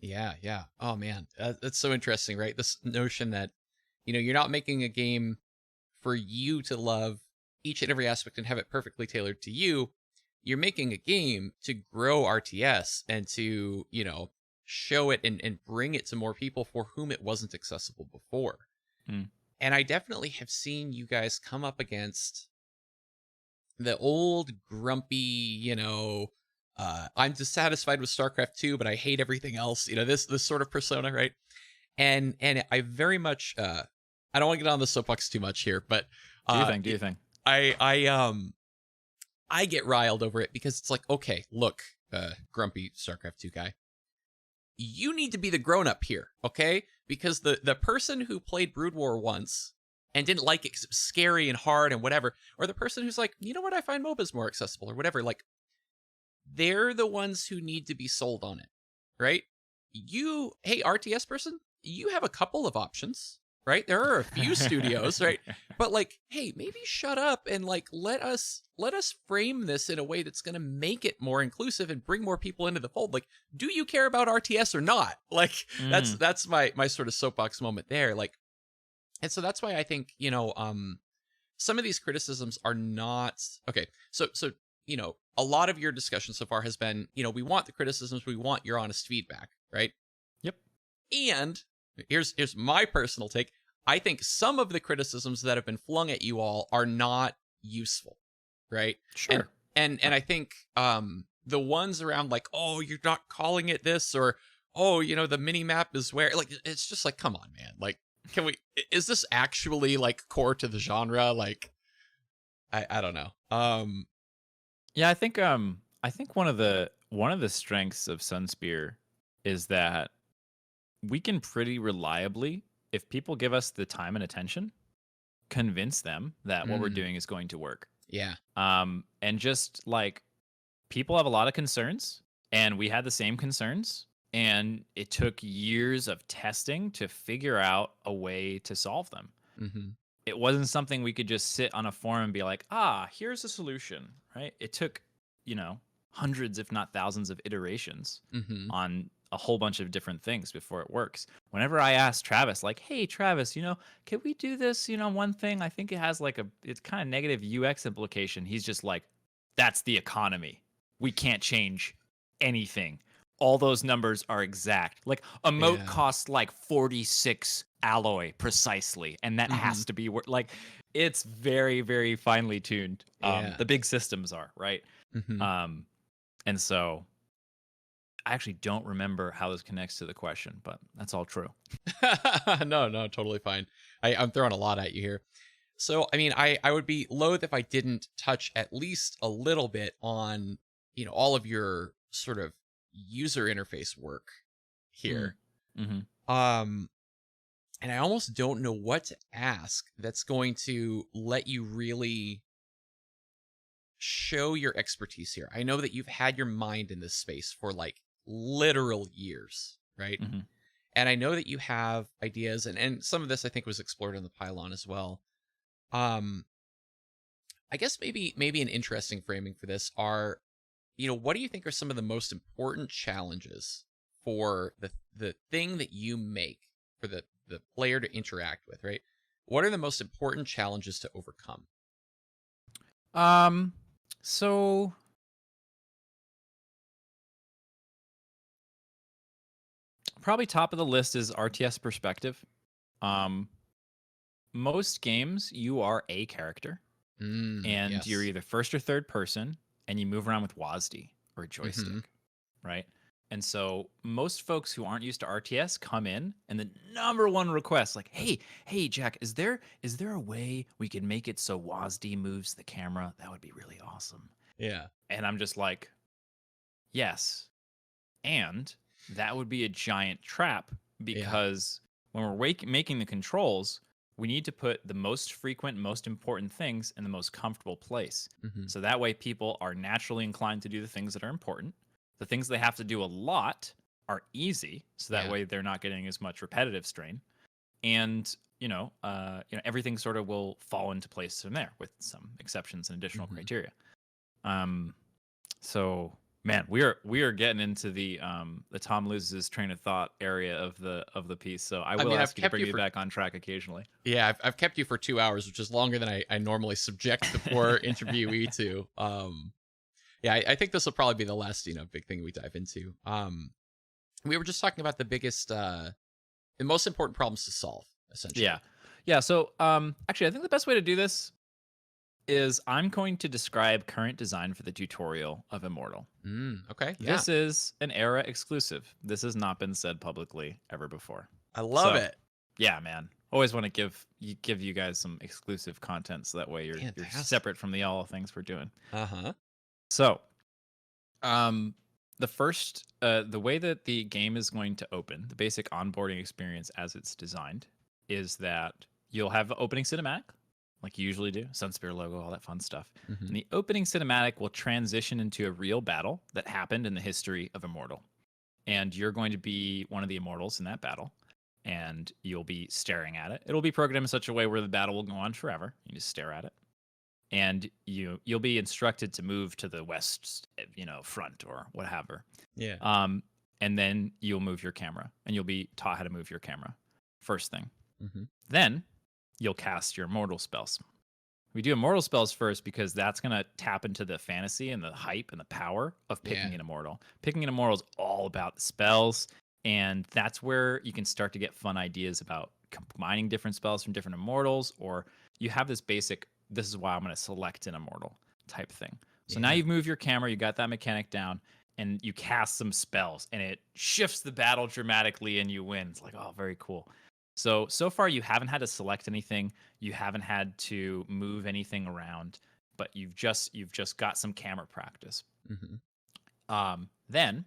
Yeah, yeah. Oh man, that's so interesting, right? This notion that you're not making a game for you to love each and every aspect and have it perfectly tailored to you. You're making a game to grow RTS and to show it and bring it to more people for whom it wasn't accessible before. Mm. And I definitely have seen you guys come up against the old grumpy, I'm dissatisfied with StarCraft 2, but I hate everything else. This sort of persona, right? And I very much I don't want to get on the soapbox too much here, but Do you think? Do it- you think? I get riled over it because it's like, okay, look, grumpy StarCraft 2 guy, you need to be the grown up here, okay? Because the person who played Brood War once and didn't like it 'cause it was scary and hard and whatever, or the person who's like, you know what, I find MOBAs more accessible or whatever, like they're the ones who need to be sold on it, right? Hey, RTS person, you have a couple of options, right? There are a few studios, right? But like, hey, maybe shut up and like let us frame this in a way that's going to make it more inclusive and bring more people into the fold. Like, do you care about RTS or not? Like, that's Mm. that's my sort of soapbox moment there. Like, and so that's why I think some of these criticisms are not okay. So a lot of your discussion so far has been, we want the criticisms, we want your honest feedback, right? Yep. And here's my personal take. I think some of the criticisms that have been flung at you all are not useful, right? And Sure. and I think the ones around like, oh, you're not calling it this, or oh, the mini map is where, like, it's just like, come on, man. Like, is this actually like core to the genre? Like, I don't know. Yeah, I think one of the strengths of SunSpear is that we can pretty reliably, if people give us the time and attention, convince them that what we're Mm, doing is going to work. yeah. And just like people have a lot of concerns, and we had the same concerns, and it took years of testing to figure out a way to solve them. Hmm. It wasn't something we could just sit on a forum and be like, here's a solution, right? It took, hundreds, if not thousands of iterations Hmm. on a whole bunch of different things before it works. Whenever I ask Travis, like, hey, Travis, can we do this, one thing? I think it has like it's kind of negative UX implication. He's just like, that's the economy. We can't change anything. All those numbers are exact. Like emote Yeah. costs like 46 alloy precisely, and that Hmm. has to be like it's very very finely tuned. Yeah. The big systems are right. Hmm. Um, and so I actually don't remember how this connects to the question, but that's all true. No, no, totally fine. I'm throwing a lot at you here. So, I mean, I would be loath if I didn't touch at least a little bit on, all of your sort of user interface work Mm. here. Mm-hmm. Um, and I almost don't know what to ask that's going to let you really show your expertise here. I know that you've had your mind in this space for like literal years, right? Mm-hmm. And I know that you have ideas, and some of this I think was explored in the pylon as well. Um, I guess maybe an interesting framing for this are, what do you think are some of the most important challenges for the thing that you make for the player to interact with, right? What are the most important challenges to overcome? So probably top of the list is RTS perspective. Um, most games you are a character, and you're Yes. either first or third person, and you move around with WASD or a joystick, right? And so most folks who aren't used to RTS come in, and the number one request, like, hey, Jack, is there a way we can make it so WASD moves the camera? That would be really awesome. Yeah. And I'm just like, yes. And that would be a giant trap because when we're making the controls, we need to put the most frequent, most important things in the most comfortable place. So that way people are naturally inclined to do the things that are important. The things they have to do a lot are easy, so that way they're not getting as much repetitive strain. And everything sort of will fall into place from there, with some exceptions and additional criteria. So man, we are getting into the Tom loses his train of thought area of the piece. So I will ask you to bring me back on track occasionally. Yeah, I've kept you for 2 hours, which is longer than I normally subject the poor interviewee to. Yeah, I think this will probably be the last, big thing we dive into. We were just talking about the biggest, the most important problems to solve, essentially. Yeah. So, actually, I think the best way to do this is I'm going to describe current design for the tutorial of Immortal. Okay. Yeah. This is an era exclusive. This has not been said publicly ever before. I love it. Yeah, man. Always want to give you guys some exclusive content, so that way you're separate from the all things we're doing. So, the way that the game is going to open, the basic onboarding experience as it's designed, is that you'll have an opening cinematic, like you usually do, SunSpear logo, all that fun stuff. And the opening cinematic will transition into a real battle that happened in the history of Immortal. And you're going to be one of the Immortals in that battle, and you'll be staring at it. It'll be programmed in such a way where the battle will go on forever. You just stare at it. And you'll be instructed to move to the west, front or whatever. Yeah. And then you'll move your camera, and you'll be taught how to move your camera. First thing. Mm-hmm. Then you'll cast your immortal spells. We do immortal spells first because that's going to tap into the fantasy and the hype and the power of picking an immortal. Picking an immortal is all about the spells, and that's where you can start to get fun ideas about combining different spells from different immortals, or you have this basic, this is why I'm going to select an immortal type thing. So now you've moved your camera, you got that mechanic down, and you cast some spells, and it shifts the battle dramatically, and you win. It's like, oh, very cool. So far you haven't had to select anything, you haven't had to move anything around, but you've just got some camera practice. Then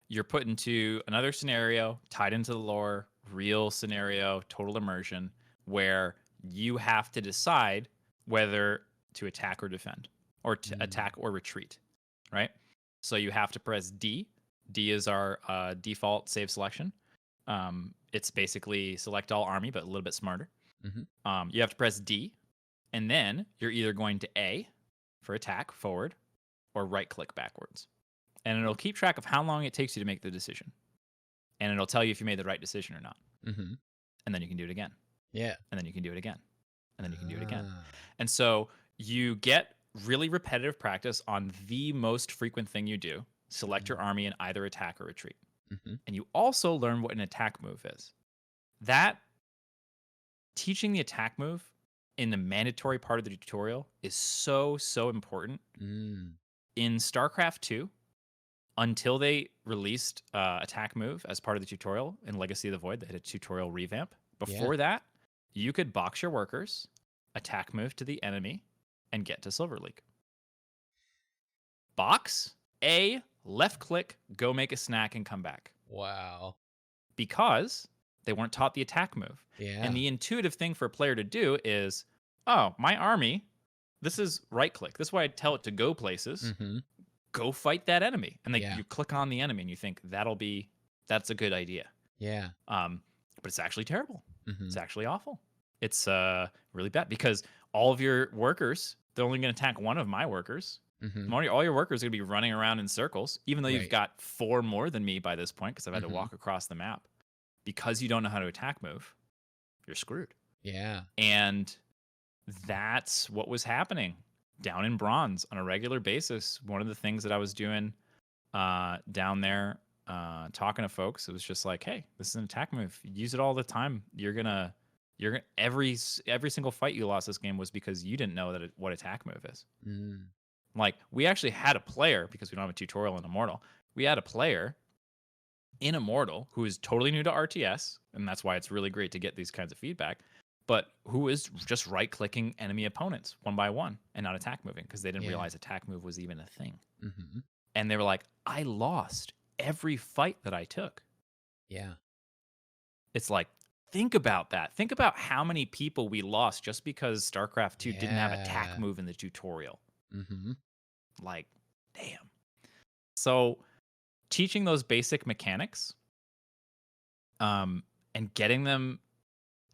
you're put into another scenario tied into the lore, real scenario, total immersion, where you have to decide whether to attack or defend, or to attack or retreat, right? So you have to press D. D is our default save selection. It's basically select all army, but a little bit smarter. You have to press D, and then you're either going to A for attack forward, or right click backwards. And it'll keep track of how long it takes you to make the decision. And it'll tell you if you made the right decision or not. And then you can do it again. Yeah. And then you can do it again. And then you can do it again. And so you get really repetitive practice on the most frequent thing you do. Select your army in either attack or retreat. And you also learn what an attack move is. That teaching the attack move in the mandatory part of the tutorial is so important. In StarCraft 2, until they released attack move as part of the tutorial in Legacy of the Void, they had a tutorial revamp. Before that, you could box your workers, attack move to the enemy, and get to Silver League. Box, A, left click, go make a snack, and come back. Wow. Because they weren't taught the attack move. And the intuitive thing for a player to do is, oh, my army, this is right click. This is why I tell it to go places. Go fight that enemy. And you click on the enemy and you think that's a good idea. Yeah. But it's actually terrible. It's actually awful. It's really bad because all of your workers, they're only going to attack one of my workers. All your workers are going to be running around in circles, even though you've got 4 more than me by this point because I've had to walk across the map. Because you don't know how to attack move, you're screwed. Yeah. And that's what was happening down in Bronze on a regular basis. One of the things that I was doing down there talking to folks, it was just like, hey, this is an attack move. Use it all the time. You're gonna every single fight you lost this game was because you didn't know what attack move is. Like, we actually had a player, because we don't have a tutorial in Immortal, we had a player in Immortal who is totally new to RTS, and that's why it's really great to get these kinds of feedback, but who is just right-clicking enemy opponents one by one and not attack moving, because they didn't realize attack move was even a thing. Mm-hmm. And they were like, I lost every fight that I took. Yeah. It's like, think about that. Think about how many people we lost just because StarCraft 2 didn't have attack move in the tutorial. Mm-hmm. Like, damn. So teaching those basic mechanics and getting them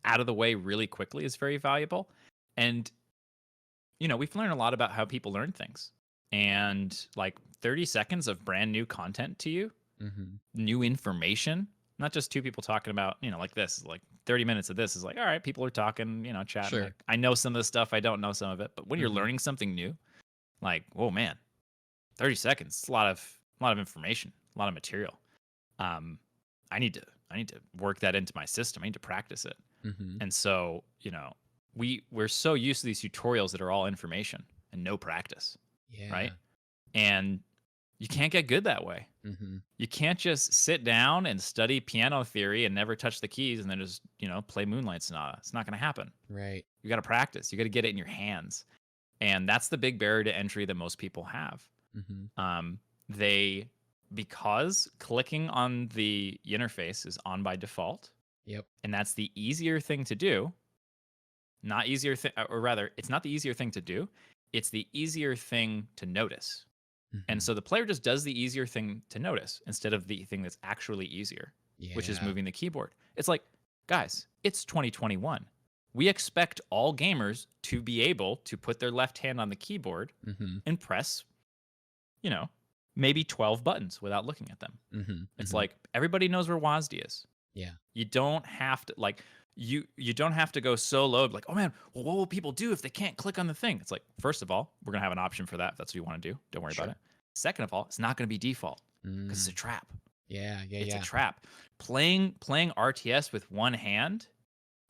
out of the way really quickly is very valuable. And, we've learned a lot about how people learn things. And like 30 seconds of brand new content to you, new information, not just two people talking about, like this, like 30 minutes of this is like, all right, people are talking, chatting. Sure. Like, I know some of the stuff, I don't know some of it. But when you're learning something new, like, oh man, 30 seconds, it's a lot of information, a lot of material. I need to work that into my system. I need to practice it. And so, we're so used to these tutorials that are all information and no practice. Yeah. Right. And you can't get good that way. You can't just sit down and study piano theory and never touch the keys and then just, play Moonlight Sonata. It's not going to happen. Right. You got to practice. You got to get it in your hands. And that's the big barrier to entry that most people have. Because clicking on the interface is on by default. Yep. And that's the easier thing to do. Or rather, it's not the easier thing to do. It's the easier thing to notice. And so the player just does the easier thing to notice instead of the thing that's actually easier, which is moving the keyboard. It's like, guys, it's 2021. We expect all gamers to be able to put their left hand on the keyboard and press, maybe 12 buttons without looking at them. It's like, everybody knows where WASD is. Yeah. You don't have to, like, you don't have to go so low, like, oh man, well, what will people do if they can't click on the thing? It's like, first of all, we're going to have an option for that if that's what you want to do. Don't worry about it. Second of all, it's not going to be default because it's a trap. It's a trap. Playing RTS with one hand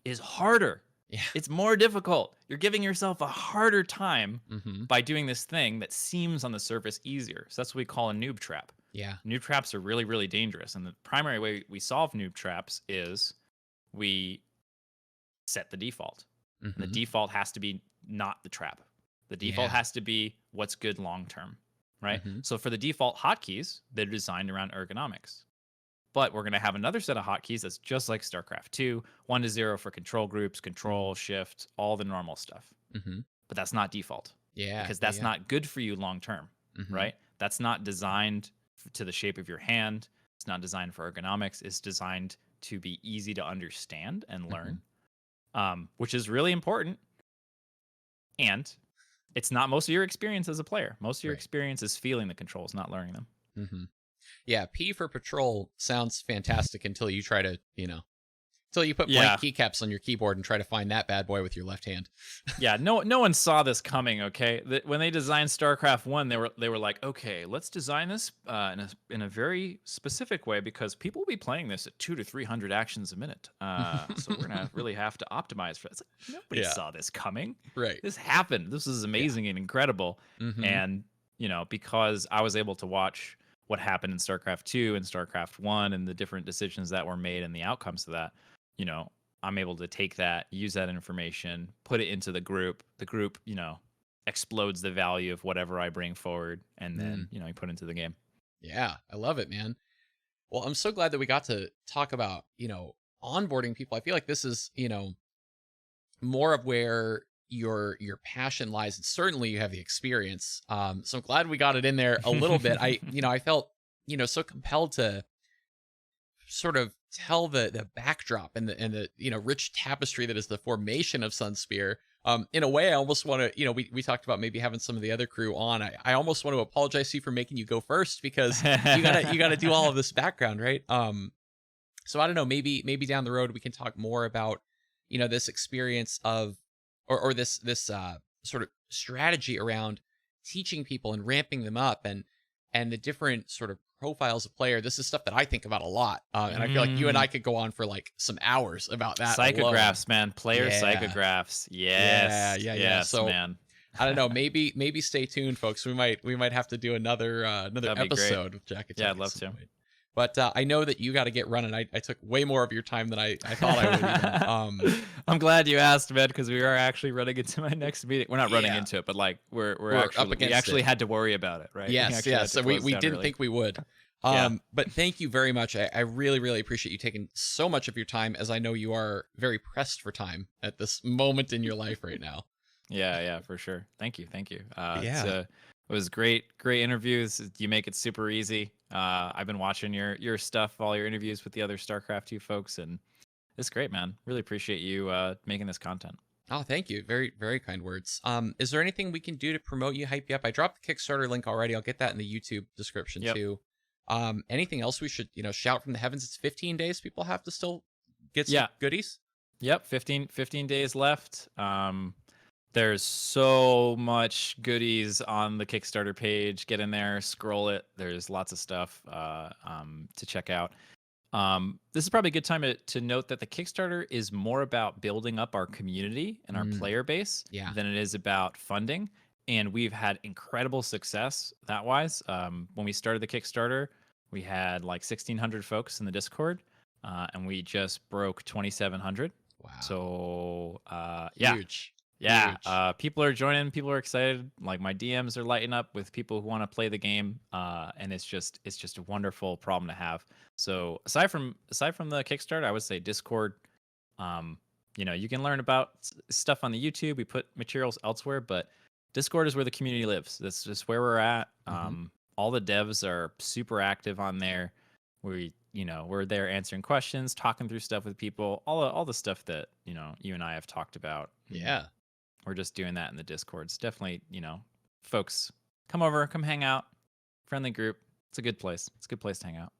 is harder. Yeah. It's more difficult. You're giving yourself a harder time by doing this thing that seems on the surface easier. So that's what we call a noob trap. Yeah. Noob traps are really, really dangerous. And the primary way we solve noob traps is we set the default. And the default has to be not the trap. The default has to be what's good long term, right? So for the default hotkeys, they're designed around ergonomics. But we're going to have another set of hotkeys that's just like StarCraft 2, 1 to 0 for control groups, control, shift, all the normal stuff. But that's not default. Yeah. Because that's not good for you long term, right? That's not designed to the shape of your hand. It's not designed for ergonomics. It's designed to be easy to understand and learn, which is really important. And it's not most of your experience as a player. Most of your experience is feeling the controls, not learning them. Yeah, P for patrol sounds fantastic until you try to, until you put blank keycaps on your keyboard and try to find that bad boy with your left hand. No one saw this coming. Okay, when they designed StarCraft 1, they were like, okay, let's design this in a very specific way because people will be playing this at 200 to 300 actions a minute. So we're gonna really have to optimize for it. It's like nobody saw this coming. Right. This happened. This is amazing and incredible. And because I was able to watch what happened in StarCraft 2 and StarCraft 1 and the different decisions that were made and the outcomes of that, I'm able to take that, use that information, put it into the group. The group, explodes the value of whatever I bring forward, and then, you put into the game. Yeah, I love it, man. Well, I'm so glad that we got to talk about, onboarding people. I feel like this is, more of where your passion lies, and certainly you have the experience. So I'm glad we got it in there a little bit. I felt, so compelled to sort of tell the backdrop and the rich tapestry that is the formation of SunSpear. In a way, I almost want to, we talked about maybe having some of the other crew on. I almost want to apologize to you for making you go first because you gotta do all of this background, right? So I don't know, maybe down the road we can talk more about, this experience of or this sort of strategy around teaching people and ramping them up and the different sort of profiles of player. This is stuff that I think about a lot. And I feel like you and I could go on for like some hours about that. Psychographs, man. Player psychographs. Yes. Yeah. So, man. I don't know. Maybe stay tuned, folks. We might have to do another That'd be great. episode of JaKaTaK Yeah, I'd at love some to. point. But I know that you got to get running. I took way more of your time than I thought I would even. I'm glad you asked, man, because we are actually running into my next meeting. We're not running Yeah, into it, but like we're up actually we against actually it. had to worry about it, right? We Yes, actually had yes. to So we close we down didn't early. think we would. Yeah. But thank you very much. I really, really appreciate you taking so much of your time, as I know you are very pressed for time at this moment in your life right now. Yeah, for sure. Thank you. Yeah. It was great interviews. You make it super easy. I've been watching your stuff, all your interviews with the other StarCraft 2 folks, and it's great, man. Really appreciate you making this content. Oh, thank you. Very, very kind words. Is there anything we can do to promote you, hype you up? I dropped the Kickstarter link already. I'll get that in the YouTube description Yep. too. Anything else we should, shout from the heavens? It's 15 days. People have to still get some goodies. Yep. 15 days left. There's so much goodies on the Kickstarter page. Get in there, scroll it. There's lots of stuff to check out. This is probably a good time to note that the Kickstarter is more about building up our community and our player base than it is about funding. And we've had incredible success that wise. When we started the Kickstarter, we had like 1,600 folks in the Discord, and we just broke 2,700. Wow. So Huge. yeah, Huge. people are joining. People are excited. Like my DMs are lighting up with people who want to play the game, and it's just a wonderful problem to have. So aside from the Kickstarter, I would say Discord. You can learn about stuff on the YouTube. We put materials elsewhere, but Discord is where the community lives. That's just where we're at. All the devs are super active on there. We're there answering questions, talking through stuff with people, all the stuff that you and I have talked about. Yeah. We're just doing that in the Discords. Definitely, folks, come over, come hang out. Friendly group. It's a good place. It's a good place to hang out.